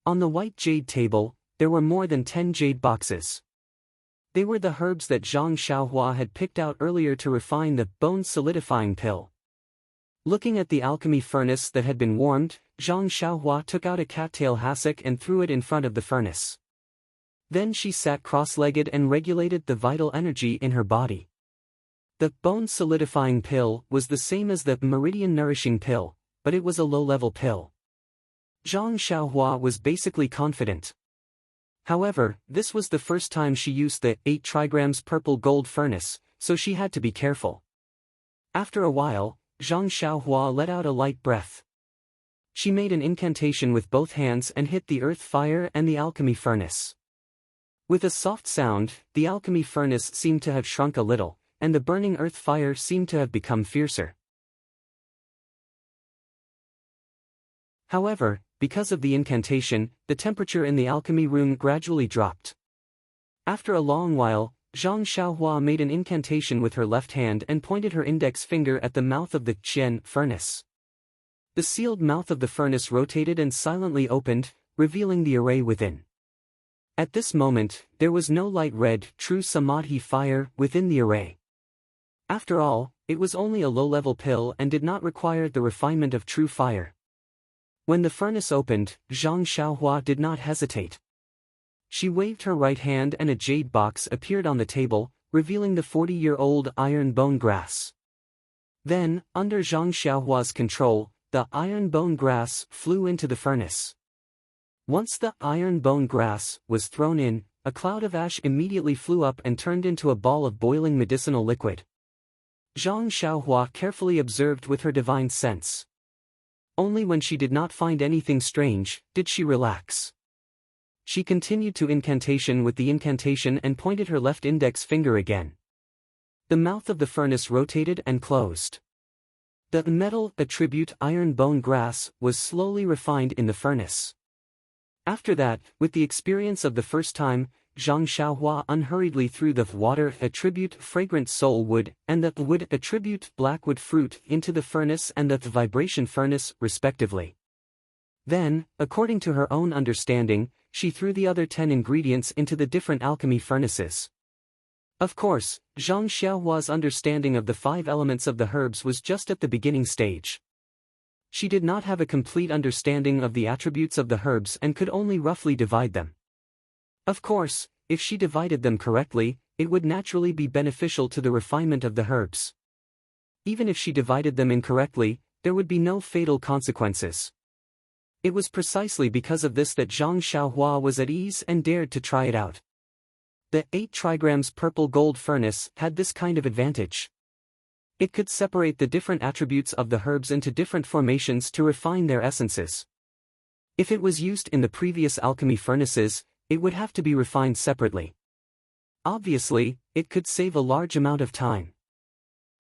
A: On the white jade table, there were more than 10 jade boxes. They were the herbs that Zhang Xiaohua had picked out earlier to refine the bone solidifying pill. Looking at the alchemy furnace that had been warmed, Zhang Xiaohua took out a cattail hassock and threw it in front of the furnace. Then she sat cross-legged and regulated the vital energy in her body. The bone solidifying pill was the same as the meridian nourishing pill, but it was a low-level pill. Zhang Xiaohua was basically confident. However, this was the first time she used the 8 trigrams purple gold furnace, so she had to be careful. After a while, Zhang Xiaohua let out a light breath. She made an incantation with both hands and hit the earth fire and the alchemy furnace. With a soft sound, the alchemy furnace seemed to have shrunk a little, and the burning earth fire seemed to have become fiercer. However, because of the incantation, the temperature in the alchemy room gradually dropped. After a long while, Zhang Xiaohua made an incantation with her left hand and pointed her index finger at the mouth of the Qian furnace. The sealed mouth of the furnace rotated and silently opened, revealing the array within. At this moment, there was no light red, true samadhi fire within the array. After all, it was only a low-level pill and did not require the refinement of true fire. When the furnace opened, Zhang Xiaohua did not hesitate. She waved her right hand and a jade box appeared on the table, revealing the 40-year-old iron bone grass. Then, under Zhang Xiaohua's control, the iron bone grass flew into the furnace. Once the iron bone grass was thrown in, a cloud of ash immediately flew up and turned into a ball of boiling medicinal liquid. Zhang Xiaohua carefully observed with her divine sense. Only when she did not find anything strange, did she relax. She continued to incantation with the incantation and pointed her left index finger again. The mouth of the furnace rotated and closed. The metal attribute iron bone grass was slowly refined in the furnace. After that, with the experience of the first time, Zhang Xiaohua unhurriedly threw the water attribute fragrant soul wood and the wood attribute blackwood fruit into the furnace and the vibration furnace, respectively. Then, according to her own understanding, she threw the other 10 ingredients into the different alchemy furnaces. Of course, Zhang Xiaohua's understanding of the 5 elements of the herbs was just at the beginning stage. She did not have a complete understanding of the attributes of the herbs and could only roughly divide them. Of course, if she divided them correctly, it would naturally be beneficial to the refinement of the herbs. Even if she divided them incorrectly, there would be no fatal consequences. It was precisely because of this that Zhang Xiaohua was at ease and dared to try it out. The 8 trigrams purple gold furnace had this kind of advantage. It could separate the different attributes of the herbs into different formations to refine their essences. If it was used in the previous alchemy furnaces, it would have to be refined separately. Obviously, it could save a large amount of time.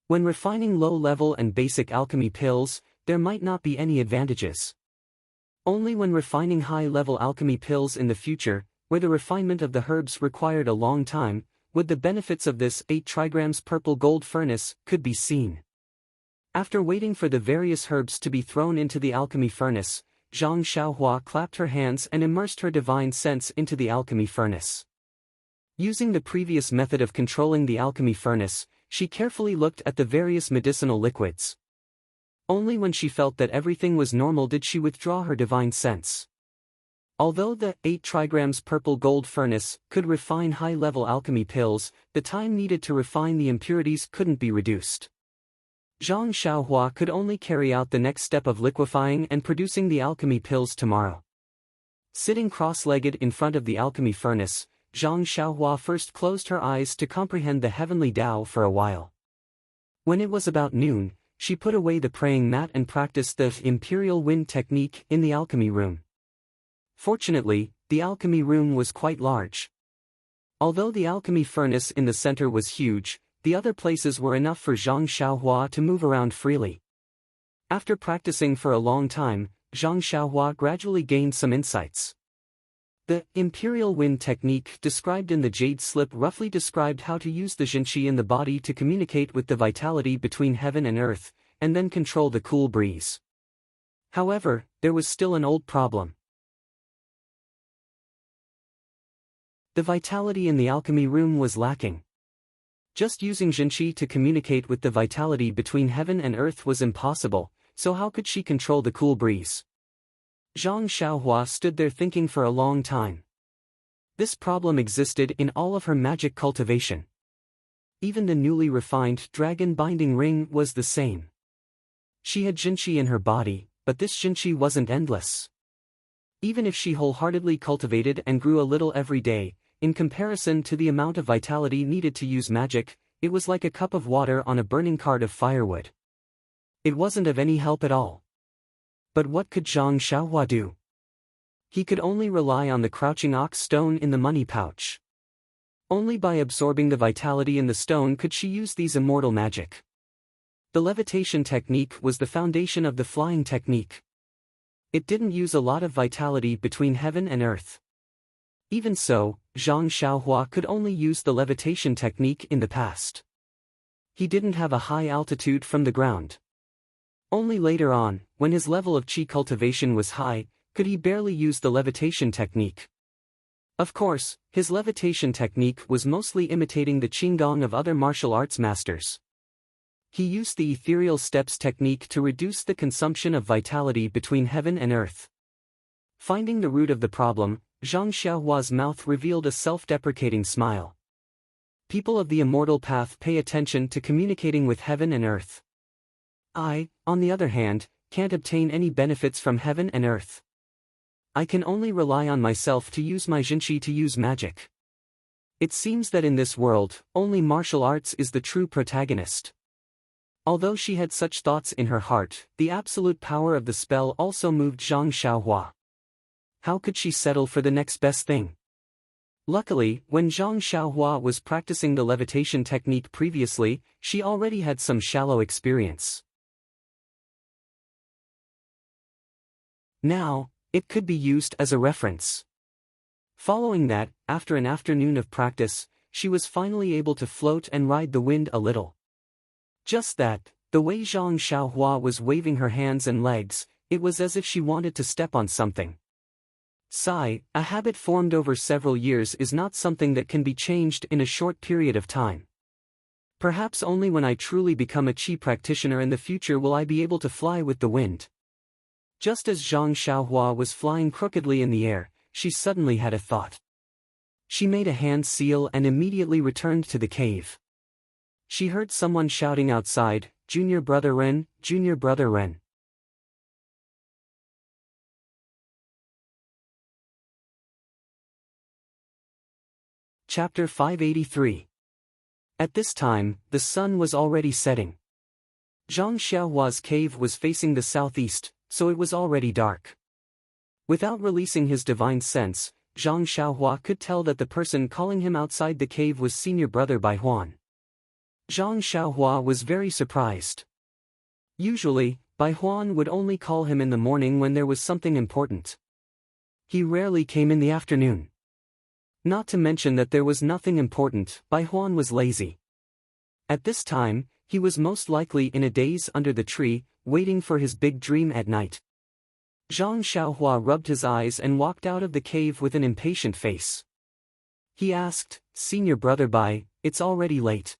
A: When refining low-level and basic alchemy pills, there might not be any advantages. Only when refining high-level alchemy pills in the future, where the refinement of the herbs required a long time, would the benefits of this 8 trigrams purple gold furnace could be seen. After waiting for the various herbs to be thrown into the alchemy furnace, Zhang Xiaohua clapped her hands and immersed her divine sense into the alchemy furnace. Using the previous method of controlling the alchemy furnace, she carefully looked at the various medicinal liquids. Only when she felt that everything was normal did she withdraw her divine sense. Although the 8 trigrams purple gold furnace could refine high-level alchemy pills, the time needed to refine the impurities couldn't be reduced. Zhang Xiaohua could only carry out the next step of liquefying and producing the alchemy pills tomorrow. Sitting cross-legged in front of the alchemy furnace, Zhang Xiaohua first closed her eyes to comprehend the heavenly Tao for a while. When it was about noon, she put away the praying mat and practiced the imperial wind technique in the alchemy room. Fortunately, the alchemy room was quite large. Although the alchemy furnace in the center was huge, the other places were enough for Zhang Xiaohua to move around freely. After practicing for a long time, Zhang Xiaohua gradually gained some insights. The imperial wind technique described in the Jade Slip roughly described how to use the Jinqi in the body to communicate with the vitality between heaven and earth, and then control the cool breeze. However, there was still an old problem. The vitality in the alchemy room was lacking. Just using Jinqi to communicate with the vitality between heaven and earth was impossible, so how could she control the cool breeze? Zhang Xiaohua stood there thinking for a long time. This problem existed in all of her magic cultivation. Even the newly refined dragon binding ring was the same. She had Jinqi in her body, but this Jinqi wasn't endless. Even if she wholeheartedly cultivated and grew a little every day, in comparison to the amount of vitality needed to use magic, it was like a cup of water on a burning cart of firewood. It wasn't of any help at all. But what could Zhang Xiaohua do? He could only rely on the crouching ox stone in the money pouch. Only by absorbing the vitality in the stone could she use these immortal magic. The levitation technique was the foundation of the flying technique. It didn't use a lot of vitality between heaven and earth. Even so, Zhang Xiaohua could only use the levitation technique in the past. He didn't have a high altitude from the ground. Only later on, when his level of qi cultivation was high, could he barely use the levitation technique. Of course, his levitation technique was mostly imitating the qigong of other martial arts masters. He used the ethereal steps technique to reduce the consumption of vitality between heaven and earth. Finding the root of the problem, Zhang Xiaohua's mouth revealed a self-deprecating smile. People of the immortal path pay attention to communicating with heaven and earth. I, on the other hand, can't obtain any benefits from heaven and earth. I can only rely on myself to use my Jinqi to use magic. It seems that in this world, only martial arts is the true protagonist. Although she had such thoughts in her heart, the absolute power of the spell also moved Zhang Xiaohua. How could she settle for the next best thing? Luckily, when Zhang Xiaohua was practicing the levitation technique previously, she already had some shallow experience. Now, it could be used as a reference. Following that, after an afternoon of practice, she was finally able to float and ride the wind a little. Just that, the way Zhang Xiaohua was waving her hands and legs, it was as if she wanted to step on something. Sigh, a habit formed over several years is not something that can be changed in a short period of time. Perhaps only when I truly become a qi practitioner in the future will I be able to fly with the wind. Just as Zhang Xiaohua was flying crookedly in the air, she suddenly had a thought. She made a hand seal and immediately returned to the cave. She heard someone shouting outside, "Junior Brother Ren, Junior Brother Ren." Chapter 583. At this time, the sun was already setting. Zhang Xiaohua's cave was facing the southeast, so it was already dark. Without releasing his divine sense, Zhang Xiaohua could tell that the person calling him outside the cave was Senior Brother Bai Huan. Zhang Xiaohua was very surprised. Usually, Bai Huan would only call him in the morning when there was something important. He rarely came in the afternoon. Not to mention that there was nothing important, Bai Huan was lazy. At this time, he was most likely in a daze under the tree, waiting for his big dream at night. Zhang Xiaohua rubbed his eyes and walked out of the cave with an impatient face. He asked, "Senior Brother Bai, it's already late.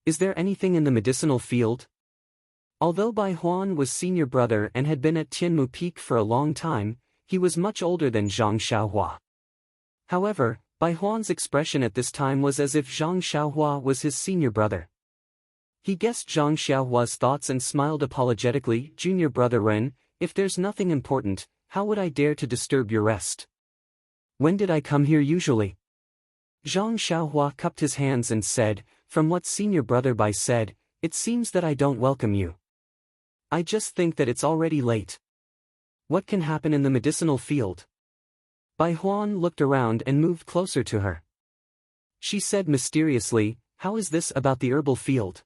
A: Is there anything in the medicinal field?" Although Bai Huan was senior brother and had been at Tianmu Peak for a long time, he was much older than Zhang Xiaohua. However, Bai Huan's expression at this time was as if Zhang Xiaohua was his senior brother. He guessed Zhang Xiaohua's thoughts and smiled apologetically, "Junior Brother Ren, if there's nothing important, how would I dare to disturb your rest? When did I come here usually?" Zhang Xiaohua cupped his hands and said, "From what Senior Brother Bai said, it seems that I don't welcome you. I just think that it's already late. What can happen in the medicinal field?" Bai Huan looked around and moved closer to her. She said mysteriously, "How is this about the herbal field?"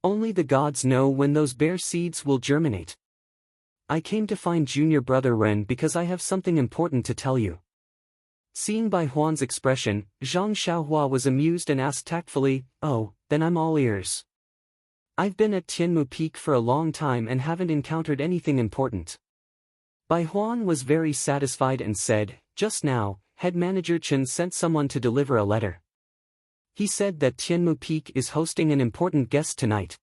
A: Only the gods know when those bare seeds will germinate. I came to find junior brother Ren because I have something important to tell you. Seeing Bai Huan's expression, Zhang Xiaohua was amused and asked tactfully, "Oh, then I'm all ears. I've been at Tianmu Peak for a long time and haven't encountered anything important." Bai Huan was very satisfied and said, "Just now, head manager Chen sent someone to deliver a letter. He said that Tianmu Peak is hosting an important guest tonight."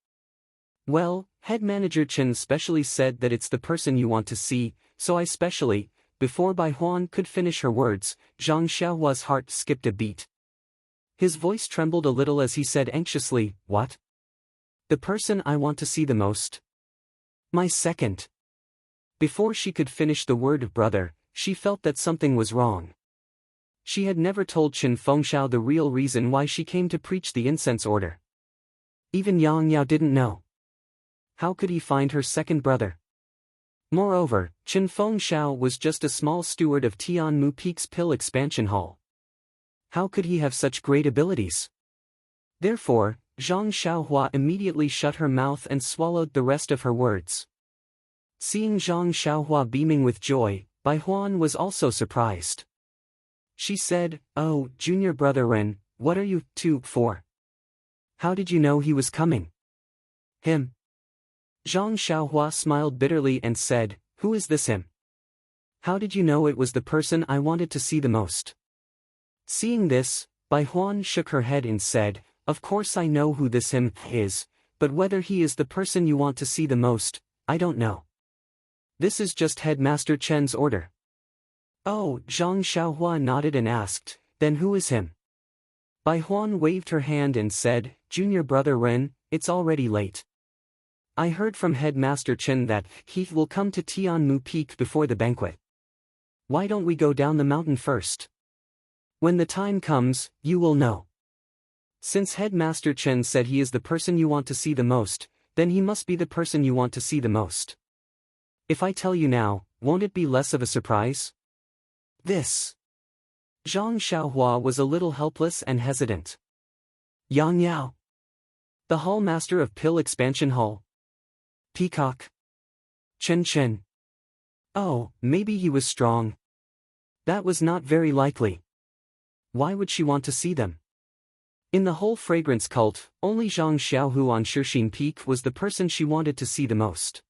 A: "Well," head manager Chen specially said that it's the person you want to see, so I specially. Before Bai Huan could finish her words, Zhang Xiaohua's heart skipped a beat. His voice trembled a little as he said anxiously, "What? The person I want to see the most? My second." Before she could finish the word brother, she felt that something was wrong. She had never told Qin Fengxiao the real reason why she came to preach the incense order. Even Yang Yao didn't know. How could he find her second brother? Moreover, Qin Fengxiao was just a small steward of Tianmu Peak's Pill Expansion Hall. How could he have such great abilities? Therefore, Zhang Xiaohua immediately shut her mouth and swallowed the rest of her words. Seeing Zhang Xiaohua beaming with joy, Bai Huan was also surprised. She said, "Oh, junior brother Ren, what are you two for? How did you know he was coming?" "Him?" Zhang Xiaohua smiled bitterly and said, "Who is this him? How did you know it was the person I wanted to see the most?" Seeing this, Bai Huan shook her head and said, "Of course I know who this him is, but whether he is the person you want to see the most, I don't know. This is just Headmaster Chen's order." "Oh," Zhang Xiaohua nodded and asked, "Then who is him?" Bai Huan waved her hand and said, "Junior brother Ren, it's already late. I heard from Headmaster Chen that he will come to Tianmu Peak before the banquet. Why don't we go down the mountain first? When the time comes, you will know. Since Headmaster Chen said he is the person you want to see the most, then he must be the person you want to see the most. If I tell you now, won't it be less of a surprise?" This. Zhang Xiaohua was a little helpless and hesitant. Yang Yao, the hall master of Pill Expansion Hall. Peacock. Chen Chen. Oh, maybe he was strong. That was not very likely. Why would she want to see them? In the whole fragrance cult, only Zhang Xiaohu on Shixin Peak was the person she wanted to see the most.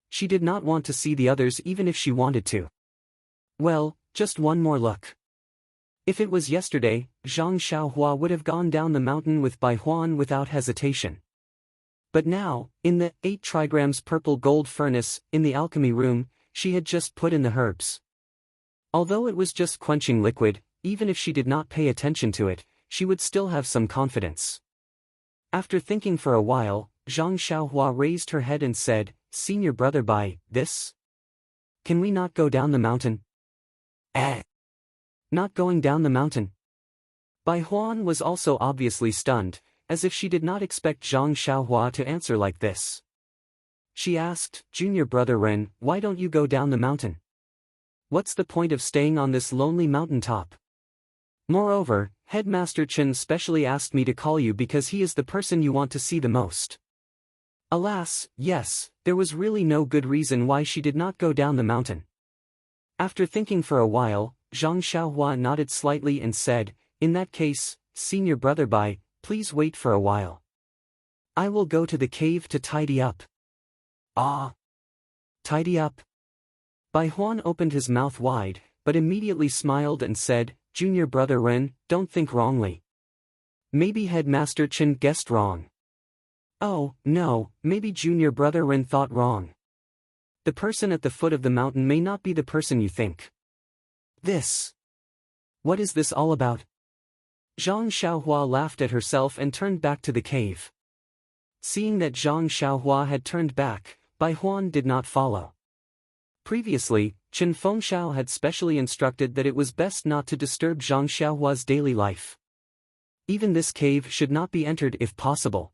A: She did not want to see the others even if she wanted to. Well, just one more look. If it was yesterday, Zhang Xiaohua would have gone down the mountain with Bai Huan without hesitation. But now, in the 8 trigrams purple gold furnace, in the alchemy room, she had just put in the herbs. Although it was just quenching liquid, even if she did not pay attention to it, she would still have some confidence. After thinking for a while, Zhang Xiaohua raised her head and said, "Senior brother Bai, this? Can we not go down the mountain?" Not going down the mountain? Bai Huan was also obviously stunned, as if she did not expect Zhang Xiaohua to answer like this. She asked, "Junior brother Ren, why don't you go down the mountain? What's the point of staying on this lonely mountain top? Moreover, Headmaster Chen specially asked me to call you because he is the person you want to see the most." Alas, yes, there was really no good reason why she did not go down the mountain. After thinking for a while, Zhang Xiaohua nodded slightly and said, "In that case, Senior brother Bai, please wait for a while. I will go to the cave to tidy up." "Ah! Tidy up?" Bai Huan opened his mouth wide, but immediately smiled and said, "Junior brother Ren, don't think wrongly. Maybe Headmaster Chen guessed wrong." "Oh, no, maybe junior brother Ren thought wrong. The person at the foot of the mountain may not be the person you think." This. What is this all about? Zhang Xiaohua laughed at herself and turned back to the cave. Seeing that Zhang Xiaohua had turned back, Bai Huan did not follow. Previously, Qin Fengxiao had specially instructed that it was best not to disturb Zhang Xiaohua's daily life. Even this cave should not be entered if possible.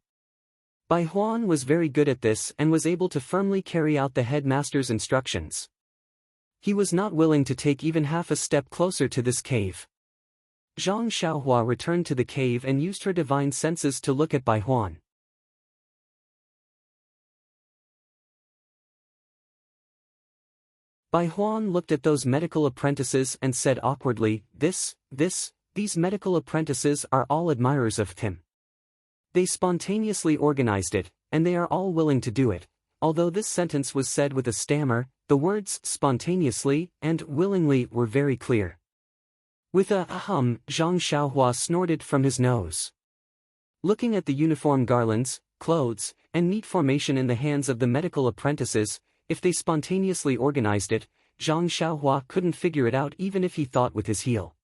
A: Bai Huan was very good at this and was able to firmly carry out the headmaster's instructions. He was not willing to take even half a step closer to this cave. Zhang Xiaohua returned to the cave and used her divine senses to look at Bai Huan. Bai Huan looked at those medical apprentices and said awkwardly, these medical apprentices are all admirers of him. They spontaneously organized it, and they are all willing to do it. Although this sentence was said with a stammer, the words spontaneously and willingly were very clear. With a hum, Zhang Xiaohua snorted from his nose. Looking at the uniform garlands, clothes, and neat formation in the hands of the medical apprentices, if they spontaneously organized it, Zhang Xiaohua couldn't figure it out even if he thought with his heel.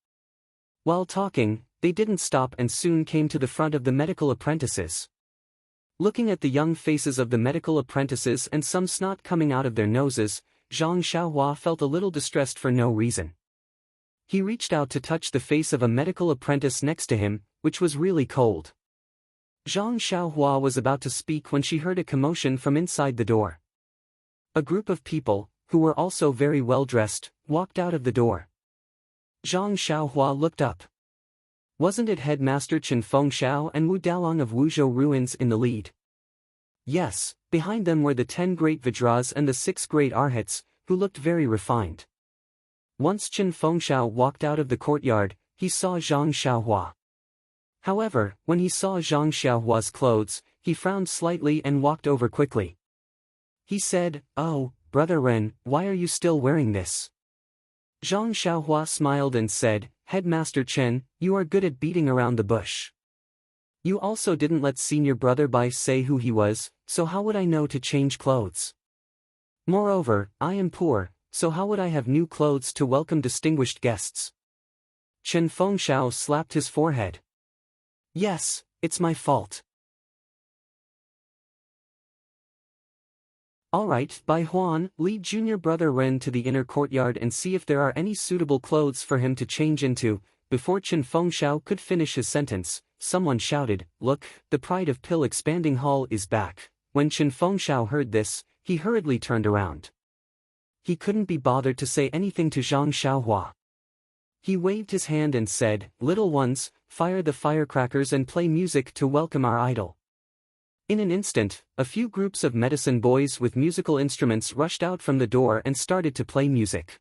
A: While talking, they didn't stop and soon came to the front of the medical apprentices. Looking at the young faces of the medical apprentices and some snot coming out of their noses, Zhang Xiaohua felt a little distressed for no reason. He reached out to touch the face of a medical apprentice next to him, which was really cold. Zhang Xiaohua was about to speak when she heard a commotion from inside the door. A group of people, who were also very well dressed, walked out of the door. Zhang Xiaohua looked up. Wasn't it Headmaster Chen Fengxiao and Wu Daolong of Wuzhou ruins in the lead? Yes, behind them were the 10 great Vajras and the 6 great Arhats, who looked very refined. Once Chen Fengxiao walked out of the courtyard, he saw Zhang Xiaohua. However, when he saw Zhang Xiaohua's clothes, he frowned slightly and walked over quickly. He said, "Oh, Brother Ren, why are you still wearing this?" Zhang Xiaohua smiled and said, "Headmaster Chen, you are good at beating around the bush. You also didn't let senior brother Bai say who he was, so how would I know to change clothes? Moreover, I am poor, so how would I have new clothes to welcome distinguished guests?" Chen Fengxiao slapped his forehead. "Yes, it's my fault." Alright, Bai Huan, lead junior brother Ren to the inner courtyard and see if there are any suitable clothes for him to change into. Before Chen Fengxiao could finish his sentence, someone shouted, "Look, the pride of Pill Expanding Hall is back." When Chen Fengxiao heard this, he hurriedly turned around. He couldn't be bothered to say anything to Zhang Xiaohua. He waved his hand and said, "Little ones, fire the firecrackers and play music to welcome our idol." In an instant, a few groups of medicine boys with musical instruments rushed out from the door and started to play music.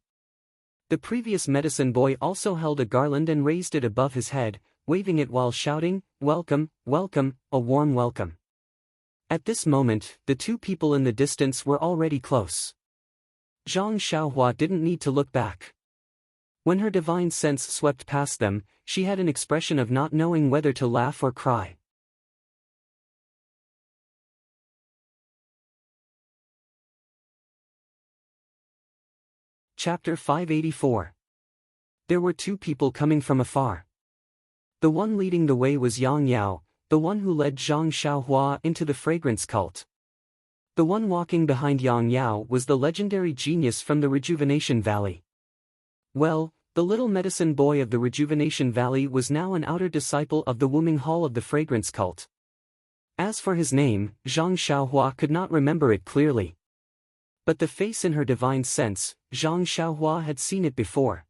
A: The previous medicine boy also held a garland and raised it above his head, waving it while shouting, "Welcome, welcome, a warm welcome." At this moment, the two people in the distance were already close. Zhang Xiaohua didn't need to look back. When her divine sense swept past them, she had an expression of not knowing whether to laugh or cry. Chapter 584. There were two people coming from afar. The one leading the way was Yang Yao, the one who led Zhang Xiaohua into the fragrance cult. The one walking behind Yang Yao was the legendary genius from the Rejuvenation Valley. Well, the little medicine boy of the Rejuvenation Valley was now an outer disciple of the Wuming Hall of the fragrance cult. As for his name, Zhang Xiaohua could not remember it clearly. But the face in her divine sense, Zhang Xiaohua had seen it before.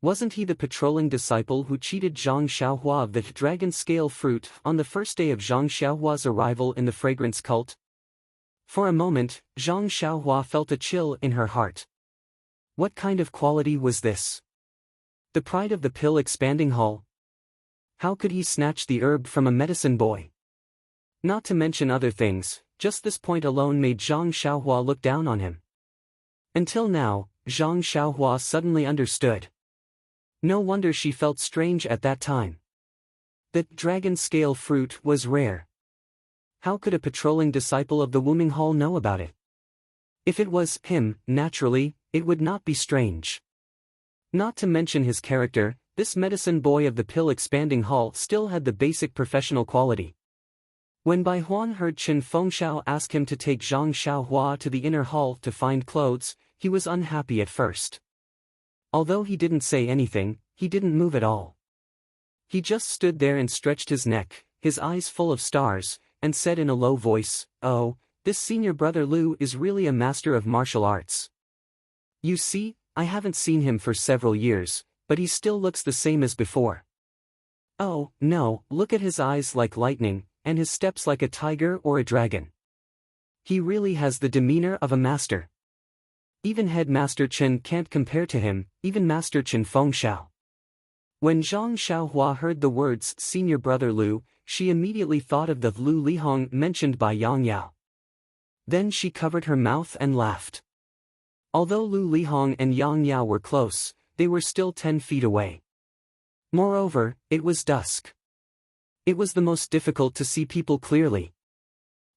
A: Wasn't he the patrolling disciple who cheated Zhang Xiaohua of the dragon scale fruit on the first day of Zhang Xiaohua's arrival in the fragrance cult? For a moment, Zhang Xiaohua felt a chill in her heart. What kind of quality was this? The pride of the Pill Expanding Hall? How could he snatch the herb from a medicine boy? Not to mention other things, just this point alone made Zhang Xiaohua look down on him. Until now, Zhang Xiaohua suddenly understood. No wonder she felt strange at that time. The dragon scale fruit was rare. How could a patrolling disciple of the Wuming Hall know about it? If it was him, naturally, it would not be strange. Not to mention his character, this medicine boy of the Pill Expanding Hall still had the basic professional quality. When Bai Huan heard Chen Fengxiao ask him to take Zhang Xiaohua to the inner hall to find clothes, he was unhappy at first. Although he didn't say anything, he didn't move at all. He just stood there and stretched his neck, his eyes full of stars, and said in a low voice, "Oh, this senior brother Lu is really a master of martial arts. You see, I haven't seen him for several years, but he still looks the same as before. Oh, no, look at his eyes like lightning, and his steps like a tiger or a dragon. He really has the demeanor of a master. Even Headmaster Chen can't compare to him, even Master Chen Fengxiao. When Zhang Xiaohua heard the words senior brother Lu, she immediately thought of the Lu Lihong mentioned by Yang Yao. Then she covered her mouth and laughed. Although Lu Lihong and Yang Yao were close, they were still 10 feet away. Moreover, it was dusk. It was the most difficult to see people clearly.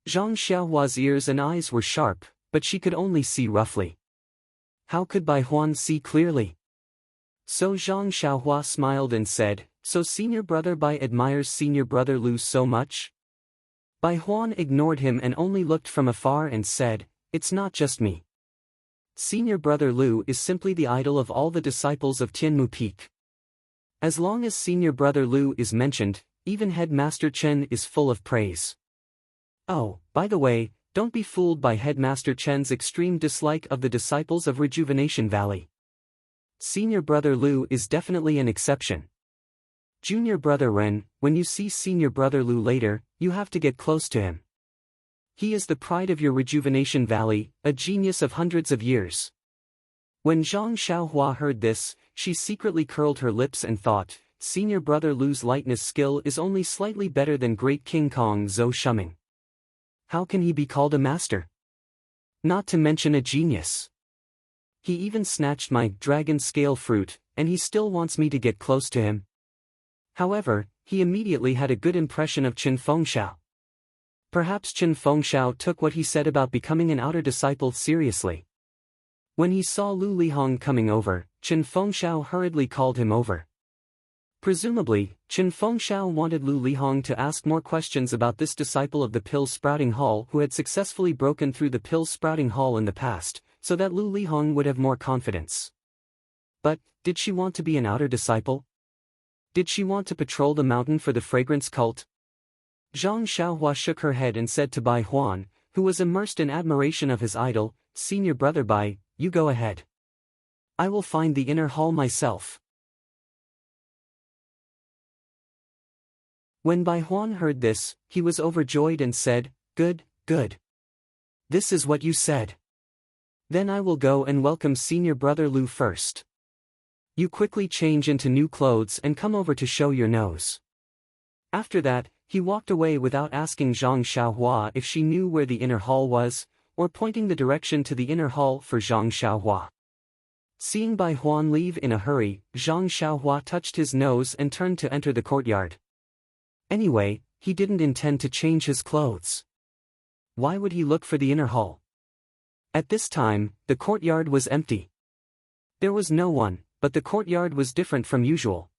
A: Zhang Xiaohua's ears and eyes were sharp, but she could only see roughly. How could Bai Huan see clearly? So Zhang Xiaohua smiled and said, "So senior brother Bai admires senior brother Lu so much?" Bai Huan ignored him and only looked from afar and said, "It's not just me. Senior brother Lu is simply the idol of all the disciples of Tianmu Peak. As long as senior brother Lu is mentioned, even Headmaster Chen is full of praise. Oh, by the way, don't be fooled by Headmaster Chen's extreme dislike of the disciples of Rejuvenation Valley. Senior brother Lu is definitely an exception. Junior brother Ren, when you see senior brother Lu later, you have to get close to him. He is the pride of your Rejuvenation Valley, a genius of hundreds of years." When Zhang Xiaohua heard this, she secretly curled her lips and thought, senior brother Lu's lightness skill is only slightly better than great King Kong Zhou Shuming. How can he be called a master? Not to mention a genius. He even snatched my dragon scale fruit, and he still wants me to get close to him. However, he immediately had a good impression of Chen Fengxiao. Perhaps Chen Fengxiao took what he said about becoming an outer disciple seriously. When he saw Lu Lihong coming over, Chen Fengxiao hurriedly called him over. Presumably, Chen Fengxiao wanted Lu Lihong to ask more questions about this disciple of the Pill Sprouting Hall who had successfully broken through the Pill Sprouting Hall in the past, so that Lu Lihong would have more confidence. But, did she want to be an outer disciple? Did she want to patrol the mountain for the fragrance cult? Zhang Xiaohua shook her head and said to Bai Huan, who was immersed in admiration of his idol, "Senior brother Bai, you go ahead. I will find the inner hall myself." When Bai Huan heard this, he was overjoyed and said, "Good, good. This is what you said. Then I will go and welcome senior brother Lu first. You quickly change into new clothes and come over to show your nose." After that, he walked away without asking Zhang Xiaohua if she knew where the inner hall was, or pointing the direction to the inner hall for Zhang Xiaohua. Seeing Bai Huan leave in a hurry, Zhang Xiaohua touched his nose and turned to enter the courtyard. Anyway, he didn't intend to change his clothes. Why would he look for the inner hall? At this time, the courtyard was empty. There was no one, but the courtyard was different from usual.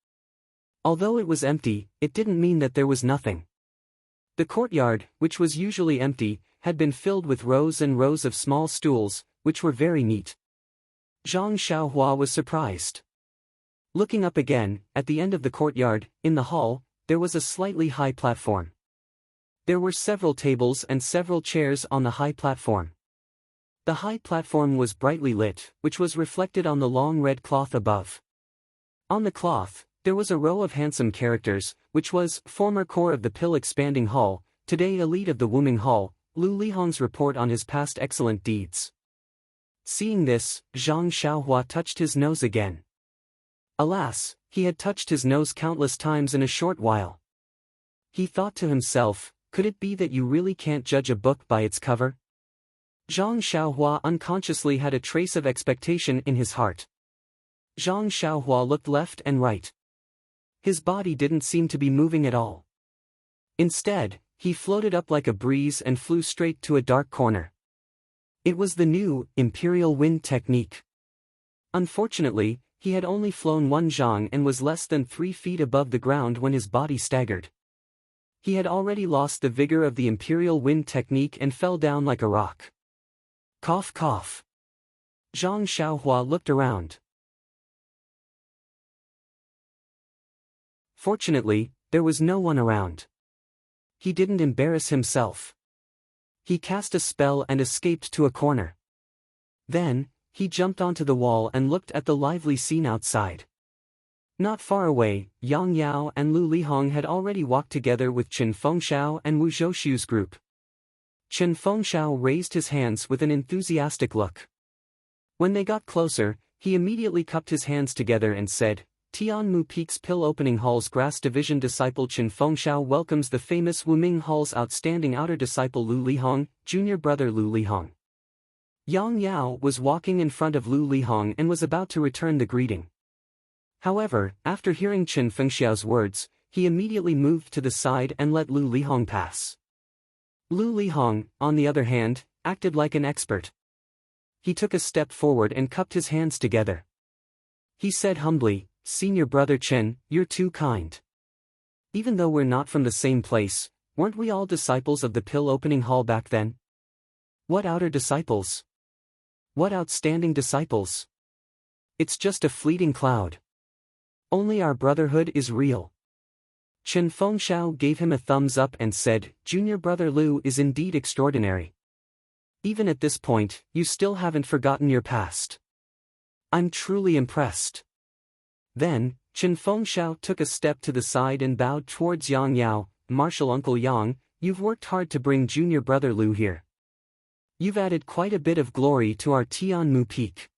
A: Although it was empty, it didn't mean that there was nothing. The courtyard, which was usually empty, had been filled with rows and rows of small stools, which were very neat. Zhang Xiaohua was surprised. Looking up again, at the end of the courtyard, in the hall, there was a slightly high platform. There were several tables and several chairs on the high platform. The high platform was brightly lit, which was reflected on the long red cloth above. On the cloth, there was a row of handsome characters, which was, former core of the Pill Expanding Hall, today elite of the Wuming Hall, Lu Lihong's report on his past excellent deeds. Seeing this, Zhang Xiaohua touched his nose again. Alas, he had touched his nose countless times in a short while. He thought to himself, could it be that you really can't judge a book by its cover? Zhang Xiaohua unconsciously had a trace of expectation in his heart. Zhang Xiaohua looked left and right. His body didn't seem to be moving at all. Instead, he floated up like a breeze and flew straight to a dark corner. It was the new, Imperial Wind technique. Unfortunately, he had only flown one zhang and was less than 3 feet above the ground when his body staggered. He had already lost the vigor of the Imperial Wind technique and fell down like a rock. Cough cough. Zhang Xiaohua looked around. Fortunately, there was no one around. He didn't embarrass himself. He cast a spell and escaped to a corner. Then, he jumped onto the wall and looked at the lively scene outside. Not far away, Yang Yao and Lu Lihong had already walked together with Chen Fengxiao and Wu Zhouxiu's group. Chen Fengxiao raised his hands with an enthusiastic look. When they got closer, he immediately cupped his hands together and said, Tianmu Peak's Pill Opening Hall's Grass Division disciple Chen Fengxiao welcomes the famous Wuming Hall's outstanding outer disciple Lu Lihong, junior brother Lu Lihong. Yang Yao was walking in front of Lu Lihong and was about to return the greeting. However, after hearing Chen Fengxiao's words, he immediately moved to the side and let Lu Lihong pass. Lu Lihong, on the other hand, acted like an expert. He took a step forward and cupped his hands together. He said humbly, Senior brother Chen, you're too kind. Even though we're not from the same place, weren't we all disciples of the Pill Opening Hall back then? What outer disciples? What outstanding disciples? It's just a fleeting cloud. Only our brotherhood is real. Chen Fengxiao gave him a thumbs up and said, Junior brother Lu is indeed extraordinary. Even at this point, you still haven't forgotten your past. I'm truly impressed. Then, Chen Fengxiao took a step to the side and bowed towards Yang Yao, Martial Uncle Yang, you've worked hard to bring junior brother Lu here. You've added quite a bit of glory to our Tianmu Peak.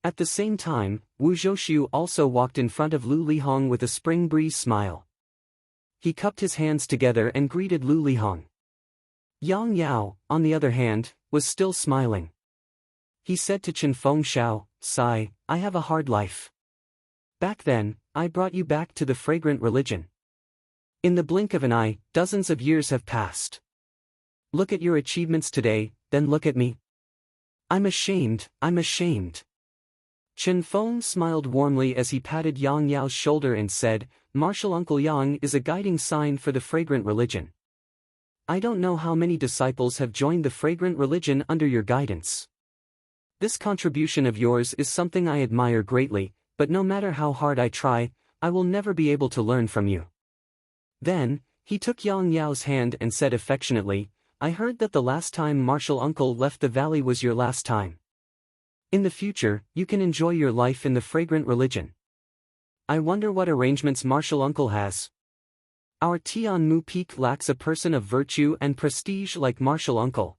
A: At the same time, Wu Zhouxiu also walked in front of Lu Lihong with a spring breeze smile. He cupped his hands together and greeted Lu Lihong. Yang Yao, on the other hand, was still smiling. He said to Chen Fengxiao, Sai, I have a hard life. Back then, I brought you back to the fragrant religion. In the blink of an eye, dozens of years have passed. Look at your achievements today, then look at me. I'm ashamed. Chen Feng smiled warmly as he patted Yang Yao's shoulder and said, Martial Uncle Yang is a guiding sign for the fragrant religion. I don't know how many disciples have joined the fragrant religion under your guidance. This contribution of yours is something I admire greatly, but no matter how hard I try, I will never be able to learn from you. Then, he took Yang Yao's hand and said affectionately, I heard that the last time Martial Uncle left the valley was your last time. In the future, you can enjoy your life in the fragrant religion. I wonder what arrangements Martial Uncle has. Our Tianmu Peak lacks a person of virtue and prestige like Martial Uncle.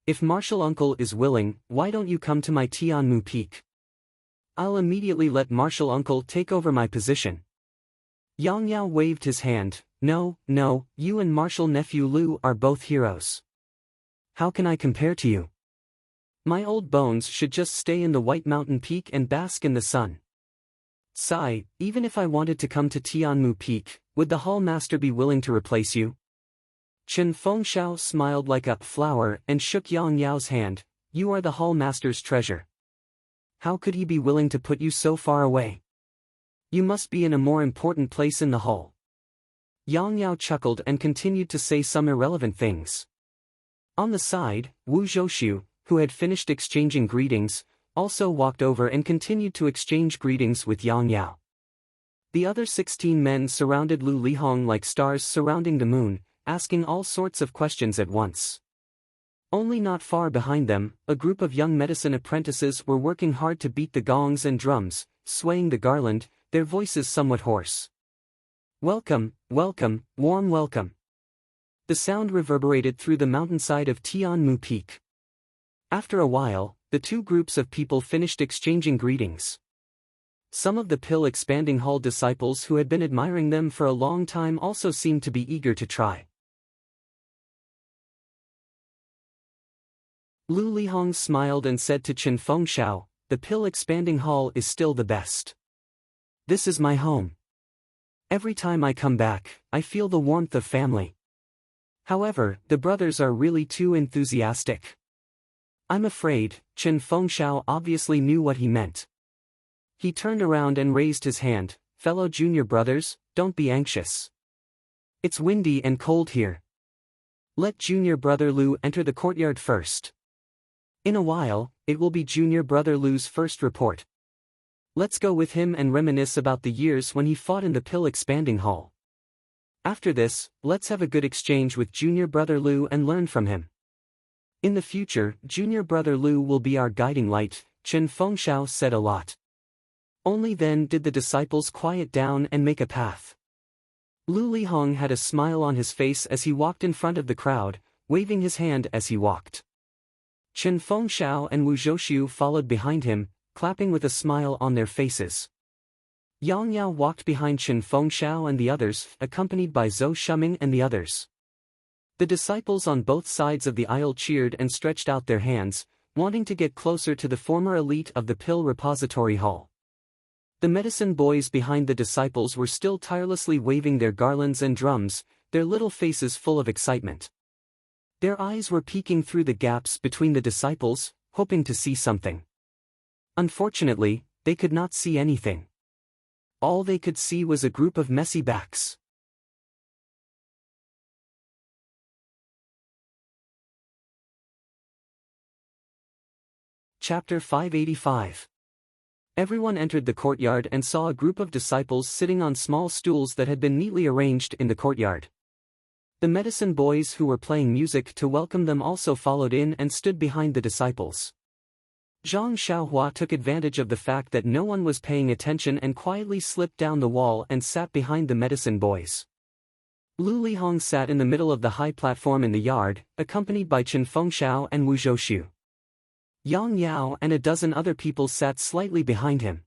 A: If Martial Uncle is willing, why don't you come to my Tianmu Peak? I'll immediately let Martial Uncle take over my position. Yang Yao waved his hand, No, you and Martial Nephew Lu are both heroes. How can I compare to you? My old bones should just stay in the White Mountain Peak and bask in the sun. Sai, even if I wanted to come to Tianmu Peak, would the Hall Master be willing to replace you? Chen Fengxiao smiled like a flower and shook Yang Yao's hand, You are the Hall Master's treasure. How could he be willing to put you so far away? You must be in a more important place in the hall. Yang Yao chuckled and continued to say some irrelevant things. On the side, Wu Zhouxiu, who had finished exchanging greetings, also walked over and continued to exchange greetings with Yang Yao. The other 16 men surrounded Lu Lihong like stars surrounding the moon, asking all sorts of questions at once. Only not far behind them, a group of young medicine apprentices were working hard to beat the gongs and drums, swaying the garland, their voices somewhat hoarse. Welcome, warm welcome. The sound reverberated through the mountainside of Tianmu Peak. After a while, the two groups of people finished exchanging greetings. Some of the Pill Expanding Hall disciples who had been admiring them for a long time also seemed to be eager to try. Lu Lihong smiled and said to Chen Fengxiao, The Pill Expanding Hall is still the best. This is my home. Every time I come back, I feel the warmth of family. However, the brothers are really too enthusiastic. I'm afraid. Chen Fengxiao obviously knew what he meant. He turned around and raised his hand, Fellow junior brothers, don't be anxious. It's windy and cold here. Let junior brother Lu enter the courtyard first. In a while, it will be junior brother Lu's first report. Let's go with him and reminisce about the years when he fought in the Pill Expanding Hall. After this, let's have a good exchange with junior brother Lu and learn from him. In the future, junior brother Lu will be our guiding light, Chen Fengxiao said a lot. Only then did the disciples quiet down and make a path. Lu Lihong had a smile on his face as he walked in front of the crowd, waving his hand as he walked. Chen Fengxiao and Wu Zhouxiu followed behind him, clapping with a smile on their faces. Yang Yao walked behind Chen Fengxiao and the others, accompanied by Zhou Shuming and the others. The disciples on both sides of the aisle cheered and stretched out their hands, wanting to get closer to the former elite of the Pill Repository Hall. The medicine boys behind the disciples were still tirelessly waving their garlands and drums, their little faces full of excitement. Their eyes were peeking through the gaps between the disciples, hoping to see something. Unfortunately, they could not see anything. All they could see was a group of messy backs. Chapter 585. Everyone entered the courtyard and saw a group of disciples sitting on small stools that had been neatly arranged in the courtyard. The medicine boys who were playing music to welcome them also followed in and stood behind the disciples. Zhang Xiaohua took advantage of the fact that no one was paying attention and quietly slipped down the wall and sat behind the medicine boys. Lu Lihong sat in the middle of the high platform in the yard, accompanied by Chen Fengxiao and Wu Zhouxiu. Yang Yao and a dozen other people sat slightly behind him.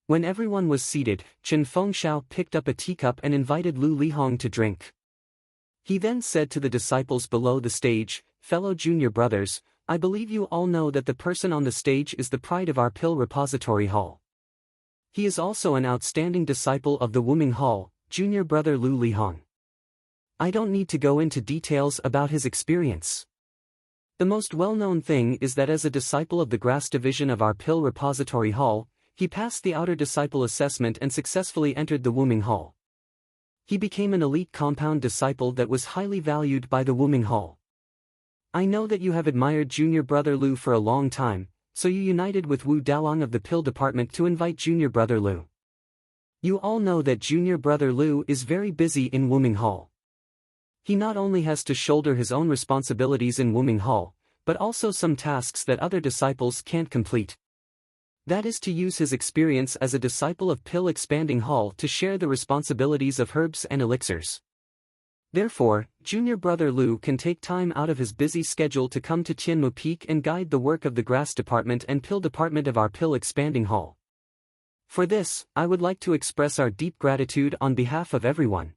A: When everyone was seated, Chen Fengxiao picked up a teacup and invited Lu Lihong to drink. He then said to the disciples below the stage, "Fellow junior brothers, I believe you all know that the person on the stage is the pride of our Pill Repository Hall. He is also an outstanding disciple of the Wuming Hall, junior brother Lu Lihong. I don't need to go into details about his experience. The most well-known thing is that as a disciple of the Grass Division of our Pill Repository Hall, he passed the outer disciple assessment and successfully entered the Wuming Hall. He became an elite compound disciple that was highly valued by the Wuming Hall. I know that you have admired junior brother Lu for a long time, so you united with Wu Dalong of the Pill Department to invite junior brother Lu. You all know that junior brother Lu is very busy in Wuming Hall. He not only has to shoulder his own responsibilities in Wuming Hall, but also some tasks that other disciples can't complete. That is to use his experience as a disciple of Pill Expanding Hall to share the responsibilities of herbs and elixirs. Therefore, junior brother Lu can take time out of his busy schedule to come to Tianmu Peak and guide the work of the Grass Department and Pill Department of our Pill Expanding Hall. For this, I would like to express our deep gratitude on behalf of everyone.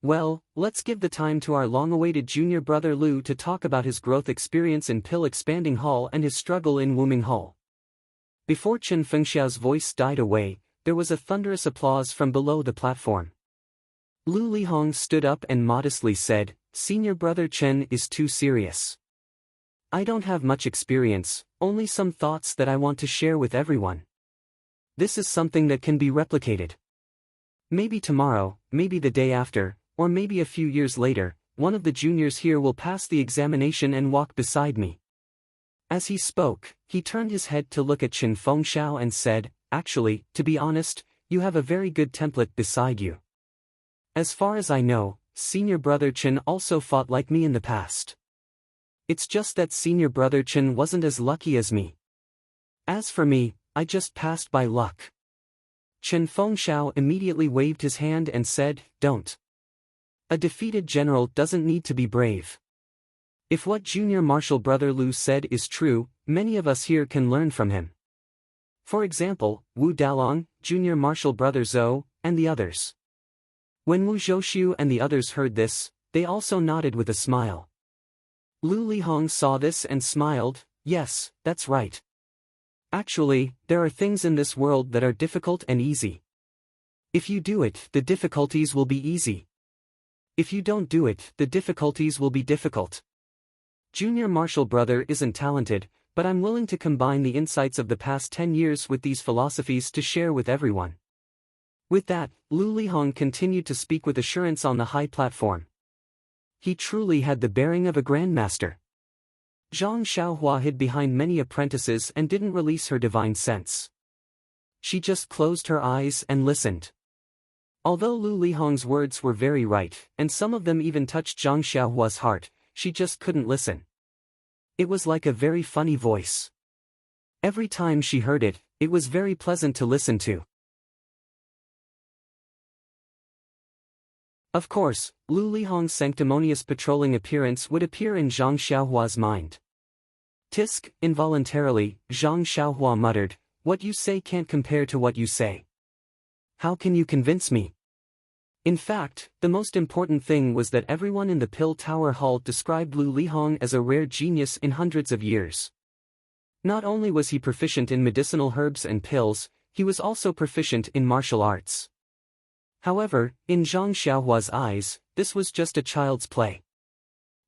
A: Well, let's give the time to our long-awaited junior brother Lu to talk about his growth experience in Pill Expanding Hall and his struggle in Wuming Hall." Before Chen Fengxiao's voice died away, there was a thunderous applause from below the platform. Lu Lihong stood up and modestly said, "Senior brother Chen is too serious. I don't have much experience, only some thoughts that I want to share with everyone. This is something that can be replicated. Maybe tomorrow, maybe the day after, or maybe a few years later, one of the juniors here will pass the examination and walk beside me." As he spoke, he turned his head to look at Chen Fengxiao and said, "Actually, to be honest, you have a very good template beside you. As far as I know, senior brother Chen also fought like me in the past. It's just that senior brother Chen wasn't as lucky as me. As for me, I just passed by luck." Chen Fengxiao immediately waved his hand and said, "Don't. A defeated general doesn't need to be brave. If what junior marshal brother Lu said is true, many of us here can learn from him. For example, Wu Dalong, junior marshal brother Zhou, and the others." When Wu Zhouxiu and the others heard this, they also nodded with a smile. Lu Lihong saw this and smiled, "Yes, that's right. Actually, there are things in this world that are difficult and easy. If you do it, the difficulties will be easy. If you don't do it, the difficulties will be difficult. Junior marshal brother isn't talented, but I'm willing to combine the insights of the past 10 years with these philosophies to share with everyone." With that, Lu Lihong continued to speak with assurance on the high platform. He truly had the bearing of a grandmaster. Zhang Xiaohua hid behind many apprentices and didn't release her divine sense. She just closed her eyes and listened. Although Lu Lihong's words were very right, and some of them even touched Zhang Xiaohua's heart, she just couldn't listen. It was like a very funny voice. Every time she heard it, It was very pleasant to listen to. Of course, Lu Lihong's sanctimonious patrolling appearance would appear in Zhang Xiaohua's mind. Tisk, involuntarily, Zhang Xiaohua muttered, "What you say can't compare to what you say. How can you convince me?" In fact, the most important thing was that everyone in the Pill Tower Hall described Lu Lihong as a rare genius in hundreds of years. Not only was he proficient in medicinal herbs and pills, he was also proficient in martial arts. However, in Zhang Xiaohua's eyes, this was just a child's play.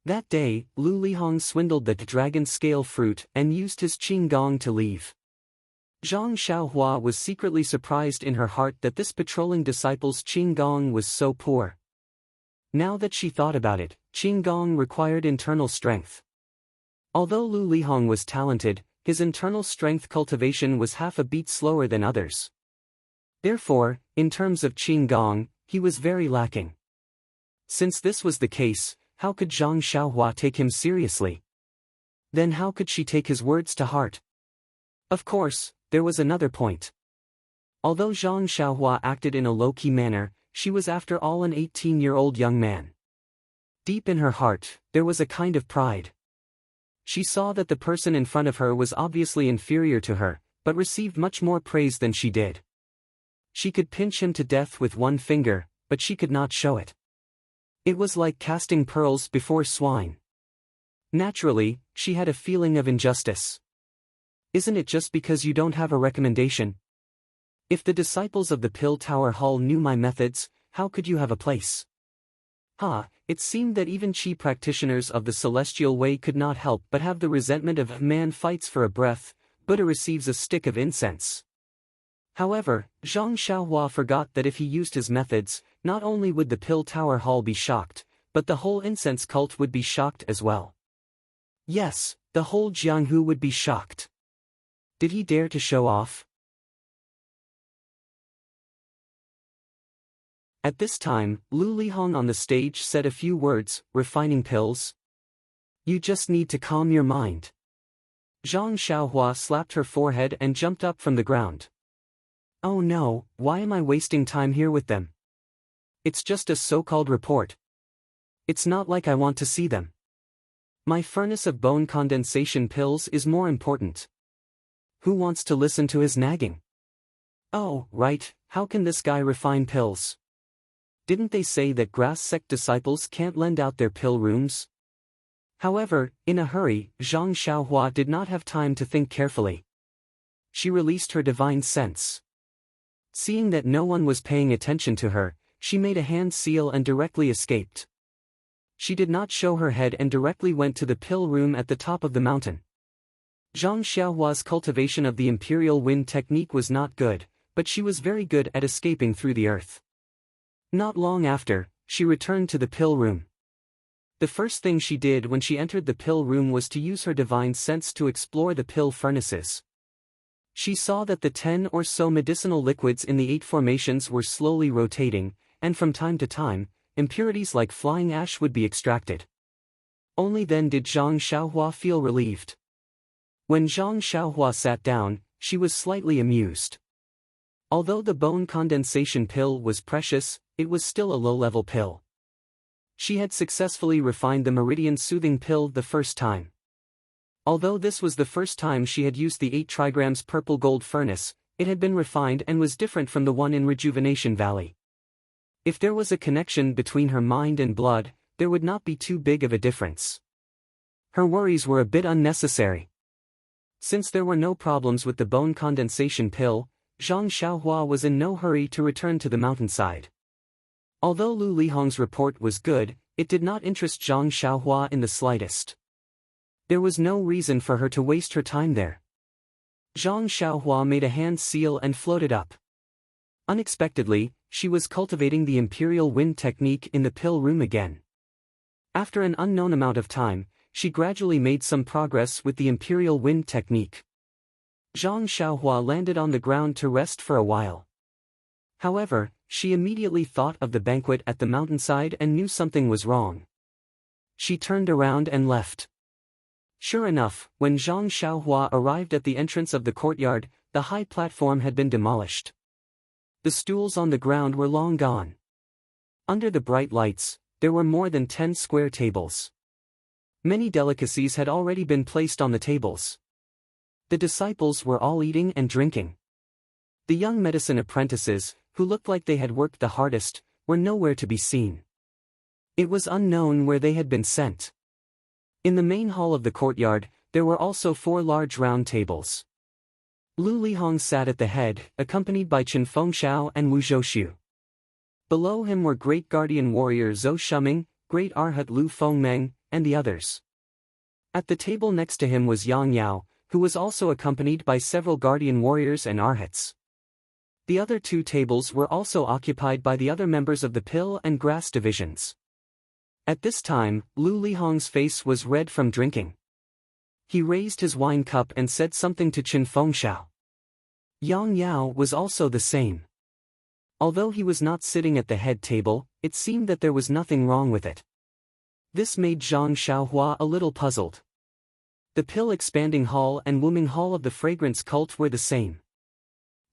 A: That day, Lu Lihong swindled the dragon scale fruit and used his qing gong to leave. Zhang Xiaohua was secretly surprised in her heart that this patrolling disciple's qing gong was so poor. Now that she thought about it, qing gong required internal strength. Although Lu Lihong was talented, his internal strength cultivation was half a beat slower than others. Therefore, in terms of qing gong, he was very lacking. Since this was the case, how could Zhang Xiaohua take him seriously? Then how could she take his words to heart? Of course, there was another point. Although Zhang Xiaohua acted in a low-key manner, she was after all an 18-year-old young man. Deep in her heart, there was a kind of pride. She saw that the person in front of her was obviously inferior to her, but received much more praise than she did. She could pinch him to death with one finger, but she could not show it. It was like casting pearls before swine. Naturally, she had a feeling of injustice. Isn't it just because you don't have a recommendation? If the disciples of the Pill Tower Hall knew my methods, how could you have a place? It seemed that even Qi practitioners of the Celestial Way could not help but have the resentment of man fights for a breath, Buddha receives a stick of incense. However, Zhang Xiaohua forgot that if he used his methods, not only would the Pill Tower Hall be shocked, but the whole incense cult would be shocked as well. Yes, the whole Jianghu would be shocked. Did he dare to show off? At this time, Lu Lihong on the stage said a few words, "Refining pills? You just need to calm your mind." Zhang Xiaohua slapped her forehead and jumped up from the ground. "Oh no, why am I wasting time here with them? It's just a so-called report. It's not like I want to see them. My furnace of bone condensation pills is more important. Who wants to listen to his nagging? Oh, right, how can this guy refine pills? Didn't they say that grass sect disciples can't lend out their pill rooms?" However, in a hurry, Zhang Xiaohua did not have time to think carefully. She released her divine sense. Seeing that no one was paying attention to her, she made a hand seal and directly escaped. She did not show her head and directly went to the pill room at the top of the mountain. Zhang Xiaohua's cultivation of the imperial wind technique was not good, but she was very good at escaping through the earth. Not long after, she returned to the pill room. The first thing she did when she entered the pill room was to use her divine sense to explore the pill furnaces. She saw that the 10 or so medicinal liquids in the 8 formations were slowly rotating, and from time to time, impurities like flying ash would be extracted. Only then did Zhang Xiaohua feel relieved. When Zhang Xiaohua sat down, she was slightly amused. Although the bone condensation pill was precious, it was still a low-level pill. She had successfully refined the meridian soothing pill the first time. Although this was the first time she had used the 8 trigrams purple gold furnace, it had been refined and was different from the one in Rejuvenation Valley. If there was a connection between her mind and blood, there would not be too big of a difference. Her worries were a bit unnecessary. Since there were no problems with the bone condensation pill, Zhang Xiaohua was in no hurry to return to the mountainside. Although Lu Lihong's report was good, it did not interest Zhang Xiaohua in the slightest. There was no reason for her to waste her time there. Zhang Xiaohua made a hand seal and floated up. Unexpectedly, she was cultivating the imperial wind technique in the pill room again. After an unknown amount of time, she gradually made some progress with the imperial wind technique. Zhang Xiaohua landed on the ground to rest for a while. However, she immediately thought of the banquet at the mountainside and knew something was wrong. She turned around and left. Sure enough, when Zhang Xiaohua arrived at the entrance of the courtyard, the high platform had been demolished. The stools on the ground were long gone. Under the bright lights, there were more than 10 square tables. Many delicacies had already been placed on the tables. The disciples were all eating and drinking. The young medicine apprentices, who looked like they had worked the hardest, were nowhere to be seen. It was unknown where they had been sent. In the main hall of the courtyard, there were also 4 large round tables. Lu Lihong sat at the head, accompanied by Chen Fengxiao and Wu Zhouxiu. Below him were great guardian warrior Zhou Shuming, great arhat Lu Fengmeng, and the others. At the table next to him was Yang Yao, who was also accompanied by several guardian warriors and arhats. The other 2 tables were also occupied by the other members of the pill and grass divisions. At this time, Lu Lihong's face was red from drinking. He raised his wine cup and said something to Chen Fengxiao. Yang Yao was also the same. Although he was not sitting at the head table, it seemed that there was nothing wrong with it. This made Zhang Xiaohua a little puzzled. The pill expanding hall and Wuming hall of the fragrance cult were the same.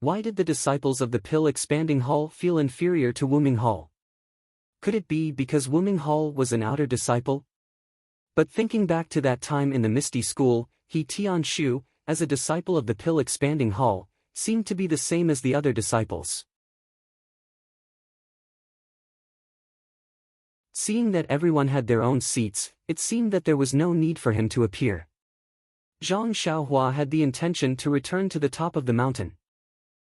A: Why did the disciples of the pill expanding hall feel inferior to Wuming hall? Could it be because Wuming hall was an outer disciple? But thinking back to that time in the Misty School, he Tian Shu, as a disciple of the pill expanding hall, seemed to be the same as the other disciples. Seeing that everyone had their own seats, it seemed that there was no need for him to appear. Zhang Xiaohua had the intention to return to the top of the mountain.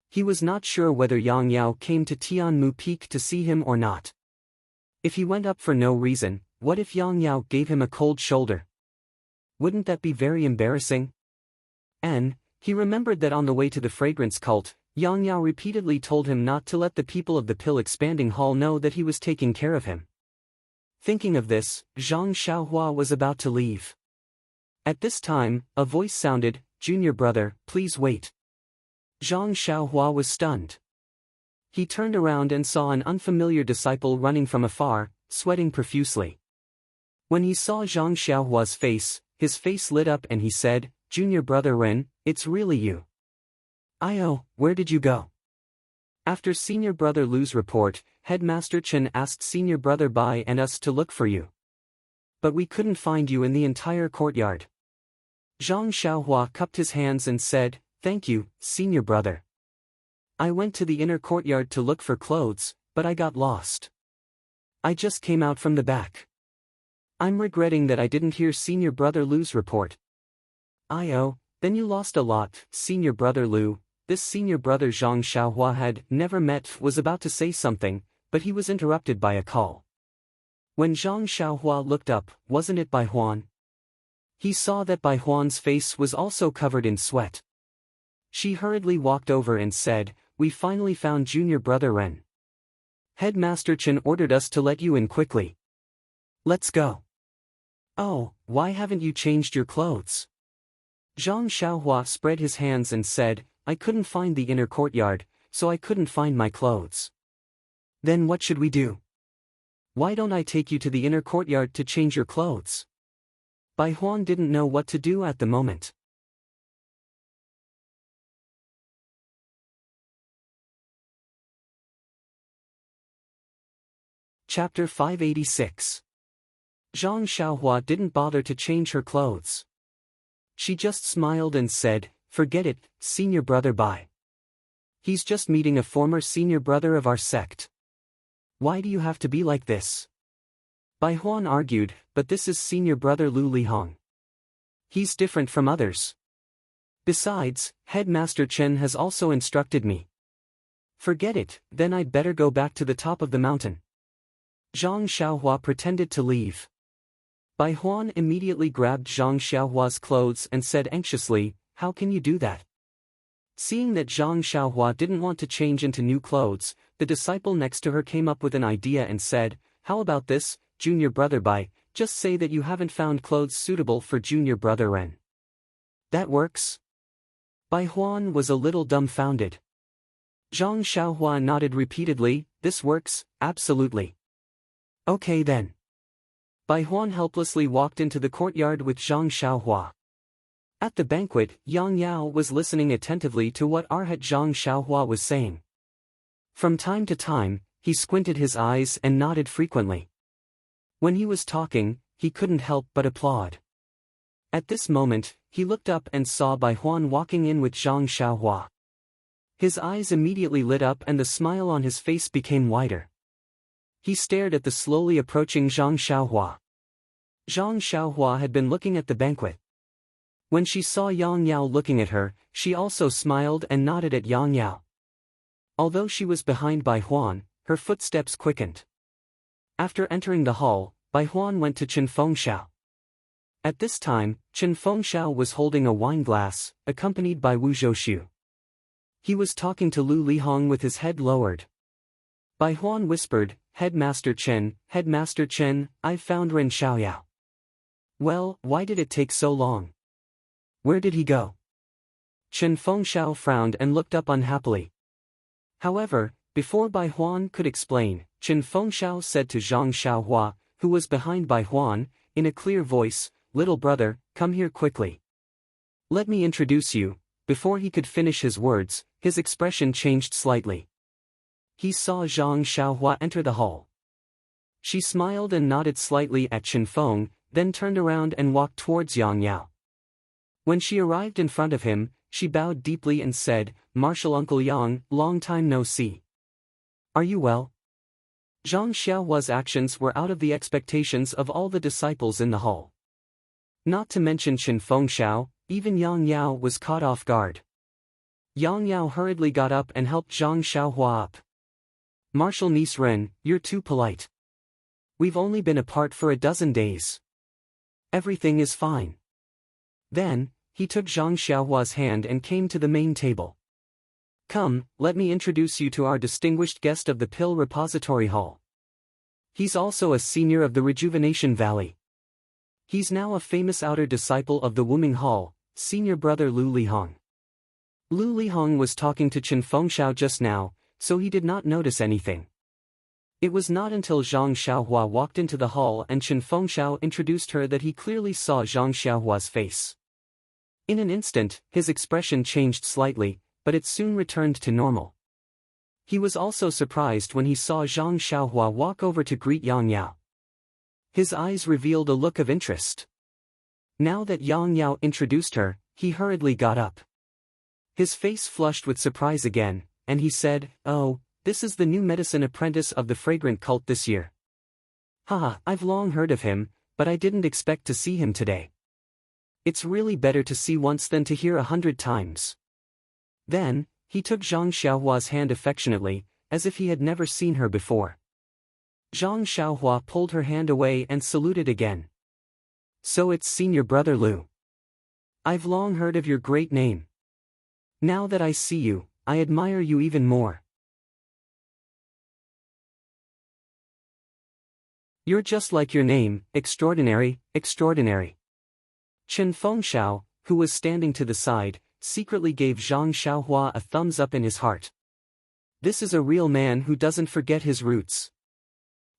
A: He was not sure whether Yang Yao came to Tianmu Peak to see him or not. If he went up for no reason, what if Yang Yao gave him a cold shoulder? Wouldn't that be very embarrassing? And he remembered that on the way to the fragrance cult, Yang Yao repeatedly told him not to let the people of the pill expanding hall know that he was taking care of him. Thinking of this, Zhang Xiaohua was about to leave. At this time, a voice sounded, "Junior brother, please wait." Zhang Xiaohua was stunned. He turned around and saw an unfamiliar disciple running from afar, sweating profusely. When he saw Zhang Xiaohua's face, his face lit up and he said, "Junior brother Ren, it's really you. Io, where did you go?" After senior brother Lu's report, Headmaster Chen asked senior brother Bai and us to look for you. But we couldn't find you in the entire courtyard. Zhang Xiaohua cupped his hands and said, "Thank you, senior brother. I went to the inner courtyard to look for clothes, but I got lost. I just came out from the back. I'm regretting that I didn't hear senior brother Lu's report." "Io, then you lost a lot, senior brother Lu." This senior brother Zhang Xiaohua had never met was about to say something, but he was interrupted by a call. When Zhang Xiaohua looked up, wasn't it Bai Huan? He saw that Bai Huan's face was also covered in sweat. She hurriedly walked over and said, "We finally found junior brother Ren. Headmaster Chen ordered us to let you in quickly. Let's go." "Oh, why haven't you changed your clothes?" Zhang Xiaohua spread his hands and said, "I couldn't find the inner courtyard, so I couldn't find my clothes." "Then what should we do?" "Why don't I take you to the inner courtyard to change your clothes?" Bai Huan didn't know what to do at the moment. Chapter 586. Zhang Xiaohua didn't bother to change her clothes. She just smiled and said, "Forget it, senior brother Bai. He's just meeting a former senior brother of our sect. Why do you have to be like this?" Bai Huan argued, "But this is senior brother Lu Lihong. He's different from others. Besides, Headmaster Chen has also instructed me." "Forget it, then I'd better go back to the top of the mountain." Zhang Xiaohua pretended to leave. Bai Huan immediately grabbed Zhang Xiaohua's clothes and said anxiously, "How can you do that?" Seeing that Zhang Xiaohua didn't want to change into new clothes, the disciple next to her came up with an idea and said, "How about this, junior brother Bai, just say that you haven't found clothes suitable for junior brother Ren. That works?" Bai Huan was a little dumbfounded. Zhang Xiaohua nodded repeatedly, "This works, absolutely." "Okay then. Bai Huan helplessly walked into the courtyard with Zhang Xiaohua. At the banquet, Yang Yao was listening attentively to what Arhat Zhang Xiaohua was saying. From time to time, he squinted his eyes and nodded frequently. When he was talking, he couldn't help but applaud. At this moment, he looked up and saw Bai Huan walking in with Zhang Xiaohua. His eyes immediately lit up and the smile on his face became wider. He stared at the slowly approaching Zhang Xiaohua. Zhang Xiaohua had been looking at the banquet. When she saw Yang Yao looking at her, she also smiled and nodded at Yang Yao. Although she was behind Bai Huan, her footsteps quickened. After entering the hall, Bai Huan went to Chen Fengxiao. At this time, Chen Fengxiao was holding a wine glass, accompanied by Wu Zhouxiu. He was talking to Lu Lihong with his head lowered. Bai Huan whispered, Headmaster Chen, I've found Ren Xiaoyao. Well, why did it take so long? Where did he go? Chen Fengxiao frowned and looked up unhappily. However, before Bai Huan could explain, Chen Fengxiao said to Zhang Xiaohua, who was behind Bai Huan, in a clear voice, Little brother, come here quickly. Let me introduce you. Before he could finish his words, his expression changed slightly. He saw Zhang Xiaohua enter the hall. She smiled and nodded slightly at Chen Feng, then turned around and walked towards Yang Yao. When she arrived in front of him, she bowed deeply and said, Martial Uncle Yang, long time no see. Are you well? Zhang Xiaohua's actions were out of the expectations of all the disciples in the hall. Not to mention Chen Fengxiao, even Yang Yao was caught off guard. Yang Yao hurriedly got up and helped Zhang Xiaohua up. Martial niece Ren, you're too polite. We've only been apart for a dozen days. Everything is fine. Then, he took Zhang Xiaohua's hand and came to the main table. Come, let me introduce you to our distinguished guest of the Pill Repository Hall. He's also a senior of the Rejuvenation Valley. He's now a famous outer disciple of the Wuming Hall, senior brother Lu Lihong. Lu Lihong was talking to Chen Fengxiao just now, so he did not notice anything. It was not until Zhang Xiaohua walked into the hall and Chen Fengxiao introduced her that he clearly saw Zhang Xiaohua's face. In an instant, his expression changed slightly, but it soon returned to normal. He was also surprised when he saw Zhang Xiaohua walk over to greet Yang Yao. His eyes revealed a look of interest. Now that Yang Yao introduced her, he hurriedly got up. His face flushed with surprise again, and he said, Oh, this is the new medicine apprentice of the fragrant cult this year. Haha, I've long heard of him, but I didn't expect to see him today. It's really better to see once than to hear 100 times. Then, he took Zhang Xiaohua's hand affectionately, as if he had never seen her before. Zhang Xiaohua pulled her hand away and saluted again. So it's senior brother Lu. I've long heard of your great name. Now that I see you, I admire you even more. You're just like your name, extraordinary, extraordinary. Chen Fengxiao, who was standing to the side, secretly gave Zhang Xiaohua a thumbs up in his heart. This is a real man who doesn't forget his roots.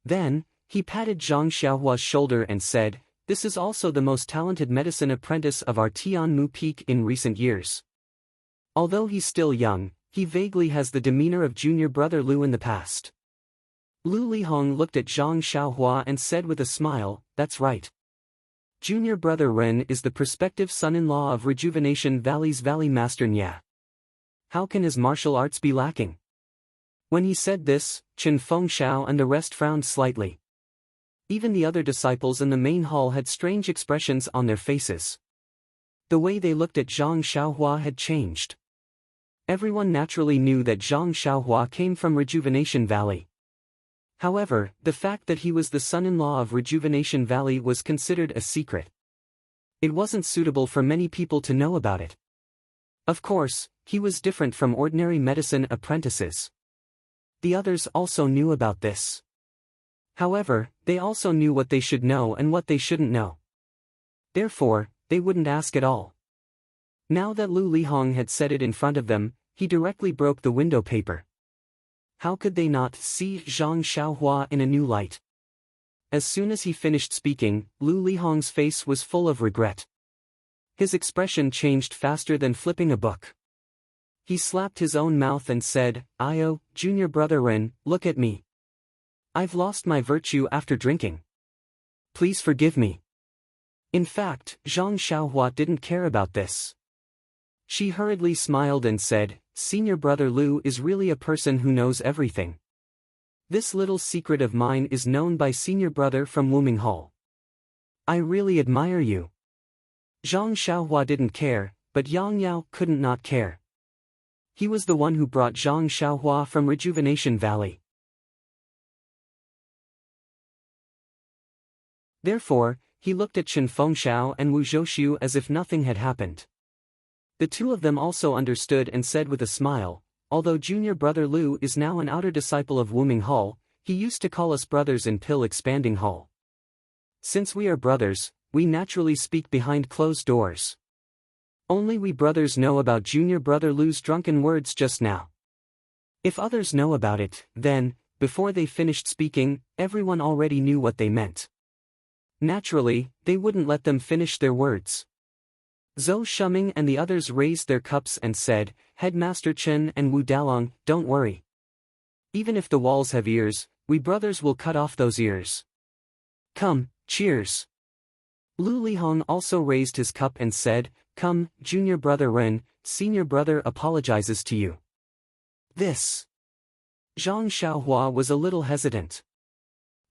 A: Then, he patted Zhang Xiaohua's shoulder and said, This is also the most talented medicine apprentice of our Tianmu Peak in recent years. Although he's still young, he vaguely has the demeanor of junior brother Lu in the past. Lu Lihong looked at Zhang Xiaohua and said with a smile, That's right. Junior brother Ren is the prospective son-in-law of Rejuvenation Valley's Valley Master Nya. How can his martial arts be lacking? When he said this, Chen Fengxiao and the rest frowned slightly. Even the other disciples in the main hall had strange expressions on their faces. The way they looked at Zhang Xiaohua had changed. Everyone naturally knew that Zhang Xiaohua came from Rejuvenation Valley. However, the fact that he was the son-in-law of Rejuvenation Valley was considered a secret. It wasn't suitable for many people to know about it. Of course, he was different from ordinary medicine apprentices. The others also knew about this. However, they also knew what they should know and what they shouldn't know. Therefore, they wouldn't ask at all. Now that Lu Lihong had said it in front of them, he directly broke the window paper. How could they not see Zhang Xiaohua in a new light? As soon as he finished speaking, Lu Lihong's face was full of regret. His expression changed faster than flipping a book. He slapped his own mouth and said, "Io, junior brother Ren, look at me. I've lost my virtue after drinking. Please forgive me." In fact, Zhang Xiaohua didn't care about this. She hurriedly smiled and said, "Senior brother Lu is really a person who knows everything. This little secret of mine is known by senior brother from Wuming Hall. I really admire you." Zhang Xiaohua didn't care, but Yang Yao couldn't not care. He was the one who brought Zhang Xiaohua from Rejuvenation Valley. Therefore, he looked at Chen Fengxiao and Wu Zhouxiu as if nothing had happened. The two of them also understood and said with a smile, "Although junior brother Lu is now an outer disciple of Wuming Hall, he used to call us brothers in Pill Expanding Hall. Since we are brothers, we naturally speak behind closed doors. Only we brothers know about junior brother Lu's drunken words just now. If others know about it, then, before they finished speaking, everyone already knew what they meant. Naturally, they wouldn't let them finish their words." Zhou Shuming and the others raised their cups and said, "Headmaster Chen and Wu Dalong, don't worry. Even if the walls have ears, we brothers will cut off those ears. Come, cheers." Lu Lihong also raised his cup and said, "Come, junior brother Ren, senior brother apologizes to you." This. Zhang Xiaohua was a little hesitant.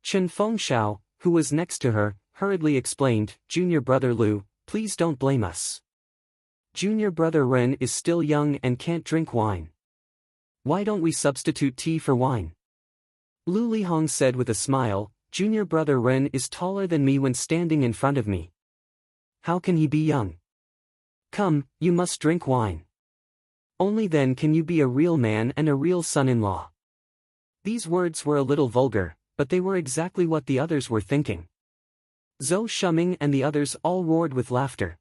A: Chen Fengxiao, who was next to her, hurriedly explained, "Junior brother Lu, please don't blame us. Junior brother Ren is still young and can't drink wine. Why don't we substitute tea for wine?" Lu Lihong said with a smile, "Junior brother Ren is taller than me when standing in front of me. How can he be young? Come, you must drink wine. Only then can you be a real man and a real son-in-law." These words were a little vulgar, but they were exactly what the others were thinking. Zhou Shuming and the others all roared with laughter.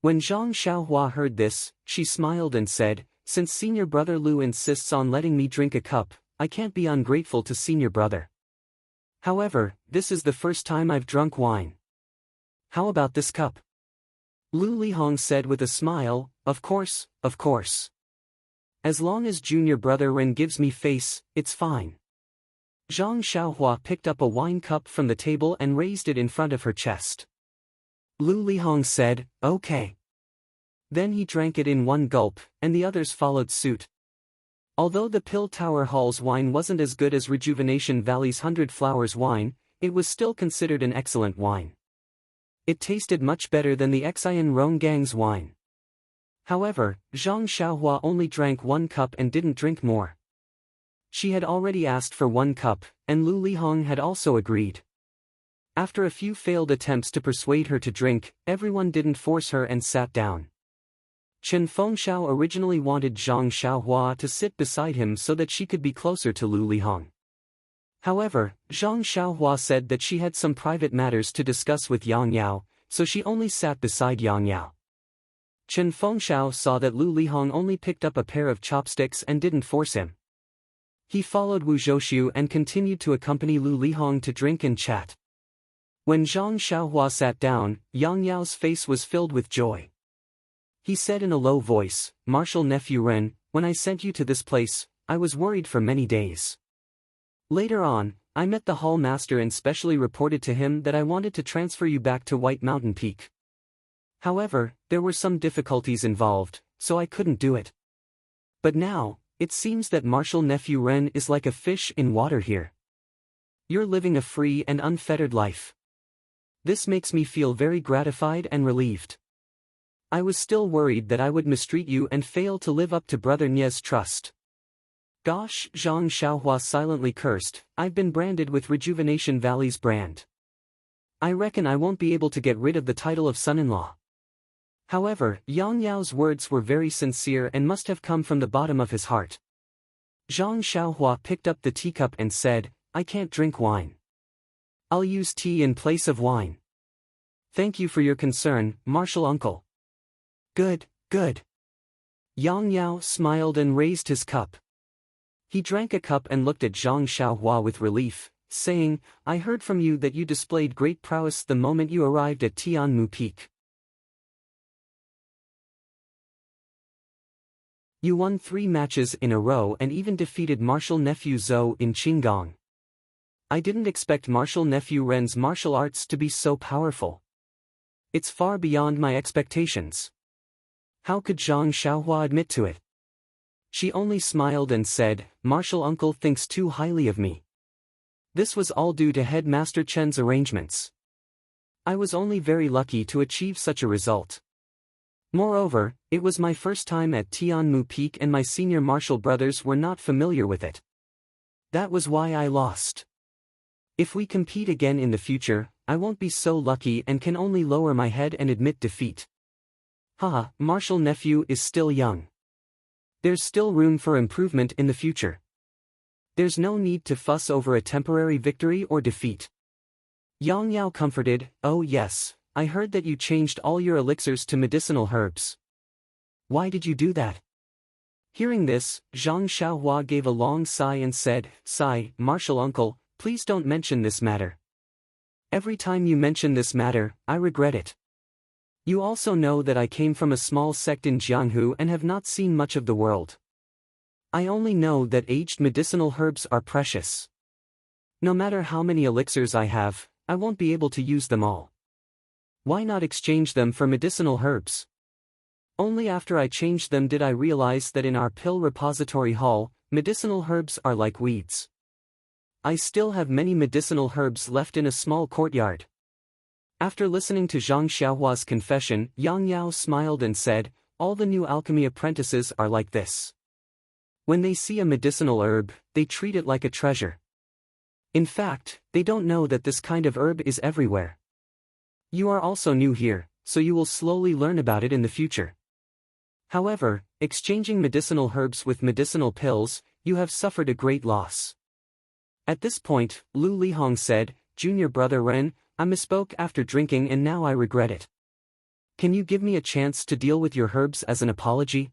A: When Zhang Xiaohua heard this, she smiled and said, "Since senior brother Lu insists on letting me drink a cup, I can't be ungrateful to senior brother. However, this is the first time I've drunk wine. How about this cup?" Lu Lihong said with a smile, Of course, of course. As long as junior brother Ren gives me face, it's fine." Zhang Xiaohua picked up a wine cup from the table and raised it in front of her chest. Lu Lihong said, "Okay." Then he drank it in one gulp, and the others followed suit. Although the Pill Tower Hall's wine wasn't as good as Rejuvenation Valley's 100 Flowers wine, it was still considered an excellent wine. It tasted much better than the Xian Ronggang's wine. However, Zhang Xiaohua only drank one cup and didn't drink more. She had already asked for one cup, and Lu Lihong had also agreed. After a few failed attempts to persuade her to drink, everyone didn't force her and sat down. Chen Fengxiao originally wanted Zhang Xiaohua to sit beside him so that she could be closer to Lu Lihong. However, Zhang Xiaohua said that she had some private matters to discuss with Yang Yao, so she only sat beside Yang Yao. Chen Fengxiao saw that Lu Lihong only picked up a pair of chopsticks and didn't force him. He followed Wu Zhouxiu and continued to accompany Lu Lihong to drink and chat. When Zhang Xiaohua sat down, Yang Yao's face was filled with joy. He said in a low voice, "Martial nephew Ren, when I sent you to this place, I was worried for many days. Later on, I met the hall master and specially reported to him that I wanted to transfer you back to White Mountain Peak. However, there were some difficulties involved, so I couldn't do it. But now, it seems that Martial nephew Ren is like a fish in water here. You're living a free and unfettered life. This makes me feel very gratified and relieved. I was still worried that I would mistreat you and fail to live up to Brother Nie's trust." Gosh, Zhang Xiaohua silently cursed, "I've been branded with Rejuvenation Valley's brand. I reckon I won't be able to get rid of the title of son-in-law." However, Yang Yao's words were very sincere and must have come from the bottom of his heart. Zhang Xiaohua picked up the teacup and said, "I can't drink wine. I'll use tea in place of wine. Thank you for your concern, martial uncle." "Good, good." Yang Yao smiled and raised his cup. He drank a cup and looked at Zhang Xiaohua with relief, saying, "I heard from you that you displayed great prowess the moment you arrived at Tianmu Peak. You won 3 matches in a row and even defeated martial nephew Zhou in Qinggong. I didn't expect martial nephew Ren's martial arts to be so powerful. It's far beyond my expectations." How could Zhang Xiaohua admit to it? She only smiled and said, "Martial uncle thinks too highly of me. This was all due to Headmaster Chen's arrangements. I was only very lucky to achieve such a result. Moreover, it was my first time at Tianmu Peak and my senior martial brothers were not familiar with it. That was why I lost. If we compete again in the future, I won't be so lucky and can only lower my head and admit defeat. Haha, martial nephew is still young. There's still room for improvement in the future. There's no need to fuss over a temporary victory or defeat." Yang Yao comforted, "Oh yes, I heard that you changed all your elixirs to medicinal herbs. Why did you do that?" Hearing this, Zhang Xiaohua gave a long sigh and said, "Sigh, martial uncle, please don't mention this matter. Every time you mention this matter, I regret it. You also know that I came from a small sect in Jianghu and have not seen much of the world. I only know that aged medicinal herbs are precious. No matter how many elixirs I have, I won't be able to use them all. Why not exchange them for medicinal herbs? Only after I changed them did I realize that in our pill repository hall, medicinal herbs are like weeds. I still have many medicinal herbs left in a small courtyard." After listening to Zhang Xiaohua's confession, Yang Yao smiled and said, "All the new alchemy apprentices are like this. When they see a medicinal herb, they treat it like a treasure. In fact, they don't know that this kind of herb is everywhere. You are also new here, so you will slowly learn about it in the future. However, exchanging medicinal herbs with medicinal pills, you have suffered a great loss." At this point, Lu Lihong said, "Junior brother Ren, I misspoke after drinking and now I regret it. Can you give me a chance to deal with your herbs as an apology?"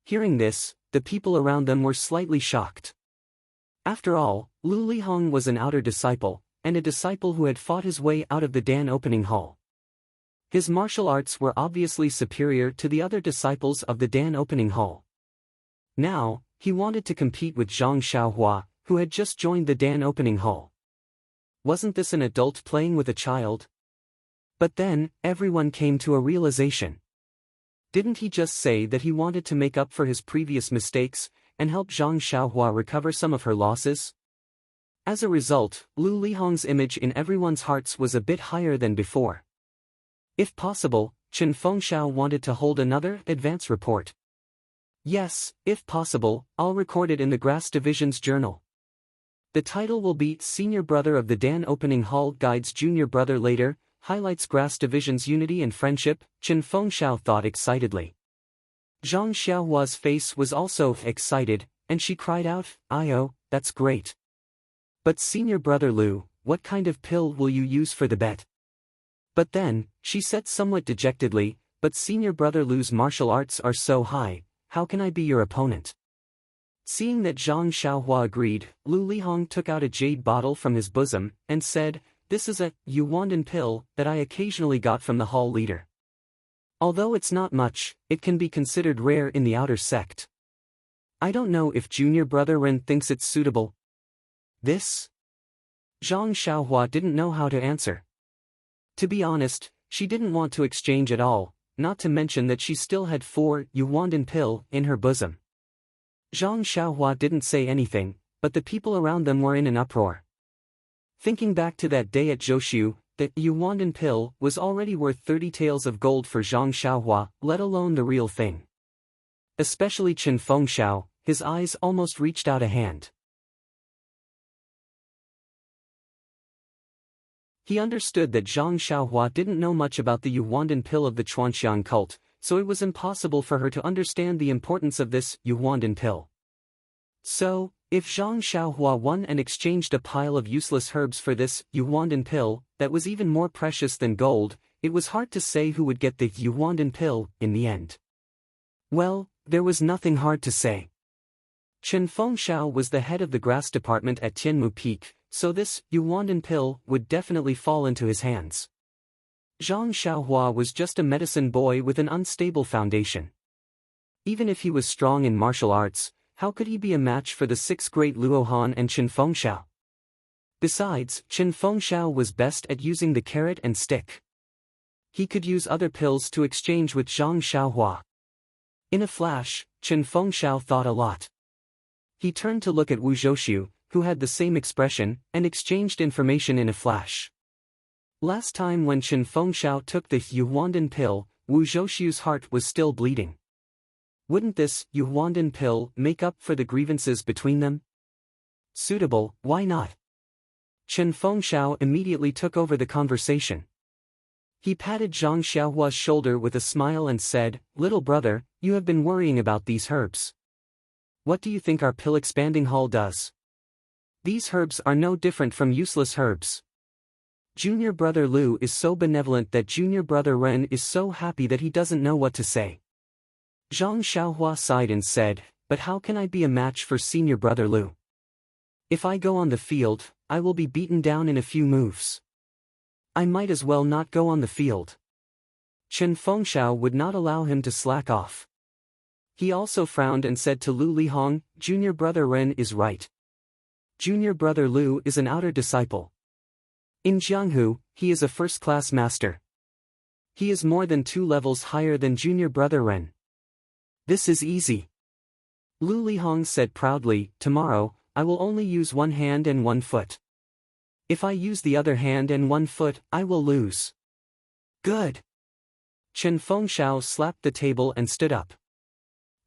A: Hearing this, the people around them were slightly shocked. After all, Lu Lihong was an outer disciple, and a disciple who had fought his way out of the Dan opening hall. His martial arts were obviously superior to the other disciples of the Dan opening hall. Now, he wanted to compete with Zhang Xiaohua, who had just joined the Dan opening hall. Wasn't this an adult playing with a child? But then, everyone came to a realization. Didn't he just say that he wanted to make up for his previous mistakes, and help Zhang Xiaohua recover some of her losses? As a result, Lu Lihong's image in everyone's hearts was a bit higher than before. If possible, Chen Fengxiao wanted to hold another advance report. Yes, if possible, I'll record it in the Grass Division's journal. The title will be Senior Brother of the Dan Opening Hall Guides Junior Brother Later, highlights Grass Division's unity and friendship, Chen Fengxiao thought excitedly. Zhang Xiaohua's face was also excited, and she cried out, "Io, that's great. But Senior Brother Lu, what kind of pill will you use for the bet?" But then, she said somewhat dejectedly, "But Senior Brother Lu's martial arts are so high, how can I be your opponent?" Seeing that Zhang Xiaohua agreed, Lu Lihong took out a jade bottle from his bosom, and said, "This is a Yuandan pill that I occasionally got from the hall leader. Although it's not much, it can be considered rare in the outer sect. I don't know if Junior Brother Ren thinks it's suitable." This? Zhang Xiaohua didn't know how to answer. To be honest, she didn't want to exchange at all, not to mention that she still had 4 Yuandan pill in her bosom. Zhang Xiaohua didn't say anything, but the people around them were in an uproar. Thinking back to that day at Zhoushu, the Yuandan pill was already worth 30 taels of gold for Zhang Xiaohua, let alone the real thing. Especially Chen Fengxiao, his eyes almost reached out a hand. He understood that Zhang Xiaohua didn't know much about the Yuandan pill of the Chuanxiang cult, so it was impossible for her to understand the importance of this Yuandan pill. So, if Zhang Xiaohua won and exchanged a pile of useless herbs for this Yuandan pill, that was even more precious than gold, it was hard to say who would get the Yuandan pill in the end. Well, there was nothing hard to say. Chen Fengxiao was the head of the grass department at Tianmu Peak, so this Yuandan pill would definitely fall into his hands. Zhang Xiaohua was just a medicine boy with an unstable foundation. Even if he was strong in martial arts, how could he be a match for the six great Luohan and Chen Fengxiao? Besides, Chen Fengxiao was best at using the carrot and stick. He could use other pills to exchange with Zhang Xiaohua. In a flash, Chen Fengxiao thought a lot. He turned to look at Wu Zhouxiu, who had the same expression, and exchanged information in a flash. Last time when Chen Fengxiao took the Yuandan pill, Wu Zhouxiu's heart was still bleeding. Wouldn't this Yuandan pill make up for the grievances between them? Suitable, why not? Chen Fengxiao immediately took over the conversation. He patted Zhang Xiaohua's shoulder with a smile and said, "Little brother, you have been worrying about these herbs. What do you think our pill expanding hall does? These herbs are no different from useless herbs. Junior brother Lu is so benevolent that junior brother Ren is so happy that he doesn't know what to say." Zhang Xiaohua sighed and said, "But how can I be a match for senior brother Lu? If I go on the field, I will be beaten down in a few moves. I might as well not go on the field." Chen Fengxiao would not allow him to slack off. He also frowned and said to Lu Lihong, "Junior brother Ren is right. Junior brother Lu is an outer disciple. In Jianghu, he is a first-class master. He is more than 2 levels higher than junior brother Ren. This is easy." Lu Lihong said proudly, "Tomorrow, I will only use one hand and one foot. If I use the other hand and one foot, I will lose." "Good." Chen Fengxiao slapped the table and stood up.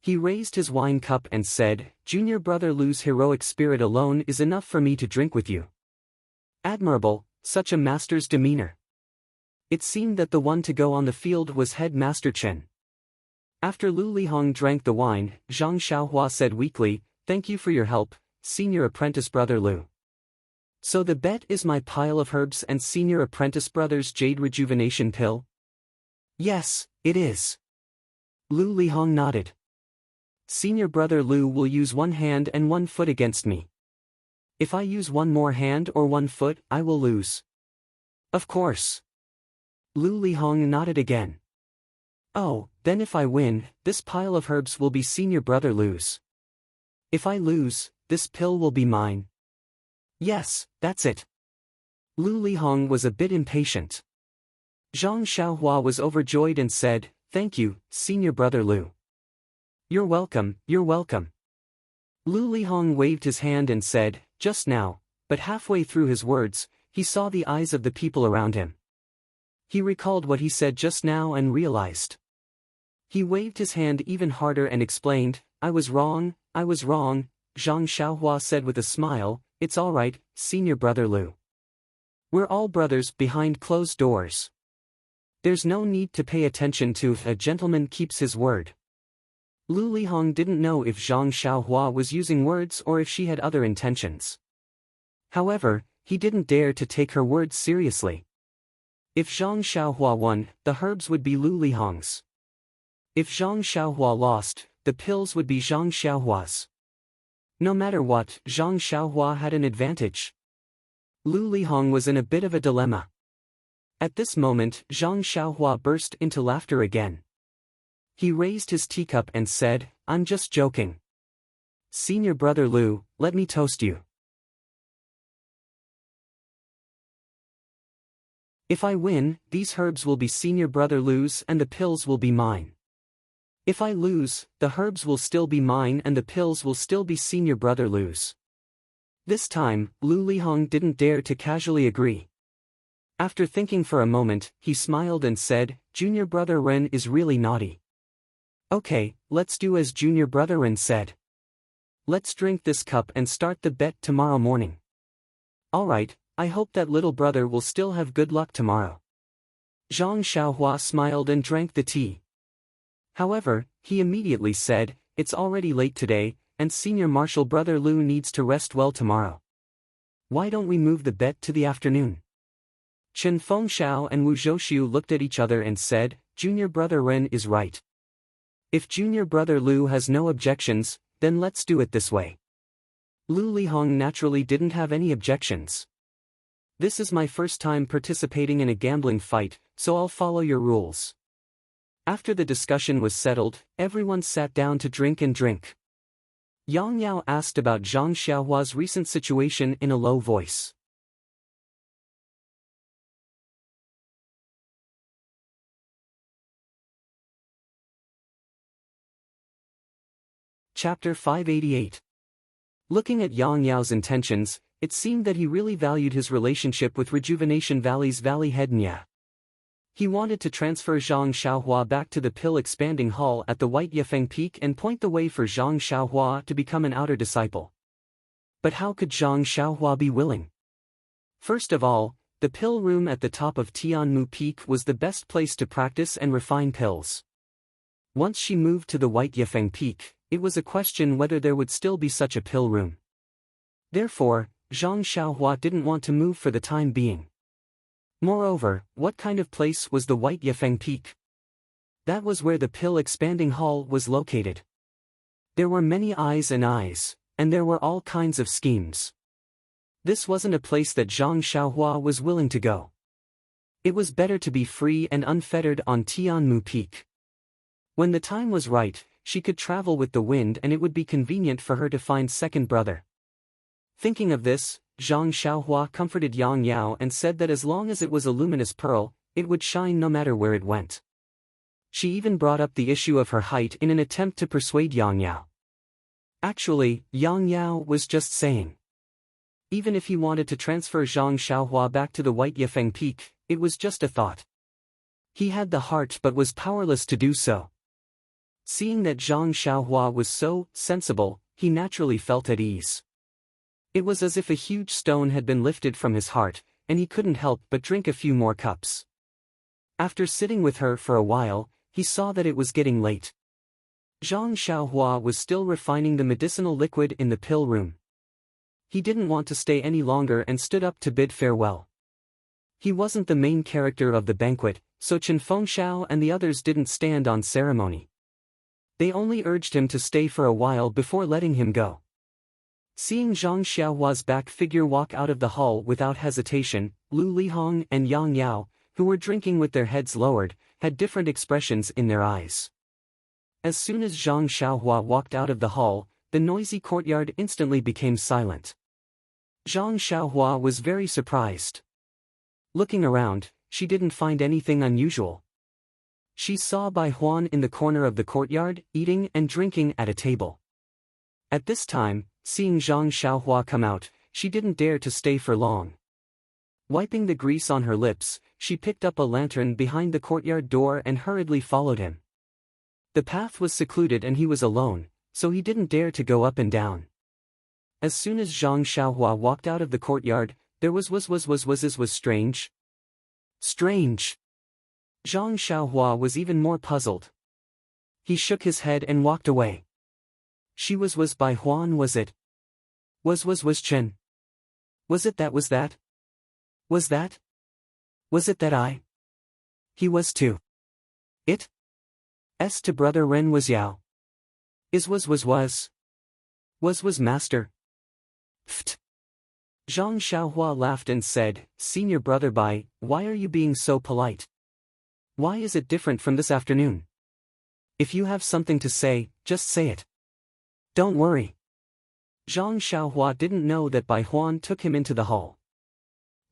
A: He raised his wine cup and said, "Junior brother Lu's heroic spirit alone is enough for me to drink with you. Admirable, such a master's demeanor." It seemed that the one to go on the field was head master Chen. After Lu Lihong drank the wine, Zhang Xiaohua said weakly, "Thank you for your help, senior apprentice brother Lu. So the bet is my pile of herbs and senior apprentice brother's jade rejuvenation pill?" "Yes, it is." Lu Lihong nodded. "Senior brother Lu will use one hand and one foot against me. If I use one more hand or one foot, I will lose." "Of course." Lu Lihong nodded again. "Oh, then if I win, this pile of herbs will be senior brother Lu's. If I lose, this pill will be mine." "Yes, that's it." Lu Lihong was a bit impatient. Zhang Xiaohua was overjoyed and said, "Thank you, senior brother Lu." "You're welcome, you're welcome." Lu Lihong waved his hand and said, "Just now," but halfway through his words, he saw the eyes of the people around him. He recalled what he said just now and realized. He waved his hand even harder and explained, I was wrong, I was wrong." Zhang Xiaohua said with a smile, "It's all right, senior brother Lu. We're all brothers behind closed doors. There's no need to pay attention to if a gentleman keeps his word." Lu Lihong didn't know if Zhang Xiaohua was using words or if she had other intentions. However, he didn't dare to take her words seriously. If Zhang Xiaohua won, the herbs would be Lu Lihong's. If Zhang Xiaohua lost, the pills would be Zhang Xiaohua's. No matter what, Zhang Xiaohua had an advantage. Lu Lihong was in a bit of a dilemma. At this moment, Zhang Xiaohua burst into laughter again. He raised his teacup and said, "I'm just joking. Senior brother Lu, let me toast you. If I win, these herbs will be senior brother Lu's and the pills will be mine. If I lose, the herbs will still be mine and the pills will still be senior brother Lu's." This time, Lu Lihong didn't dare to casually agree. After thinking for a moment, he smiled and said, "Junior brother Ren is really naughty. Okay, let's do as junior brother Ren said. Let's drink this cup and start the bet tomorrow morning. Alright, I hope that little brother will still have good luck tomorrow." Zhang Xiaohua smiled and drank the tea. However, he immediately said, "It's already late today, and senior martial brother Lu needs to rest well tomorrow. Why don't we move the bet to the afternoon? Chen Fengxiao and Wu Zhouxiu looked at each other and said, Junior brother Ren is right. If junior brother Lu has no objections, then let's do it this way. Lu Lihong naturally didn't have any objections. This is my first time participating in a gambling fight, so I'll follow your rules. After the discussion was settled, everyone sat down to drink and drink. Yang Yao asked about Zhang Xiaohua's recent situation in a low voice. Chapter 588. Looking at Yang Yao's intentions, it seemed that he really valued his relationship with Rejuvenation Valley's valley head Nya. He wanted to transfer Zhang Xiaohua back to the pill expanding hall at the White Yifeng Peak and point the way for Zhang Xiaohua to become an outer disciple. But how could Zhang Xiaohua be willing? First of all, the pill room at the top of Tianmu Peak was the best place to practice and refine pills. Once she moved to the White Yifeng Peak, it was a question whether there would still be such a pill room. Therefore, Zhang Xiaohua didn't want to move for the time being. Moreover, what kind of place was the White Yifeng Peak? That was where the pill expanding hall was located. There were many eyes, and there were all kinds of schemes. This wasn't a place that Zhang Xiaohua was willing to go. It was better to be free and unfettered on Tianmu Peak. When the time was right, she could travel with the wind and it would be convenient for her to find second brother. Thinking of this, Zhang Xiaohua comforted Yang Yao and said that as long as it was a luminous pearl, it would shine no matter where it went. She even brought up the issue of her height in an attempt to persuade Yang Yao. Actually, Yang Yao was just saying. Even if he wanted to transfer Zhang Xiaohua back to the White Yifeng Peak, it was just a thought. He had the heart but was powerless to do so. Seeing that Zhang Xiaohua was so sensible, he naturally felt at ease. It was as if a huge stone had been lifted from his heart, and he couldn't help but drink a few more cups. After sitting with her for a while, he saw that it was getting late. Zhang Xiaohua was still refining the medicinal liquid in the pill room. He didn't want to stay any longer and stood up to bid farewell. He wasn't the main character of the banquet, so Chen Fengxiao and the others didn't stand on ceremony. They only urged him to stay for a while before letting him go. Seeing Zhang Xiaohua's back figure walk out of the hall without hesitation, Lu Lihong and Yang Yao, who were drinking with their heads lowered, had different expressions in their eyes. As soon as Zhang Xiaohua walked out of the hall, the noisy courtyard instantly became silent. Zhang Xiaohua was very surprised. Looking around, she didn't find anything unusual. She saw Bai Huan in the corner of the courtyard, eating and drinking at a table. At this time, seeing Zhang Xiaohua come out, she didn't dare to stay for long. Wiping the grease on her lips, she picked up a lantern behind the courtyard door and hurriedly followed him. The path was secluded and he was alone, so he didn't dare to go up and down. As soon as Zhang Xiaohua walked out of the courtyard, there was strange. Strange. Zhang Xiaohua was even more puzzled. He shook his head and walked away. She was Bai Huan, was it? Was Chen? Was it that? Was that? Was it that I? He was too. It? S to brother Ren was Yao. Was master. Pft. Zhang Xiaohua laughed and said, Senior brother Bai, why are you being so polite? Why is it different from this afternoon? If you have something to say, just say it. Don't worry. Zhang Xiaohua didn't know that Bai Huan took him into the hall.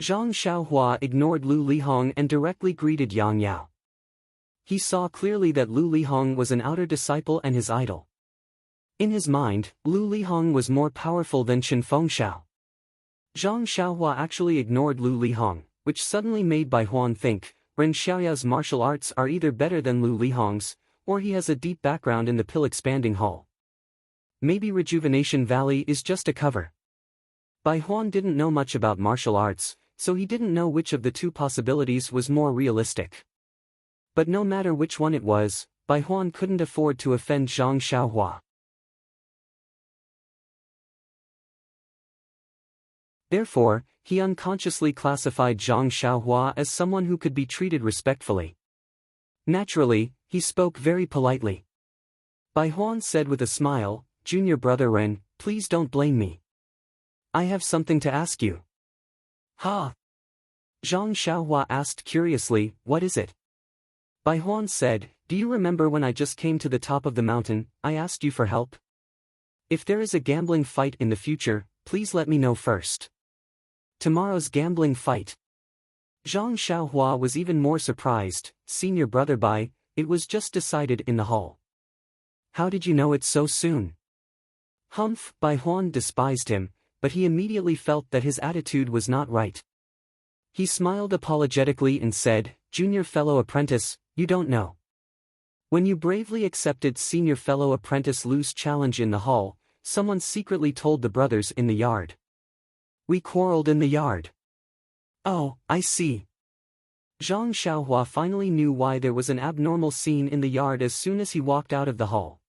A: Zhang Xiaohua ignored Lu Lihong and directly greeted Yang Yao. He saw clearly that Lu Lihong was an outer disciple and his idol. In his mind, Lu Lihong was more powerful than Chen Fengxiao. Zhang Xiaohua actually ignored Lu Lihong, which suddenly made Bai Huan think, Ren Xiaoya's martial arts are either better than Lu Lihong's, or he has a deep background in the pill expanding hall. Maybe Rejuvenation Valley is just a cover. Bai Huan didn't know much about martial arts, so he didn't know which of the two possibilities was more realistic. But no matter which one it was, Bai Huan couldn't afford to offend Zhang Xiaohua. Therefore, he unconsciously classified Zhang Xiaohua as someone who could be treated respectfully. Naturally, he spoke very politely. Bai Huan said with a smile, "Junior brother Ren, please don't blame me. I have something to ask you." "Ha?" Zhang Xiaohua asked curiously, "What is it?" Bai Huan said, "Do you remember when I just came to the top of the mountain, I asked you for help? If there is a gambling fight in the future, please let me know first." Tomorrow's gambling fight. Zhang Xiaohua was even more surprised. "Senior brother Bai, it was just decided in the hall." "How did you know it so soon?" Humph, Bai Huan despised him, but he immediately felt that his attitude was not right. He smiled apologetically and said, "Junior fellow apprentice, you don't know. When you bravely accepted senior fellow apprentice Lu's challenge in the hall, someone secretly told the brothers in the yard. We quarreled in the yard." "Oh, I see." Zhang Xiaohua finally knew why there was an abnormal scene in the yard as soon as he walked out of the hall.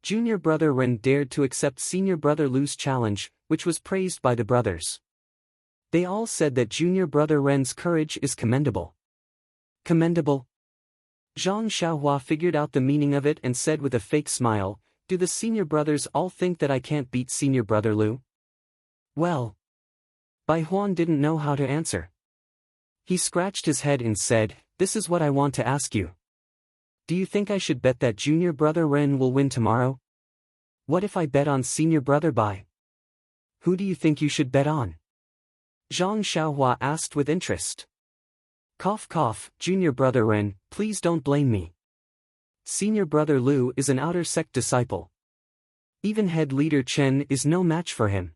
A: Junior brother Ren dared to accept senior brother Lu's challenge, which was praised by the brothers. They all said that junior brother Ren's courage is commendable. Commendable? Zhang Xiaohua figured out the meaning of it and said with a fake smile, "Do the senior brothers all think that I can't beat senior brother Lu?" Well. Bai Huan didn't know how to answer. He scratched his head and said, "This is what I want to ask you. Do you think I should bet that junior brother Ren will win tomorrow? What if I bet on senior brother Bai? Who do you think you should bet on?" Zhang Xiaohua asked with interest. Cough cough, "Junior brother Ren, please don't blame me. Senior brother Lu is an outer sect disciple. Even head leader Chen is no match for him.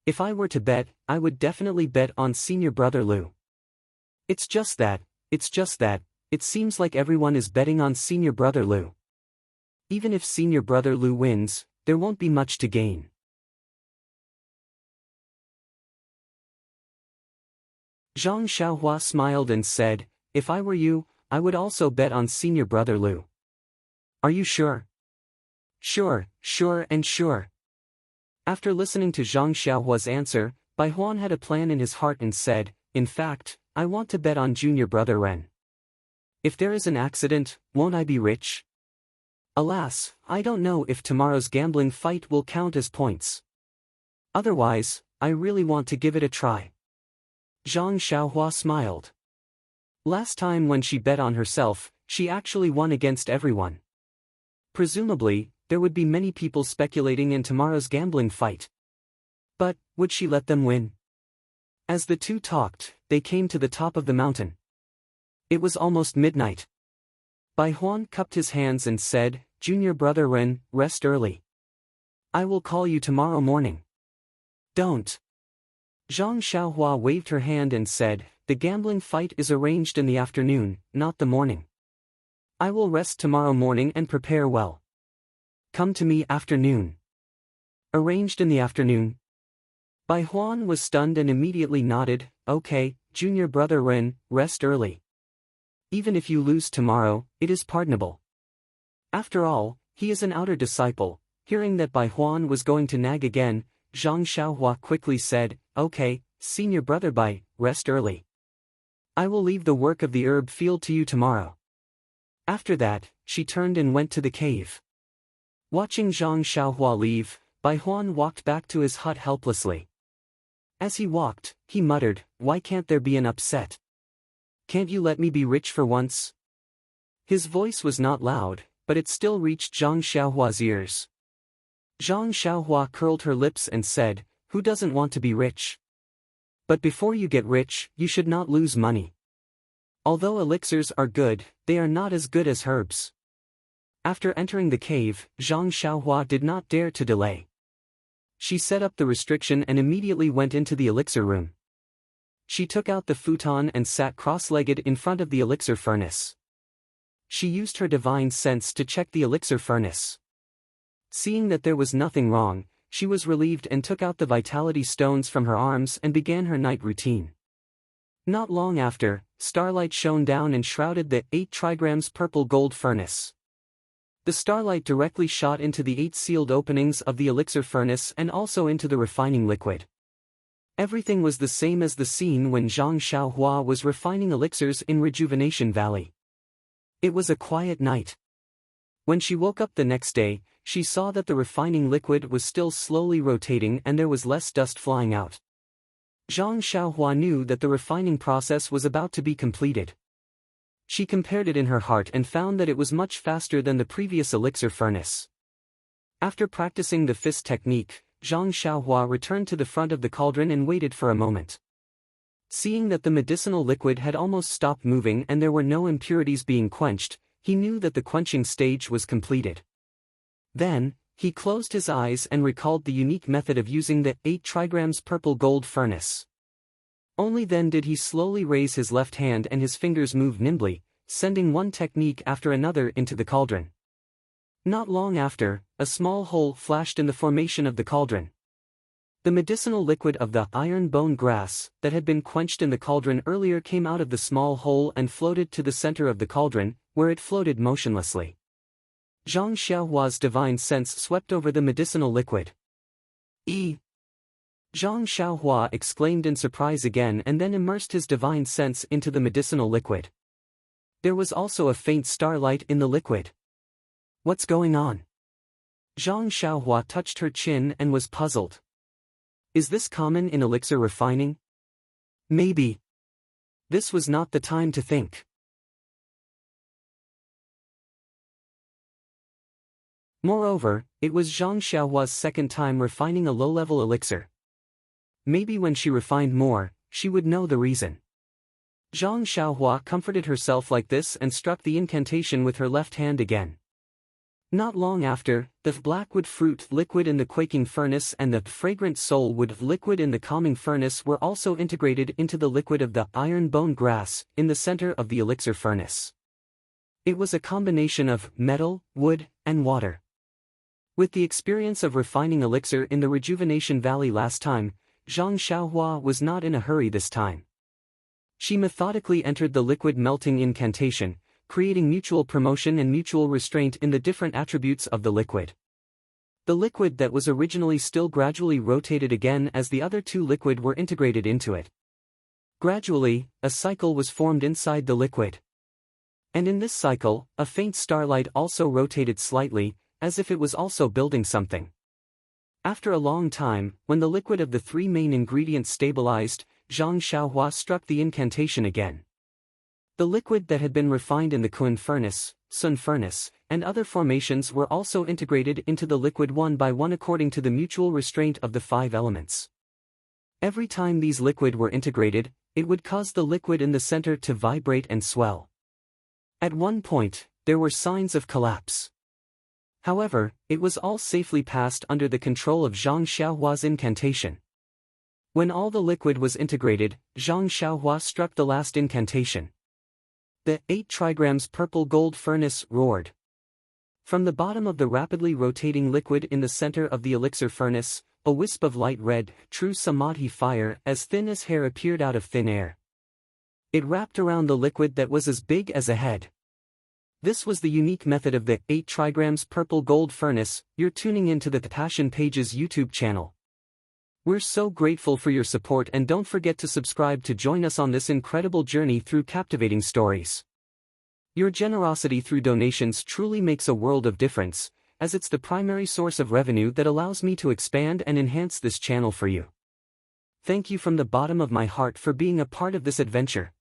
A: If I were to bet, I would definitely bet on senior brother Lu. It's just that, it seems like everyone is betting on senior brother Lu. Even if senior brother Lu wins, there won't be much to gain." Zhang Xiaohua smiled and said, "If I were you, I would also bet on senior brother Lu." "Are you sure?" Sure and sure." After listening to Zhang Xiaohua's answer, Bai Huan had a plan in his heart and said, "In fact, I want to bet on junior brother Ren. If there is an accident, won't I be rich? Alas, I don't know if tomorrow's gambling fight will count as points. Otherwise, I really want to give it a try." Zhang Xiaohua smiled. Last time when she bet on herself, she actually won against everyone. Presumably, there would be many people speculating in tomorrow's gambling fight. But, would she let them win? As the two talked, they came to the top of the mountain. It was almost midnight. Bai Huan cupped his hands and said, "Junior brother Ren, rest early. I will call you tomorrow morning." "Don't." Zhang Xiaohua waved her hand and said, "The gambling fight is arranged in the afternoon, not the morning. I will rest tomorrow morning and prepare well. Come to me afternoon." "Arranged in the afternoon?" Bai Huan was stunned and immediately nodded, "Okay, junior brother Ren, rest early. Even if you lose tomorrow, it is pardonable." After all, he is an outer disciple. Hearing that Bai Huan was going to nag again, Zhang Xiaohua quickly said, "Okay, senior brother Bai, rest early. I will leave the work of the herb field to you tomorrow." After that, she turned and went to the cave. Watching Zhang Xiaohua leave, Bai Huan walked back to his hut helplessly. As he walked, he muttered, "Why can't there be an upset? Can't you let me be rich for once?" His voice was not loud, but it still reached Zhang Xiaohua's ears. Zhang Xiaohua curled her lips and said, "Who doesn't want to be rich? But before you get rich, you should not lose money. Although elixirs are good, they are not as good as herbs." After entering the cave, Zhang Xiaohua did not dare to delay. She set up the restriction and immediately went into the elixir room. She took out the futon and sat cross-legged in front of the elixir furnace. She used her divine sense to check the elixir furnace. Seeing that there was nothing wrong, she was relieved and took out the vitality stones from her arms and began her night routine. Not long after, starlight shone down and shrouded the 8 trigrams purple gold furnace. The starlight directly shot into the 8 sealed openings of the elixir furnace and also into the refining liquid. Everything was the same as the scene when Zhang Xiaohua was refining elixirs in Rejuvenation Valley. It was a quiet night. When she woke up the next day, she saw that the refining liquid was still slowly rotating and there was less dust flying out. Zhang Xiaohua knew that the refining process was about to be completed. She compared it in her heart and found that it was much faster than the previous elixir furnace. After practicing the fist technique, Zhang Xiaohua returned to the front of the cauldron and waited for a moment. Seeing that the medicinal liquid had almost stopped moving and there were no impurities being quenched, he knew that the quenching stage was completed. Then, he closed his eyes and recalled the unique method of using the 8 trigrams purple gold furnace. Only then did he slowly raise his left hand and his fingers moved nimbly, sending one technique after another into the cauldron. Not long after, a small hole flashed in the formation of the cauldron. The medicinal liquid of the iron bone grass that had been quenched in the cauldron earlier came out of the small hole and floated to the center of the cauldron, where it floated motionlessly. Zhang Xiaohua's divine sense swept over the medicinal liquid. Zhang Xiaohua exclaimed in surprise again and then immersed his divine sense into the medicinal liquid. There was also a faint starlight in the liquid. What's going on? Zhang Xiaohua touched her chin and was puzzled. Is this common in elixir refining? Maybe. This was not the time to think. Moreover, it was Zhang Xiaohua's second time refining a low-level elixir. Maybe when she refined more, she would know the reason. Zhang Xiaohua comforted herself like this and struck the incantation with her left hand again. Not long after, the blackwood fruit liquid in the quaking furnace and the fragrant soul wood liquid in the calming furnace were also integrated into the liquid of the iron bone grass in the center of the elixir furnace. It was a combination of metal, wood, and water. With the experience of refining elixir in the Rejuvenation Valley last time, Zhang Xiaohua was not in a hurry this time. She methodically entered the liquid melting incantation, creating mutual promotion and mutual restraint in the different attributes of the liquid. The liquid that was originally still gradually rotated again as the other two liquid were integrated into it. Gradually, a cycle was formed inside the liquid. And in this cycle, a faint starlight also rotated slightly, as if it was also building something. After a long time, when the liquid of the 3 main ingredients stabilized, Zhang Xiaohua struck the incantation again. The liquid that had been refined in the Kun furnace, Sun furnace, and other formations were also integrated into the liquid one by one according to the mutual restraint of the 5 elements. Every time these liquid were integrated, it would cause the liquid in the center to vibrate and swell. At one point, there were signs of collapse. However, it was all safely passed under the control of Zhang Xiaohua's incantation. When all the liquid was integrated, Zhang Xiaohua struck the last incantation. The 8 trigrams purple gold furnace roared. From the bottom of the rapidly rotating liquid in the center of the elixir furnace, a wisp of light red, true samadhi fire as thin as hair appeared out of thin air. It wrapped around the liquid that was as big as a head. This was the unique method of the 8 trigrams purple gold furnace. You're tuning into the Passion Pages YouTube channel. We're so grateful for your support and don't forget to subscribe to join us on this incredible journey through captivating stories. Your generosity through donations truly makes a world of difference, as it's the primary source of revenue that allows me to expand and enhance this channel for you. Thank you from the bottom of my heart for being a part of this adventure.